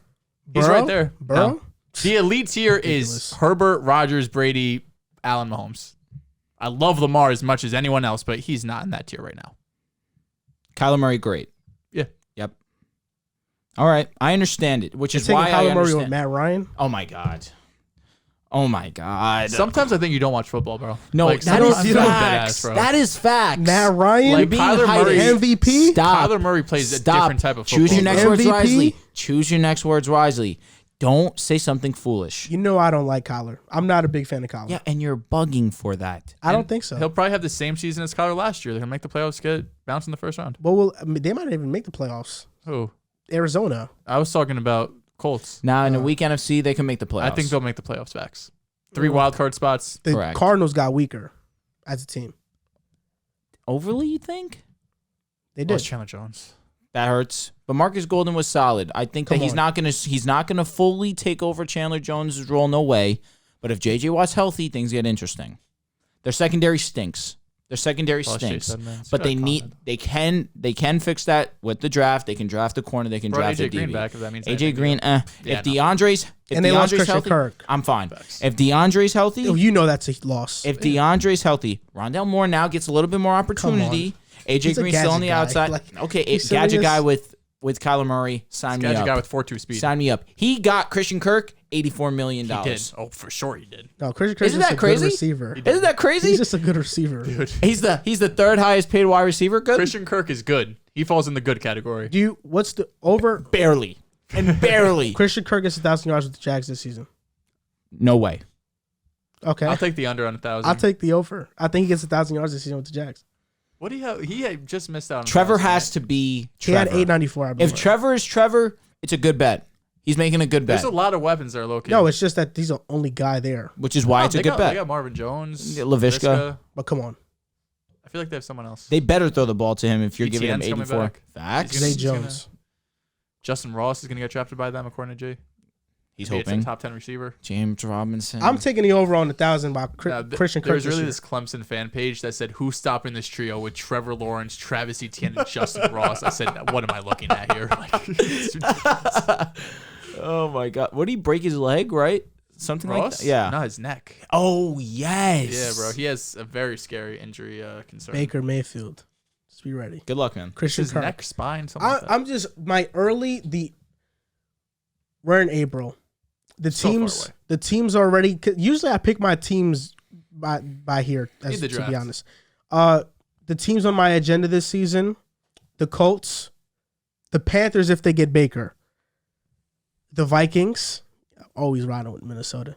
He's Burrow? right there. Burrow? No. The elite tier Ridiculous. is Herbert, Rodgers, Brady, Allen, Mahomes. I love Lamar as much as anyone else, but he's not in that tier right now. Kyler Murray, great. Yeah. Yep. All right, I understand it, which You're is taking why I Kyler Murray understand. with Matt Ryan? Oh my god. Sometimes I think you don't watch football, bro. No, Like, that is sometimes I'm dead facts. ass, bro. That is facts. Matt Ryan? Like being Kyler hyped. Murray, MVP? Stop. Kyler Murray plays a Stop. different type of football. Choose your next bro. words MVP? wisely. Choose your next words wisely. Don't say something foolish. You know I don't like Kyler. I'm not a big fan of Kyler. Yeah, and you're bugging for that. I don't think so. He'll probably have the same season as Kyler last year. They're gonna make the playoffs, get bounced in the first round. Well, I mean, they might not even make the playoffs. Who? Arizona. I was talking about Colts. Now in the week NFC, they can make the playoffs. I think they'll make the playoffs. Facts. 3 wild card spots. The Correct. Cardinals got weaker as a team. overly. You think They Lost did. Chandler Jones. that hurts? But Marcus Golden was solid. I think that Come he's on. not gonna fully take over Chandler Jones' role. No way. But if JJ Watt's healthy, things get interesting. Their secondary stinks. Their secondary Lost stinks. Chase Edmonds. But Got they Conrad. they can fix that with the draft. They can draft a corner. They can Brought draft a AJ Green DB. back if that means AJ anything. Green, Yeah, if no. DeAndre's And they lost DeAndre's Christian healthy, Kirk. I'm fine. Facts. If DeAndre's healthy, Oh, you know that's a loss. if DeAndre's healthy, Rondell Moore now gets a little bit more opportunity. AJ He's a Green's still on gadget the guy. outside. Like, Okay, he's gadget serious? guy with Kyler Murray. Sign me Gadget up. guy with 4.2 speed. Sign me up. He got Christian Kirk $84 million. He did. Oh, for sure he did. No, Christian Kirk's Isn't just that a crazy? good receiver. Isn't that crazy? He's just a good receiver. Dude. He's the third highest paid wide receiver. Good. Christian Kirk is good. He falls in the good category. What's the over? Barely and barely. Christian Kirk gets 1,000 yards with the Jags this season. No way. Okay. I'll take the under on 1,000. I'll take the over. I think he gets 1,000 yards this season with the Jags. What do you have? He had just missed out on Trevor 1,000, has right? to be He Trevor. had 894. I believe. If Trevor is Trevor, it's a good bet. He's making a good bet, There's a lot of weapons there, low key. No, it's just that he's the only guy there. which is why it's a they good got, bet. They got Marvin Jones. Yeah, Laviska. But come on, I feel like they have someone else. They better throw the ball to him if you're giving him ETN's coming 84. back. Facts. He's Zay he's gonna- Jones. Justin Ross is going to get drafted by them, according to Jay. He's Maybe it's a hoping. top 10 receiver. James Robinson. I'm taking the over on 1,000 by Now, Christian Kirk. There's this really year. this Clemson fan page that said, "Who's stopping this trio with Trevor Lawrence, Travis Etienne, and Justin Ross?" I said, "What am I looking at here?" Like, it's ridiculous. Oh my God! Would he break his leg? Right? Something like Ross? that. Yeah. No, his neck. Oh yes. Yeah, bro. He has a very scary injury concern. Baker Mayfield. Just be ready. Good luck, man. Christian His Kirk. neck, spine, something like that. I'm just we're in April. The So far teams, away. the teams already. Usually, I pick my teams by here. Need the To draft. be honest, the teams on my agenda this season: the Colts, the Panthers if they get Baker, the Vikings. Always riding with Minnesota.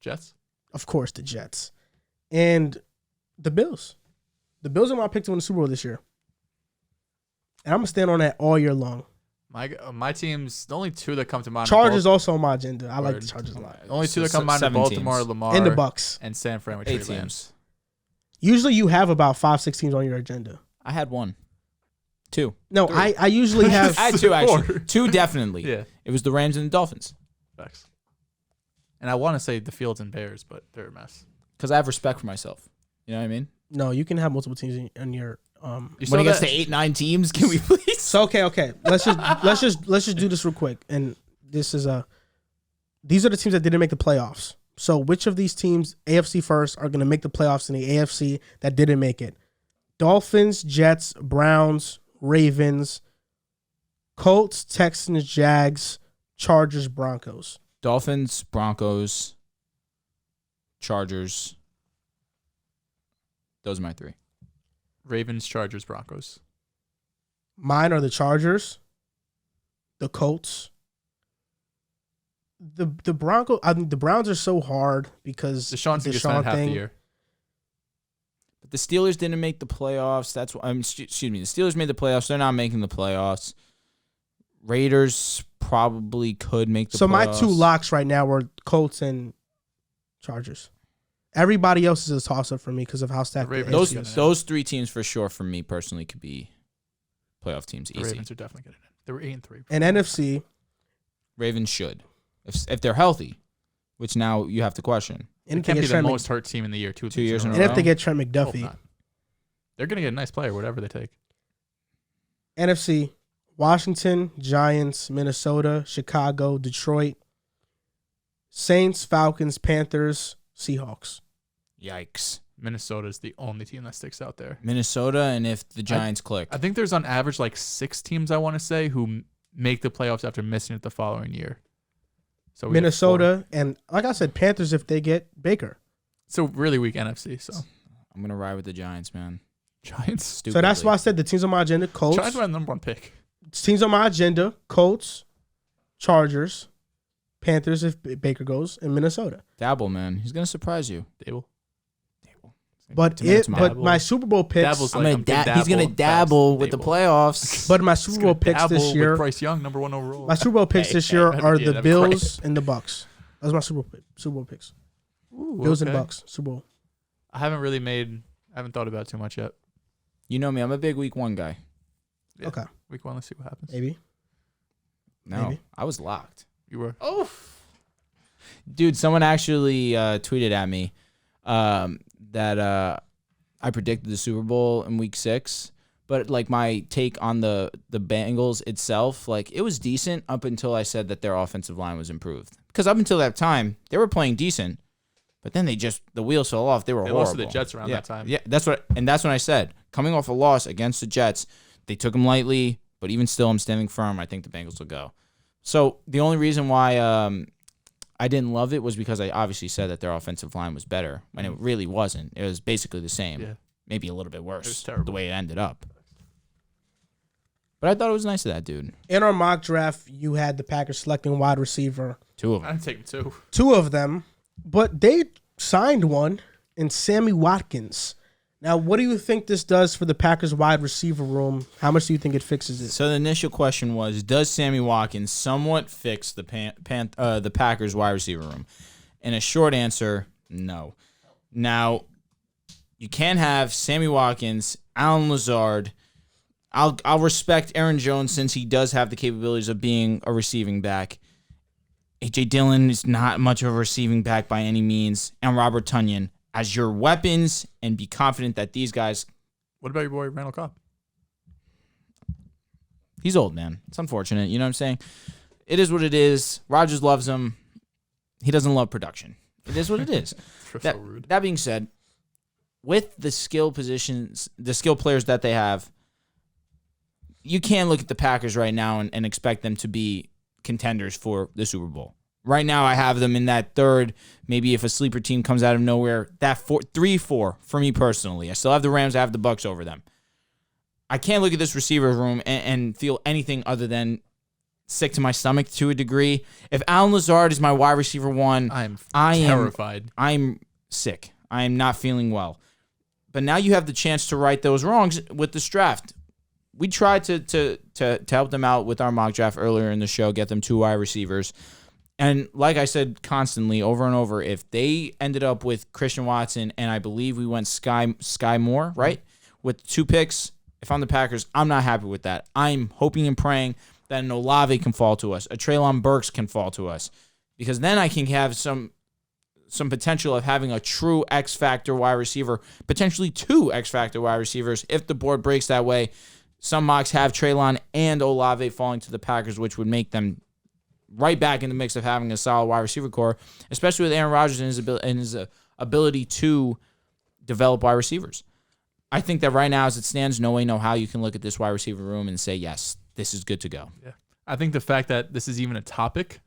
Jets. Of course, the Jets, and the Bills. The Bills are my pick to win the Super Bowl this year, and I'm gonna stand on that all year long. My teams, the only two that come to mind. are Chargers also on my agenda. I like Word. the Chargers a lot. The only two that come to mind are 7 Baltimore, teams. Lamar, And the Bucks. and San Fran with 8 Trey Lance. teams. Usually you have about 5-6 teams on your agenda. I had 1, 2. No, I usually have. I had 2 actually. Four. 2 definitely. Yeah, It was the Rams and the Dolphins facts. And I want to say the Fields and Bears, but they're a mess. because I have respect for myself. You know what I mean? No, you can have multiple teams in your. You When saw it gets that- to 8-9 teams, can we please? So okay. Let's just do this real quick. And this is these are the teams that didn't make the playoffs. So which of these teams, AFC first, are going to make the playoffs in the AFC that didn't make it? Dolphins, Jets, Browns, Ravens, Colts, Texans, Jags, Chargers, Broncos. Dolphins, Broncos, Chargers. Those are my 3. Ravens, Chargers, Broncos. Mine are the Chargers, the Colts, the Broncos. I mean, the Browns are so hard because Deshaun the gets spent half the thing. year. But the Steelers didn't make the playoffs. That's why. Excuse me. The Steelers made the playoffs. They're not making the playoffs. Raiders probably could make the playoffs. So my 2 locks right now are Colts and Chargers. Everybody else is a toss-up for me because of how stacked the AFC is. Those 3 teams for sure for me personally could be playoff teams. The Easy. Ravens are definitely getting in. They were 8-3. And NFC. Ravens should. If they're healthy, which now you have to question. And it can't be the most hurt team in the year 2 years in a And row. if they get Trent McDuffie. They're going to get a nice player, whatever they take. NFC, Washington, Giants, Minnesota, Chicago, Detroit, Saints, Falcons, Panthers, Seahawks. Yikes. Minnesota is the only team that sticks out there. Minnesota, and if the Giants click. I think there's on average like 6 teams, I want to say, who make the playoffs after missing it the following year. So Minnesota, and like I said, Panthers if they get Baker. So really weak NFC. So I'm going to ride with the Giants, man. Giants. Stupidly. So that's why I said the teams on my agenda, Colts. Giants were the #1 pick. Teams on my agenda, Colts, Chargers, Panthers if Baker goes, and Minnesota. Dabble, man. He's going to surprise you. Dable. But my Super Bowl picks. He's going to dabble with the playoffs. But my Super Bowl picks this year. Bryce Young, #1 overall. My Super Bowl picks this year are the Bills and the Bucks. That's my Super Bowl picks. Ooh, Bills and Bucks, Super Bowl. I haven't thought about it too much yet. You know me. I'm a big week 1 guy. Yeah. Okay. Week 1, let's see what happens. Maybe. No, Maybe. I was locked. You were. Oh, dude! Someone actually tweeted at me that I predicted the Super Bowl in Week 6, but like my take on the Bengals itself, like it was decent up until I said that their offensive line was improved. Because up until that time, they were playing decent, but then the wheels fell off. They were horrible. Lost to the Jets around that time. Yeah, that's when I said, coming off a loss against the Jets, they took them lightly, but even still, I'm standing firm. I think the Bengals will go. So the only reason why I didn't love it was because I obviously said that their offensive line was better when it really wasn't. It was basically the same, maybe a little bit worse the way it ended up. But I thought it was nice of that dude. In our mock draft, you had the Packers selecting wide receiver. 2 of them. I'd take 2. 2 of them, but they signed one in Sammy Watkins. Now, what do you think this does for the Packers wide receiver room? How much do you think it fixes it? So the initial question was, does Sammy Watkins somewhat fix the Packers wide receiver room? And a short answer, no. Now, you can't have Sammy Watkins, Allen Lazard. I'll respect Aaron Jones since he does have the capabilities of being a receiving back. A.J. Dillon is not much of a receiving back by any means, and Robert Tonyan as your weapons, and be confident that these guys. What about your boy Randall Cobb? He's old, man. It's unfortunate. You know what I'm saying? It is what it is. Rodgers loves him. He doesn't love production. It is what it is. So rude. That being said, with the skill positions, the skill players that they have, you can't look at the Packers right now and expect them to be contenders for the Super Bowl. Right now, I have them in that third. Maybe if a sleeper team comes out of nowhere, that 3-4 for me personally. I still have the Rams. I have the Bucks over them. I can't look at this receiver room and feel anything other than sick to my stomach to a degree. If Allen Lazard is my wide receiver 1, I am terrified. I'm sick. I am not feeling well. But now you have the chance to right those wrongs with this draft. We tried to help them out with our mock draft earlier in the show, get them 2 wide receivers. And like I said constantly, over and over, if they ended up with Christian Watson, and I believe we went Sky Moore, right? With 2 picks, if I'm the Packers, I'm not happy with that. I'm hoping and praying that an Olave can fall to us, a Treylon Burks can fall to us, because then I can have some potential of having a true X-Factor wide receiver, potentially 2 X-Factor wide receivers if the board breaks that way. Some mocks have Treylon and Olave falling to the Packers, which would make them right back in the mix of having a solid wide receiver core, especially with Aaron Rodgers and his ability to develop wide receivers. I think that right now, as it stands, no way, no how you can look at this wide receiver room and say, yes, this is good to go. Yeah, I think the fact that this is even a topic,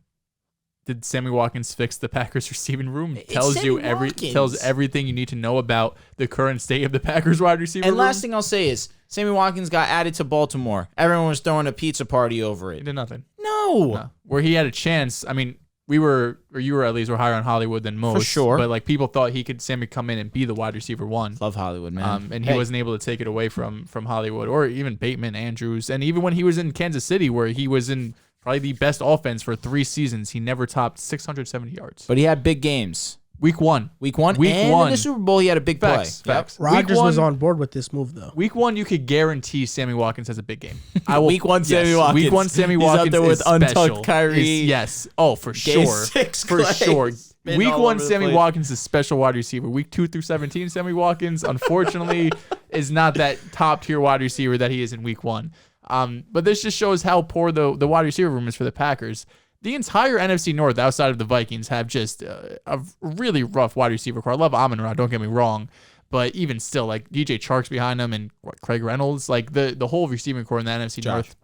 did Sammy Watkins fix the Packers receiving room? Tells everything you need to know about the current state of the Packers wide receiver room. And last thing I'll say is Sammy Watkins got added to Baltimore. Everyone was throwing a pizza party over it. He did nothing. No. Where he had a chance. I mean, you were at least higher on Hollywood than most. For sure. But like people thought Sammy come in and be the wide receiver one. Love Hollywood, man. And he wasn't able to take it away from Hollywood or even Bateman, Andrews. And even when he was in Kansas City, where he was in probably the best offense for 3 seasons, he never topped 670 yards. But he had big games. Week one. And in the Super Bowl, he had a big play. Facts. Rodgers was on board with this move, though. Week 1, you could guarantee Sammy Watkins has a big game. Week 1, Sammy Watkins. Week 1, Sammy Watkins. He's out there with is untucked special. Kyrie. Yes. Oh, for Game sure. 6 For sure. Week 1, Sammy place. Watkins is special wide receiver. Week 2 through 17, Sammy Watkins, unfortunately, is not that top tier wide receiver that he is in week 1. But this just shows how poor the wide receiver room is for the Packers. The entire NFC North, outside of the Vikings, have just a really rough wide receiver core. I love Amon-Ra, don't get me wrong, but even still, like DJ Chark's behind him and Craig Reynolds, like the whole receiving core in the NFC North.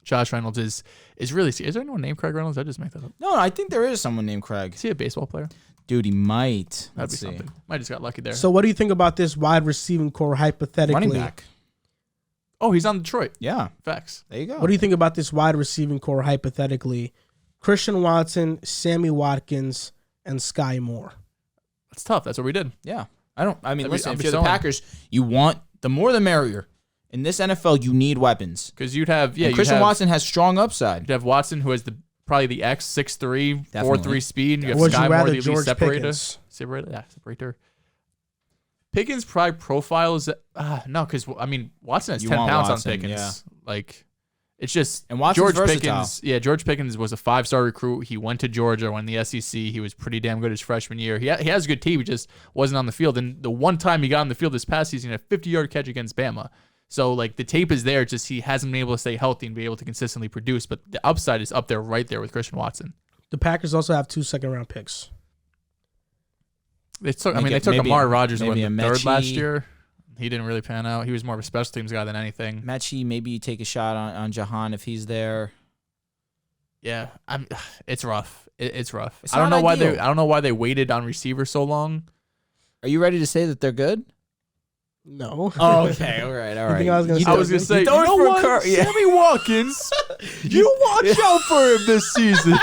Josh Reynolds is really. Is there anyone named Craig Reynolds? I just make that up. No, I think there is someone named Craig. Is he a baseball player? Dude, he might. That'd be something. Might just got lucky there. So what do you think about this wide receiving core hypothetically? Running back. Oh, he's on Detroit. Yeah. Facts. There you go. What do you think about this wide receiving core hypothetically? Christian Watson, Sammy Watkins, and Sky Moore. That's tough. That's what we did. Yeah. Listen, if you're the selling. Packers, you want the more the merrier. In this NFL, you need weapons. Because you'd have, Christian Watson has strong upside. You'd have Watson, who has probably the X 6'3", Definitely. 4'3" speed. You have Would Sky you Moore, rather the elite George separator. Pickens? Separator. Pickens probably profiles. No, because Watson has You 10 want pounds Watson, on Pickens. yeah. Like, it's just And Watson's George versatile. Pickens. Yeah, George Pickens was a 5-star recruit. He went to Georgia, won the SEC. He was pretty damn good his freshman year. He has a good team. He just wasn't on the field. And the one time he got on the field this past season, he had a 50-yard catch against Bama. So, like, the tape is there. Just he hasn't been able to stay healthy and be able to consistently produce. But the upside is up there, right there with Christian Watson. The Packers also have 2 second-round picks. They took Amari Rodgers in the third last year. He didn't really pan out. He was more of a special teams guy than anything. Mechie, maybe you take a shot on Jahan if he's there. Yeah, it's rough. It's rough. It's I don't not know ideal. why I don't know why they waited on receiver so long. Are you ready to say that they're good? No. Oh, okay. All right. You think I was gonna say I was gonna say, Don't you know what? recur- yeah. Sammy Watkins, you watch out for him this season.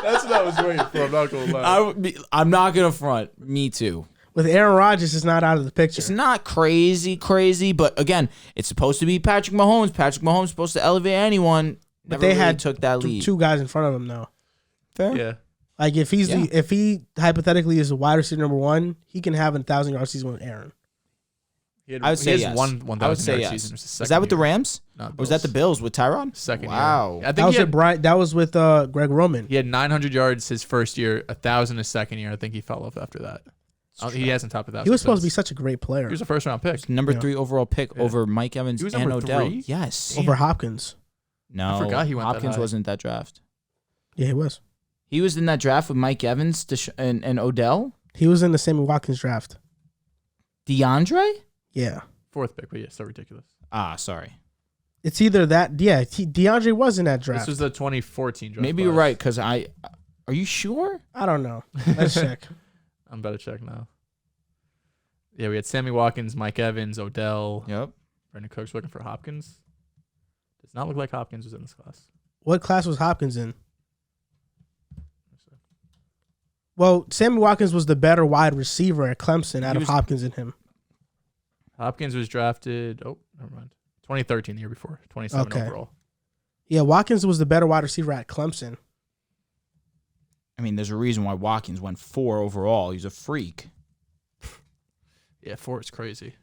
That's what I was waiting for. I'm not gonna lie. I'm not going to front. Me too. With Aaron Rodgers, it's not out of the picture. It's not crazy, but again, it's supposed to be Patrick Mahomes. Patrick Mahomes is supposed to elevate anyone. But Never they really had took that lead. 2 guys in front of him, though. Fair. Yeah. Like, if he hypothetically is a wide receiver number 1, he can have a 1,000-yard season with Aaron. I would say yes. One I would say 1,000-yard yes. season. Was that with the Rams? No, Or was that the Bills with Tyrod? second Wow. year? I That think was with Greg Roman. he had 900 yards his first year, 1,000 his second year. I think he fell off after that. He hasn't topped 1,000. He was supposed to be since. such a great player. He was a first-round pick. Number Yeah. 3 overall pick over Mike Evans He was and number Odell. 3? Yes. Over Hopkins. No. I forgot he went that Hopkins high. wasn't that draft. Yeah, he was. He was in that draft with Mike Evans and Odell. He was in the Sammy Watkins draft. DeAndre? Yeah. 4th pick, but yeah, so ridiculous. Sorry. It's either that. Yeah, DeAndre was in that draft. This was the 2014 draft. Maybe class. you're right, because are you sure? I don't know. Let's check. I'm about to check now. Yeah, we had Sammy Watkins, Mike Evans, Odell. Yep. Brandon Cooks looking for Hopkins. Does not look like Hopkins was in this class. What class was Hopkins in? Well, Sammy Watkins was the better wide receiver at Clemson out of Hopkins and him. Hopkins was drafted. Oh, never mind. 2013, the year before. 27 Okay. overall. Yeah, Watkins was the better wide receiver at Clemson. I mean, there's a reason why Watkins went 4 overall. He's a freak. Yeah, 4 is crazy.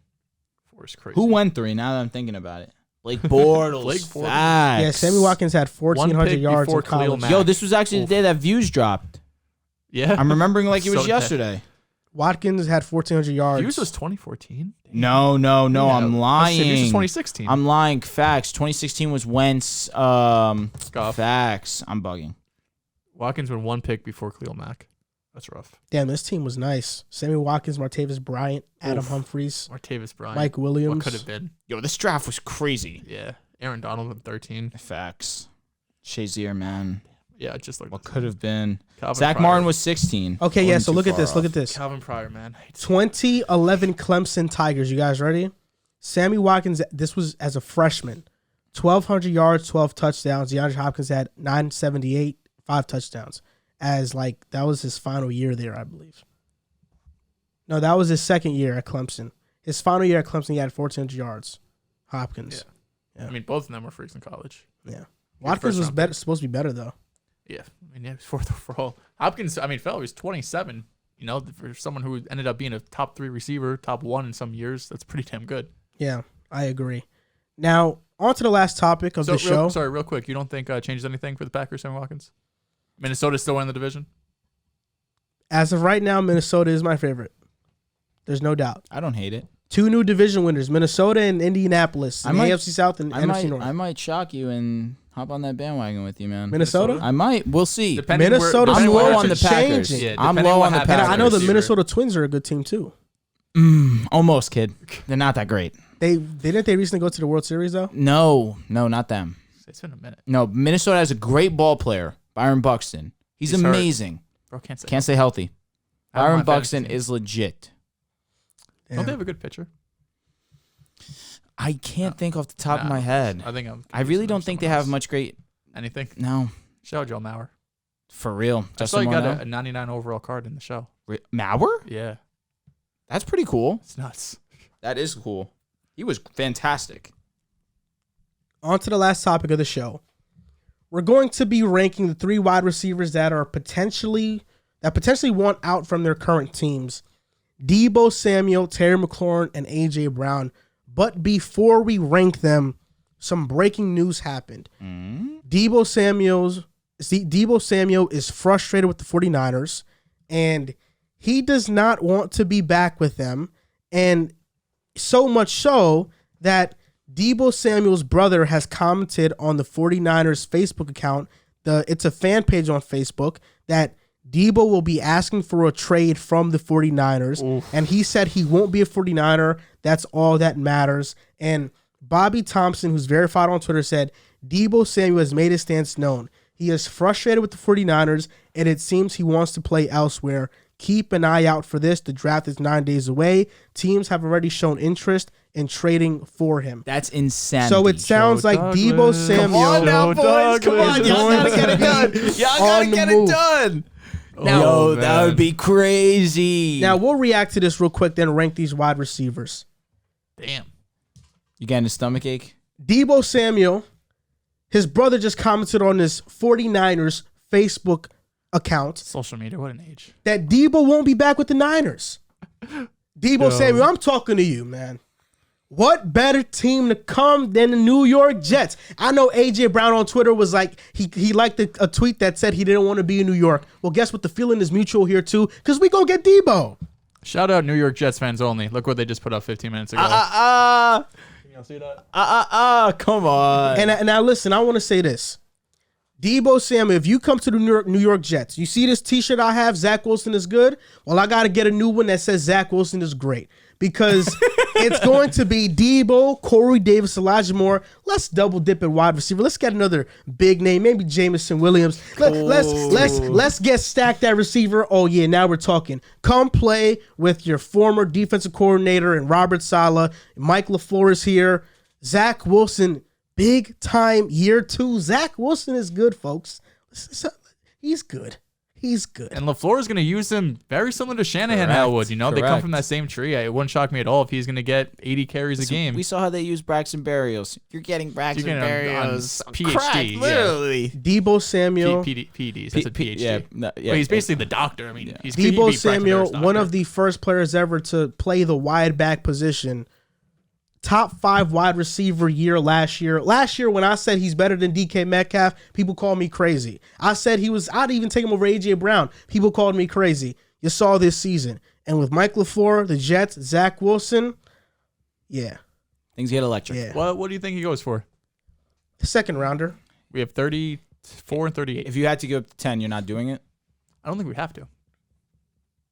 4 is crazy. Who went 3 now that I'm thinking about it? Blake Bortles. Blake Bortles. Facts. Yeah, Sammy Watkins had 1,400 yards in before Khalil college. Mack. Yo, this was actually the day that views dropped. Yeah. I'm remembering like it was So yesterday. Watkins had 1,400 yards. Hughes was 2014? No, Yeah. I'm lying. Hughes was 2016. I'm lying. Facts. 2016 was Wentz. Scoff. Facts. I'm bugging. Watkins went 1 pick before Khalil Mack. That's rough. Damn, this team was nice. Sammy Watkins, Martavis Bryant, Adam Oof. Humphries, Martavis Bryant. Mike Williams. What could have been? Yo, this draft was crazy. Yeah. Aaron Donald at 13. Facts. Shazier, man. Yeah, just like What could have been. Calvin Zach Pryor. Martin was 16. Okay, yeah, Wasn't so too look at far this. off. Look at this. Calvin Pryor, man. 2011 Clemson Tigers. You guys ready? Sammy Watkins, this was as a freshman. 1,200 yards, 12 touchdowns. DeAndre Hopkins had 978, 5 touchdowns. That was his final year there, I believe. No, that was his second year at Clemson. His final year at Clemson, he had 1,400 yards. Hopkins. Yeah. I mean, both of them were freaks in college. Yeah. Watkins was supposed to be better, though. Yeah. I mean, he was 4th overall. Hopkins, I mean, he was 27. You know, for someone who ended up being a top 3 receiver, top 1 in some years, that's pretty damn good. Yeah, I agree. Now, on to the last topic of the show. Real quick. You don't think changes anything for the Packers, Sammy Watkins? Minnesota's still in the division? As of right now, Minnesota is my favorite. There's no doubt. I don't hate it. 2 new division winners, Minnesota and Indianapolis. AFC South and NFC North. I might shock you and hop on that bandwagon with you, man. Minnesota? I might. We'll see. Minnesota's I'm low more on the Packers. changing. Yeah, I'm low on the Packers. And I know the Minnesota Twins are a good team, too. Almost, kid. They're not that great. Didn't they recently go to the World Series, though? No, not them. It's been a minute. No, Minnesota has a great ball player, Byron Buxton. He's amazing. Bro, Can't stay healthy. Byron Buxton is legit. Yeah. Don't they have a good pitcher? I can't think off the top of my head. I really don't think they have much great. Anything? No. Shout out Joe Mauer. For real. I saw you got a 99 overall card in the show. Mauer? Yeah. That's pretty cool. It's nuts. That is cool. He was fantastic. On to the last topic of the show. We're going to be ranking the 3 wide receivers that potentially want out from their current teams. Deebo Samuel, Terry McLaurin, and A.J. Brown. But before we rank them, some breaking news happened. Deebo Samuel is frustrated with the 49ers, and he does not want to be back with them. And so much so that Deebo Samuel's brother has commented on the 49ers Facebook account. It's a fan page on Facebook that Deebo will be asking for a trade from the 49ers. Oof. And he said he won't be a 49er. That's all that matters. And Bobby Thompson, who's verified on Twitter, said Deebo Samuel has made his stance known. He is frustrated with the 49ers, and it seems he wants to play elsewhere. Keep an eye out for this. The draft is 9 days away. Teams have already shown interest in trading for him. That's insanity. So it sounds like Deebo Samuel. Come on now, boys. Come on. Y'all gotta get it done. Y'all gotta get it done. Now, that would be crazy. Now, we'll react to this real quick, then rank these wide receivers. Damn. You getting a stomach ache? Deebo Samuel, his brother just commented on this 49ers Facebook account. Social media, what an age. That Deebo won't be back with the Niners. Deebo Samuel, I'm talking to you, man. What better team to come than the New York Jets? I know A.J. Brown on Twitter was like, he liked a tweet that said he didn't want to be in New York. Well, guess what? The feeling is mutual here, too, because we going to get Deebo. Shout out New York Jets fans only. Look what they just put up 15 minutes ago. Can y'all see that? Come on. And now, listen, I want to say this. Deebo Samuel, if you come to the New York Jets, you see this T-shirt I have, Zach Wilson is good? Well, I got to get a new one that says Zach Wilson is great. Because it's going to be Deebo, Corey Davis, Elijah Moore. Let's double dip at wide receiver. Let's get another big name, maybe Jameson Williams. Let's get stacked at receiver. Oh yeah, now we're talking. Come play with your former defensive coordinator and Robert Saleh. Mike LaFleur is here. Zach Wilson, big time year 2. Zach Wilson is good, folks. He's good. He's good. And LaFleur is going to use him very similar to Shanahan now would. You know, they come from that same tree. It wouldn't shock me at all if he's going to get 80 carries a game. We saw how they use Braxton Berrios. You're getting Braxton Berrios. PhD. Crack, literally. Deebo Samuel. PDs. That's a PhD. Yeah, well, he's basically the doctor. I mean, he's Deebo Samuel, one of the first players ever to play the wide back position. Top 5 wide receiver year last year. Last year, when I said he's better than DK Metcalf, people called me crazy. I said I'd even take him over A.J. Brown. People called me crazy. You saw this season. And with Mike LaFleur, the Jets, Zach Wilson, yeah. Things get electric. Yeah. What do you think he goes for? Second rounder. We have 34 and 38. If you had to go up to 10, you're not doing it? I don't think we have to.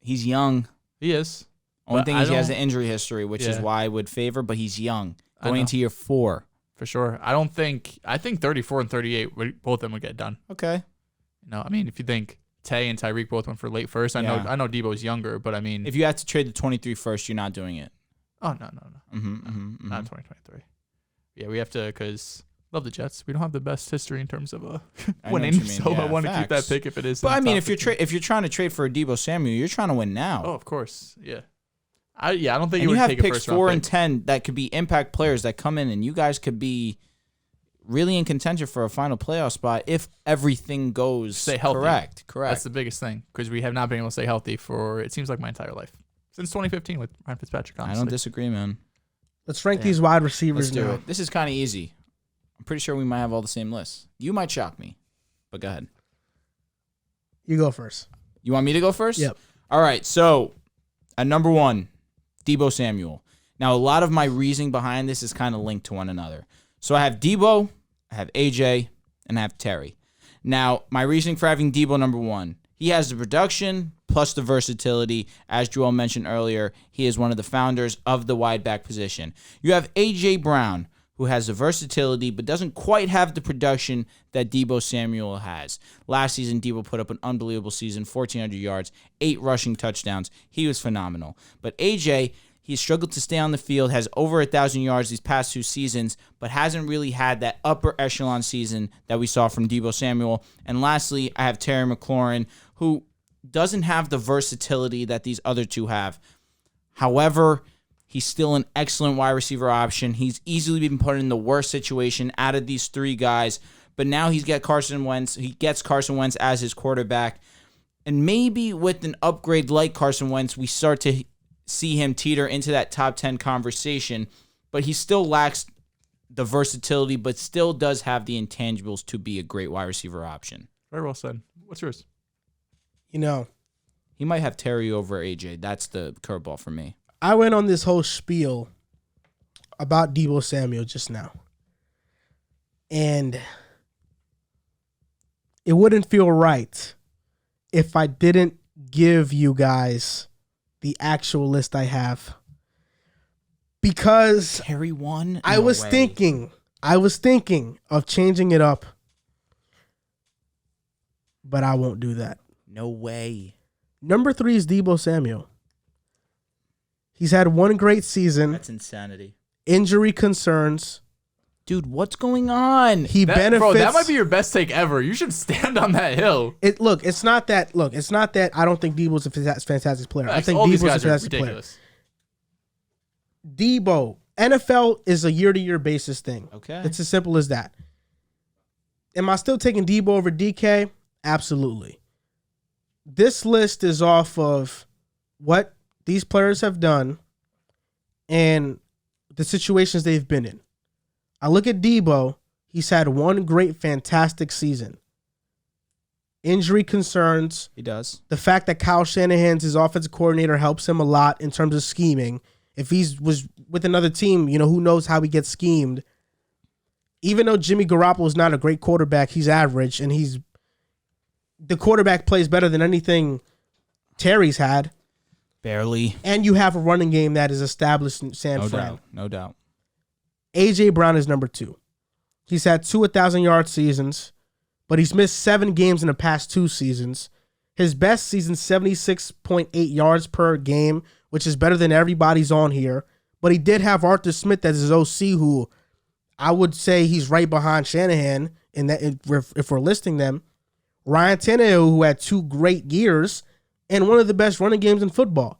He's young. He is. Only thing is he has an injury history, which is why I would favor, but he's young. Going into year 4. for sure. I think 34 and 38, both of them would get done. Okay. I mean, if you think Tay and Tyreek both went for late first, I know Deebo's younger, but I mean, if you had to trade the 23 first, you're not doing it. Oh no, not 2023. Yeah, we have to because love the Jets. We don't have the best history in terms of winning, so I want to keep that pick if it is. But I mean, if you're trying to trade for a Deebo Samuel, you're trying to win now. Oh, of course, yeah. I don't think you would have take picks a first round 4 pick. and 10 that could be impact players that come in, and you guys could be really in contention for a final playoff spot if everything goes stay healthy. Correct. That's the biggest thing because we have not been able to stay healthy for it seems like my entire life since 2015 with Ryan Fitzpatrick. Honestly. I don't disagree, man. Let's rank these wide receivers Let's do now. it. This is kind of easy. I'm pretty sure we might have all the same lists. You might shock me, but go ahead. You go first. You want me to go first? Yep. All right. So at number 1, Deebo Samuel. Now, a lot of my reasoning behind this is kind of linked to one another. So I have Deebo, I have AJ, and I have Terry. Now, my reasoning for having Deebo number 1, he has the production plus the versatility. As Joel mentioned earlier, he is one of the founders of the wide back position. You have AJ Brown, who has the versatility but doesn't quite have the production that Deebo Samuel has. Last season, Deebo put up an unbelievable season, 1,400 yards, 8 rushing touchdowns. He was phenomenal. But AJ, he struggled to stay on the field, has over 1,000 yards these past 2 seasons, but hasn't really had that upper echelon season that we saw from Deebo Samuel. And lastly, I have Terry McLaurin, who doesn't have the versatility that these other two have. However, he's still an excellent wide receiver option. He's easily been put in the worst situation out of these 3 guys, but now he's got Carson Wentz. He gets Carson Wentz as his quarterback. And maybe with an upgrade like Carson Wentz, we start to see him teeter into that top 10 conversation, but he still lacks the versatility, but still does have the intangibles to be a great wide receiver option. Very well said. What's yours? He might have Terry over AJ. That's the curveball for me. I went on this whole spiel about Deebo Samuel just now. And it wouldn't feel right if I didn't give you guys the actual list I have. Because Terry won? I was thinking of changing it up. But I won't do that. No way. Number 3 is Deebo Samuel. He's had one great season. That's insanity. Injury concerns. Dude, what's going on? He benefits. Bro, that might be your best take ever. You should stand on that hill. It's not that I don't think Deebo's a fantastic player. I think Deebo's a fantastic player. Deebo, NFL is a year-to-year basis thing. Okay. It's as simple as that. Am I still taking Deebo over DK? Absolutely. This list is off of what these players have done and the situations they've been in. I look at Deebo. He's had one great, fantastic season. Injury concerns. He does. The fact that Kyle Shanahan's his offensive coordinator helps him a lot in terms of scheming. If he was with another team, who knows how he gets schemed. Even though Jimmy Garoppolo is not a great quarterback, he's average, and the quarterback plays better than anything Terry's had. Barely. And you have a running game that is established in San Fran. No doubt. AJ Brown is number 2. He's had 2 1,000-yard seasons, but he's missed 7 games in the past 2 seasons. His best season, 76.8 yards per game, which is better than everybody's on here. But he did have Arthur Smith as his OC, who I would say he's right behind Shanahan in that if we're listing them. Ryan Tannehill, who had 2 great years and one of the best running games in football.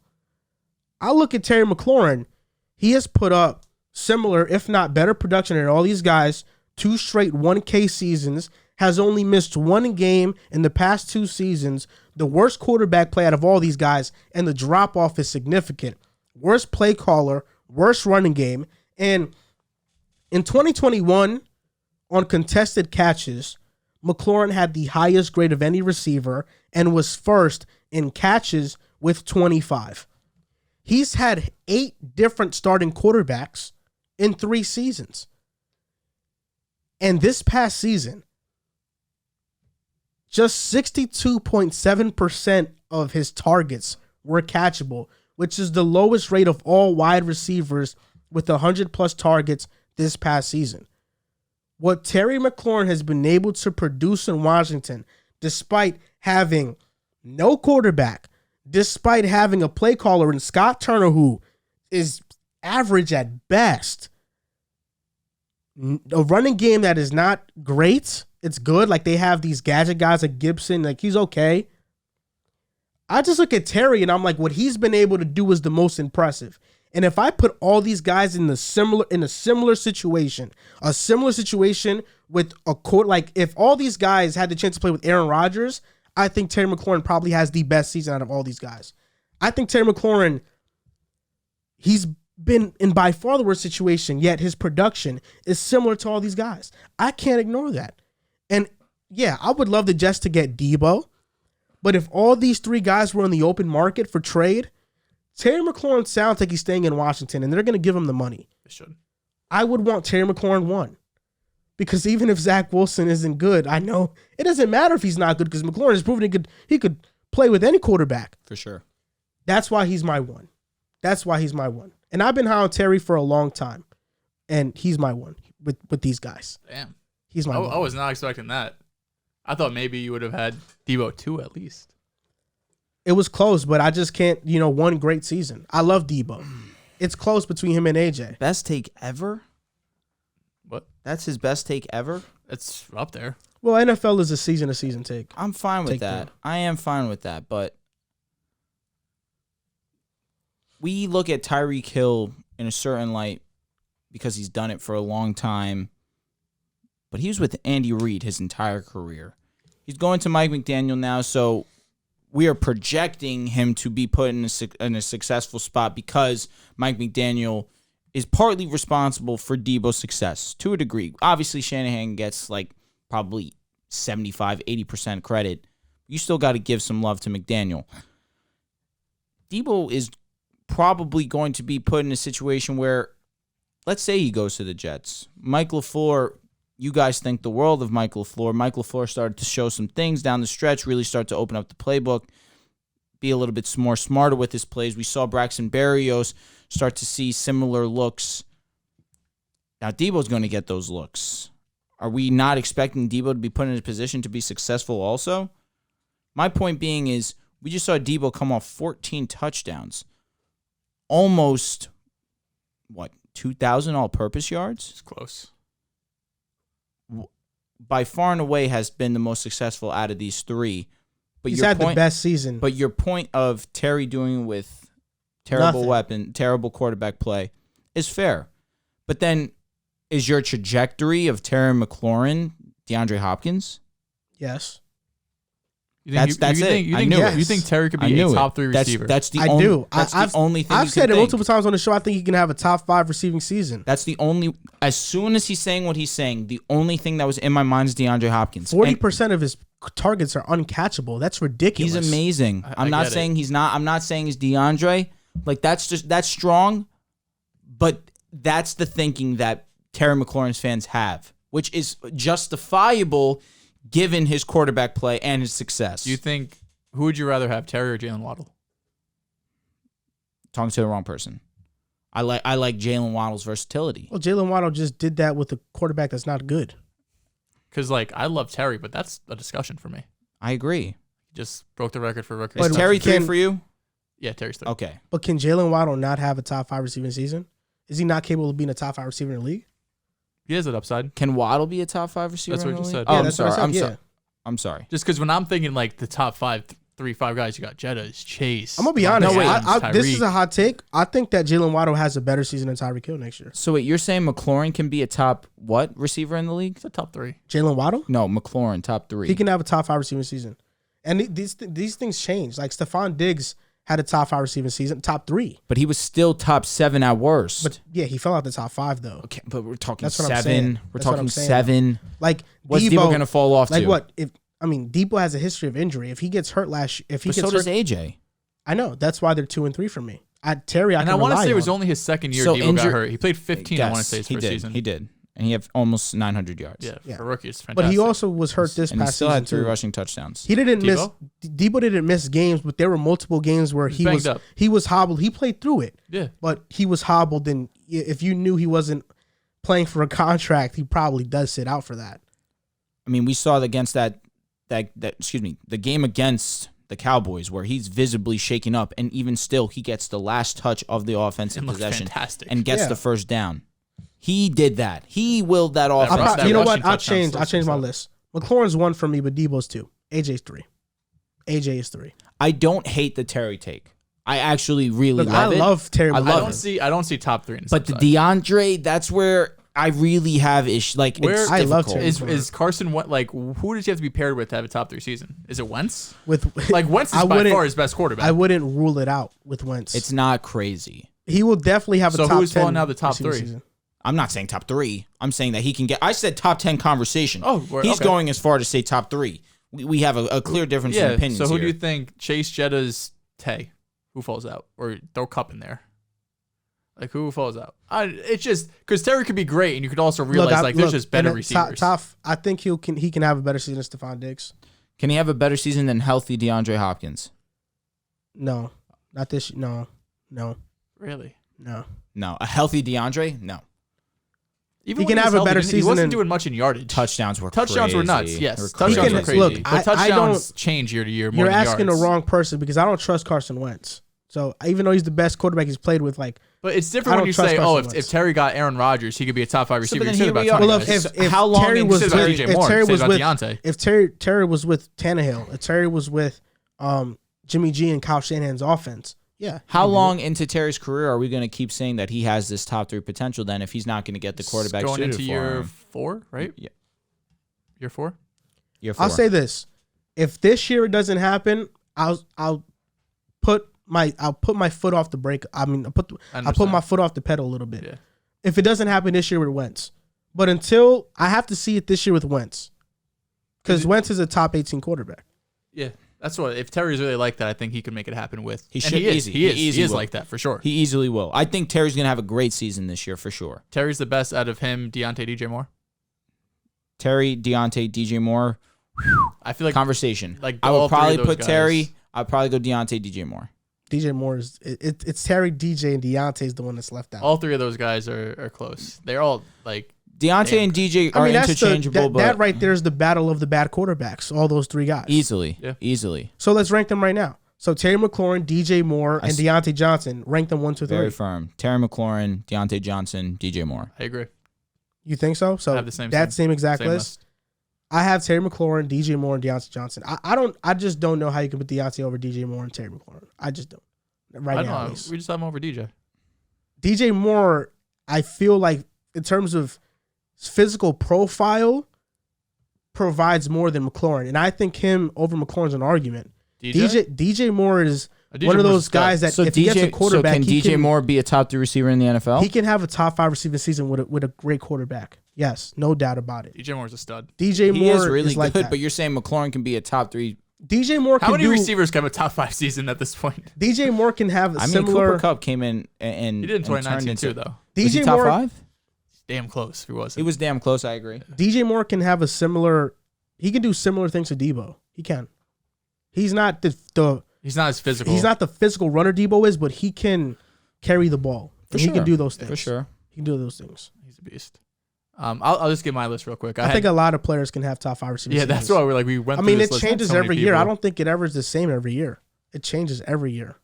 I look at Terry McLaurin. He has put up similar, if not better, production than all these guys. 2 straight 1K seasons. Has only missed 1 game in the past 2 seasons. The worst quarterback play out of all these guys, and the drop-off is significant. Worst play caller, worst running game. And in 2021, on contested catches, McLaurin had the highest grade of any receiver and was first in catches with 25. He's had 8 different starting quarterbacks in 3 seasons. And this past season, just 62.7% of his targets were catchable, which is the lowest rate of all wide receivers with 100-plus targets this past season. what Terry McLaurin has been able to produce in Washington, despite having no quarterback, despite having a play caller in Scott Turner who is average at best, a running game that is not great. It's good. Like, they have these gadget guys like Gibson. Like, he's okay. I just look at Terry and I'm like, what he's been able to do is the most impressive. And if I put all these guys in a similar situation with a court, like if all these guys had the chance to play with Aaron Rodgers, I think Terry McLaurin probably has the best season out of all these guys. I think Terry McLaurin, he's been in by far the worst situation, yet his production is similar to all these guys. I can't ignore that. And yeah, I would love the Jets to get Deebo, but if all these three guys were in the open market for trade, Terry McLaurin sounds like he's staying in Washington, and they're going to give him the money. They should. I would want Terry McLaurin 1. Because even if Zach Wilson isn't good, I know it doesn't matter if he's not good because McLaurin has proven he could play with any quarterback. For sure. That's why he's my 1. And I've been high on Terry for a long time, and he's my 1 with these guys. Damn. He's my 1. I was not expecting that. I thought maybe you would have had Deebo 2 at least. It was close, but I just can't, one great season. I love Deebo. It's close between him and AJ. Best take ever? What? That's his best take ever? It's up there. Well, NFL is a season take. I'm fine with that. I am fine with that, but we look at Tyreek Hill in a certain light because he's done it for a long time, but he was with Andy Reid his entire career. He's going to Mike McDaniel now, so we are projecting him to be put in a successful spot because Mike McDaniel is partly responsible for Deebo's success to a degree. Obviously, Shanahan gets probably 75, 80% credit. You still got to give some love to McDaniel. Deebo is probably going to be put in a situation where, let's say he goes to the Jets. Mike LaFleur, you guys think the world of Mike LaFleur. Mike LaFleur started to show some things down the stretch, really start to open up the playbook, be a little bit more smarter with his plays. We saw Braxton Berrios start to see similar looks. Now, Deebo's going to get those looks. Are we not expecting Deebo to be put in a position to be successful also? My point being is we just saw Deebo come off 14 touchdowns. Almost, 2,000 all-purpose yards? It's close. By far and away has been the most successful out of these three. But he's had the best season. But your point of Terry doing with terrible terrible quarterback play is fair. But then is your trajectory of Terry McLaurin DeAndre Hopkins? Yes. That's it. You think Terry could be a top 3 receiver? That's the only thing. I've said it multiple times on the show. I think he can have a top 5 receiving season. That's the only. As soon as he's saying what he's saying, the only thing that was in my mind is DeAndre Hopkins. 40% of his targets are uncatchable. That's ridiculous. He's amazing. I'm not saying he's not. I'm not saying he's DeAndre. That's strong, but that's the thinking that Terry McLaurin's fans have, which is justifiable given his quarterback play and his success. Do you think, who would you rather have, Terry or Jalen Waddle? Talking to the wrong person. I like Jalen Waddle's versatility. Well, Jalen Waddle just did that with a quarterback that's not good. Because, I love Terry, but that's a discussion for me. I agree. Just broke the record for rookie. Is Terry 3 for you? Yeah, Terry's 3. Okay. But can Jalen Waddle not have a top 5 receiving season? Is he not capable of being a top 5 receiver in the league? He has an upside. Can Waddle be a top 5 receiver? That's what you said. Oh, yeah, I'm sorry. Just because when I'm thinking the top 3-5 guys, you got Jettas, Chase. I'm gonna be honest. Adams, this is a hot take. I think that Jalen Waddle has a better season than Tyreek Hill next year. So wait, you're saying McLaurin can be a top what receiver in the league? It's a top 3. Jalen Waddle? No, McLaurin top 3. He can have a top 5 receiving season, and these things change. Like Stephon Diggs had a top 5 receiving season, top 3. But he was still top 7 at worst. But yeah, he fell out the top 5 though. Okay, but we're talking That's 7. We're talking 7. Like what's Deebo gonna fall off to? What? Deebo has a history of injury. If he gets hurt does AJ. I know. That's why they're 2 and 3 for me. Terry, I want to say it was only his second year Deebo got hurt. He played 15, I want to say, his first season. He did. And he had almost 900 yards. Yeah, for a rookie, it's fantastic. But he also was hurt this and past season. He still had 3 too. rushing touchdowns. He didn't miss. Deebo didn't miss games, but there were multiple games where he was hobbled. He played through it. Yeah. But he was hobbled, and if you knew he wasn't playing for a contract, he probably does sit out for that. I mean, we saw against the game against the Cowboys where he's visibly shaken up, and even still, he gets the last touch of the offensive possession and gets the first down. He did that. He willed that offense. You know what? I'll change my list. McLaurin's 1 for me, but Deebo's 2. AJ's 3. AJ is 3. I don't hate the Terry take. I actually really love it. I love Terry. I don't see top 3 in but the DeAndre, that's where I really have issues. Like, it's I love difficult. Terry. Is Carson who does he have to be paired with to have a top 3 season? Is it Wentz? Wentz is by far his best quarterback. I wouldn't rule it out with Wentz. It's not crazy. He will definitely have a top 10. So who's falling out of the top 3? Season. I'm not saying top 3. I'm saying that he can get. I said top 10 conversation. He's okay. going as far to say top 3. We have a clear difference in opinions. So who here. do you think? Chase, Jetta's, Tay? Who falls out? Or throw Cup in there? Like, who falls out? It's just because Terry could be great, and you could also realize there's just better receivers. I think he can have a better season than Stephon Diggs. Can he have a better season than healthy DeAndre Hopkins? No, not this. No. Really? No. A healthy DeAndre? No. Even he can have a better season. He wasn't doing much in yardage. Touchdowns were nuts. Yes, touchdowns were crazy. Look, but touchdowns change year to year. You're asking the wrong person because I don't trust Carson Wentz. So even though he's the best quarterback he's played with, but it's different when you say, if Terry got Aaron Rodgers, he could be a top 5 receiver. So if Terry was with Tannehill, if Terry was with Jimmy G and Kyle Shanahan's offense. Yeah. How long into Terry's career are we going to keep saying that he has this top 3 potential then if he's not going to get the quarterback going suited into for year him? 4, right? Yeah. Year 4? Year 4. I'll say this. If this year it doesn't happen, I'll put my foot off the brake. I mean, I'll put my foot off the pedal a little bit. Yeah. If it doesn't happen this year with Wentz. But until I have to see it this year with Wentz. Because Wentz is a top 18 quarterback. Yeah. That's what. If Terry's really like that, I think he could make it happen with. He is like that for sure. He easily will. I think Terry's going to have a great season this year for sure. Terry's the best out of him, Deontay, DJ Moore. Terry, Deontay, DJ Moore. I feel like conversation. Like I would probably put guys. Terry. I'd probably go Deontay, DJ Moore. DJ Moore is it's Terry, DJ, and Deontay's the one that's left out. All 3 of those guys are close. They're all like. Deontay and DJ are interchangeable. That right there is the battle of the bad quarterbacks, all those 3 guys. Easily. So let's rank them right now. So Terry McLaurin, DJ Moore, and Deontay Johnson. Rank them 1, 2, 3. Very firm. Terry McLaurin, Deontay Johnson, DJ Moore. I agree. You think so? So I have the same exact list. I have Terry McLaurin, DJ Moore, and Deontay Johnson. I just don't know how you can put Deontay over DJ Moore and Terry McLaurin. I just don't. Right now, we just have him over DJ. DJ Moore, I feel like in terms of physical profile, provides more than McLaurin, and I think him over McLaurin's an argument. DJ Moore is one of those guys that if he gets a quarterback, can DJ Moore be a top 3 receiver in the NFL? He can have a top 5 receiving season with a great quarterback. Yes, no doubt about it. DJ Moore's a stud. DJ Moore is really like good, that. but you're saying McLaurin can be a top 3. DJ Moore. How many receivers can have a top 5 season at this point? DJ Moore can have a similar. Cooper Kupp came in and he did in 2019 too, though. DJ was he top Moore, 5? Damn close. He was. He was damn close. I agree. DJ Moore can have a similar. He can do similar things to Deebo. He can. He's not He's not as physical. He's not the physical runner Deebo is, but he can carry the ball. He can do those things. For sure. He can do those things. He's a beast. I'll just give my list real quick. I think a lot of players can have top 5 receivers. Yeah, that's why we went. I mean, it changes every year. I don't think it ever is the same every year. It changes every year.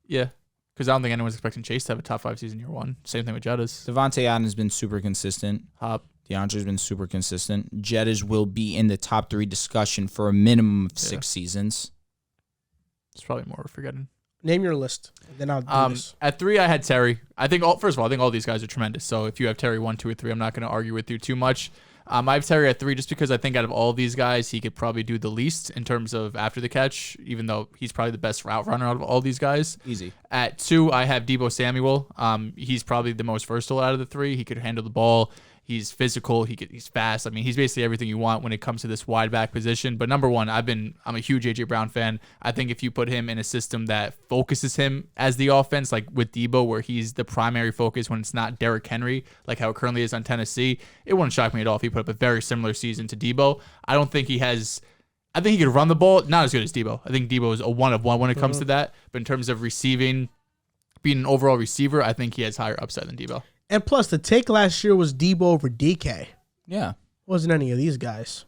Yeah, because I don't think anyone's expecting Chase to have a top 5 season year 1. Same thing with Jettas. Devontae Adams has been super consistent. Hop. DeAndre's been super consistent. Jettas will be in the top 3 discussion for a minimum of 6 seasons. It's probably more we're forgetting. Name your list, and then I'll do this. At 3, I had Terry. I think first of all, I think all these guys are tremendous. So if you have Terry 1, 2, or 3, I'm not going to argue with you too much. I have Terry at 3 just because I think out of all these guys, he could probably do the least in terms of after the catch, even though he's probably the best route runner out of all these guys. Easy. At 2, I have Deebo Samuel. He's probably the most versatile out of the 3. He could handle the ball. He's physical. He's fast. I mean, he's basically everything you want when it comes to this wide back position. But number 1, I'm a huge AJ Brown fan. I think if you put him in a system that focuses him as the offense, like with Deebo, where he's the primary focus when it's not Derrick Henry, like how it currently is on Tennessee, it wouldn't shock me at all if he put up a very similar season to Deebo. I think he could run the ball, not as good as Deebo. I think Deebo is a 1 of 1 when it comes to that. But in terms of receiving, being an overall receiver, I think he has higher upside than Deebo. And plus, the take last year was Deebo over DK. Yeah. Wasn't any of these guys.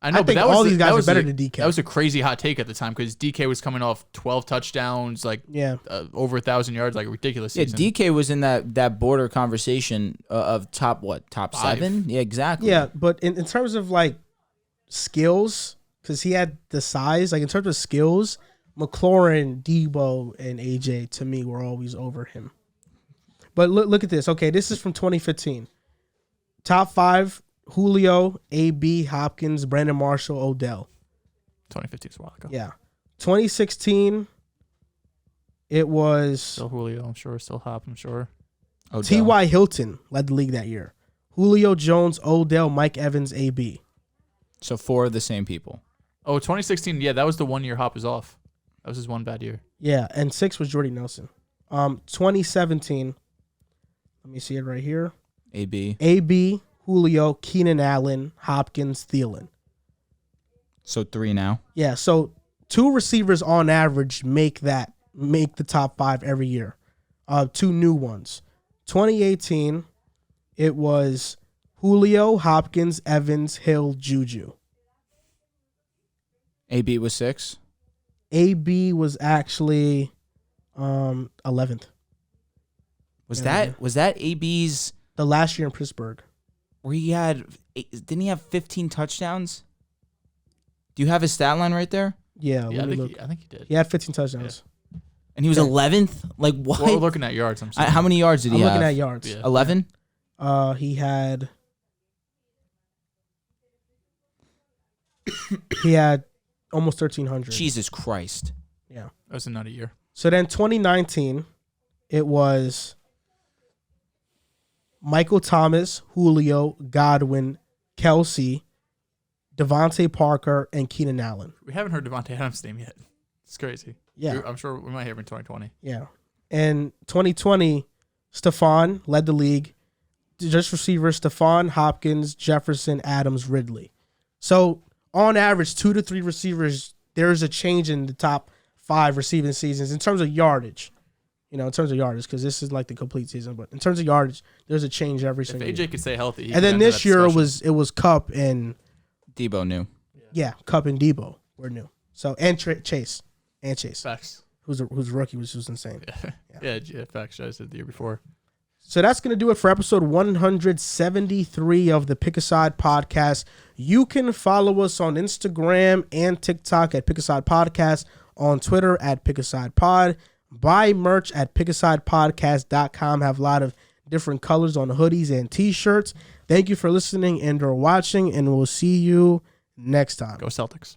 I know, I but think that all was these guys are better than DK. That was a crazy hot take at the time because DK was coming off 12 touchdowns, like over 1,000 yards, like a ridiculous season. Yeah, DK was in that border conversation of top 7? Yeah, exactly. Yeah, but in terms of like skills, because he had the size, like in terms of skills, McLaurin, Deebo, and AJ to me were always over him. But look at this. Okay, this is from 2015. Top 5. Julio, AB, Hopkins, Brandon Marshall, Odell. 2015 is a while ago. Yeah. 2016, it was Still Julio, I'm sure. Still Hop, I'm sure. T.Y. Hilton led the league that year. Julio Jones, Odell, Mike Evans, AB. So 4 of the same people. Oh, 2016, yeah, that was the 1 year Hop was off. That was his one bad year. Yeah, and 6 was Jordy Nelson. 2017, let me see it right here. AB, Julio, Keenan Allen, Hopkins, Thielen. So 3 now. Yeah, so 2 receivers on average make the top 5 every year. 2 new ones. 2018, it was Julio, Hopkins, Evans, Hill, Juju. AB was 6. AB was actually 11th. Was that AB's the last year in Pittsburgh? Where didn't he have 15 touchdowns? Do you have his stat line right there? Yeah, I think he did. He had 15 touchdowns. Yeah. And he was 11th? Like, what? Well, we're looking at yards. I'm sorry. How many yards did he have? I'm looking at yards. Yeah. 11? He had almost 1,300. Jesus Christ. Yeah. That was another year. So then 2019, it was Michael Thomas, Julio, Godwin, Kelsey, Devontae Parker, and Keenan Allen. We haven't heard Devontae Adams' name yet. It's crazy. Yeah. I'm sure we might hear him in 2020. Yeah. And 2020, Stephon led the league. Just receivers, Stephon, Hopkins, Jefferson, Adams, Ridley. So on average, 2 to 3 receivers, there is a change in the top 5 receiving seasons in terms of yardage. In terms of yardage, because this is like the complete season. But in terms of yardage, there's a change every single year. If AJ could stay healthy. And then this year it was Kupp and Deebo new. Yeah, Kupp and Deebo were new. So and Chase. Facts. Who's rookie, which was insane. Yeah, facts. I said the year before. So that's going to do it for episode 173 of the Pick a Side podcast. You can follow us on Instagram and TikTok at Pick a Side Podcast, on Twitter at Pick a Side Pod. Buy merch at pickasidepodcast.com. Have a lot of different colors on the hoodies and t-shirts. Thank you for listening and or watching, and we'll see you next time. Go Celtics.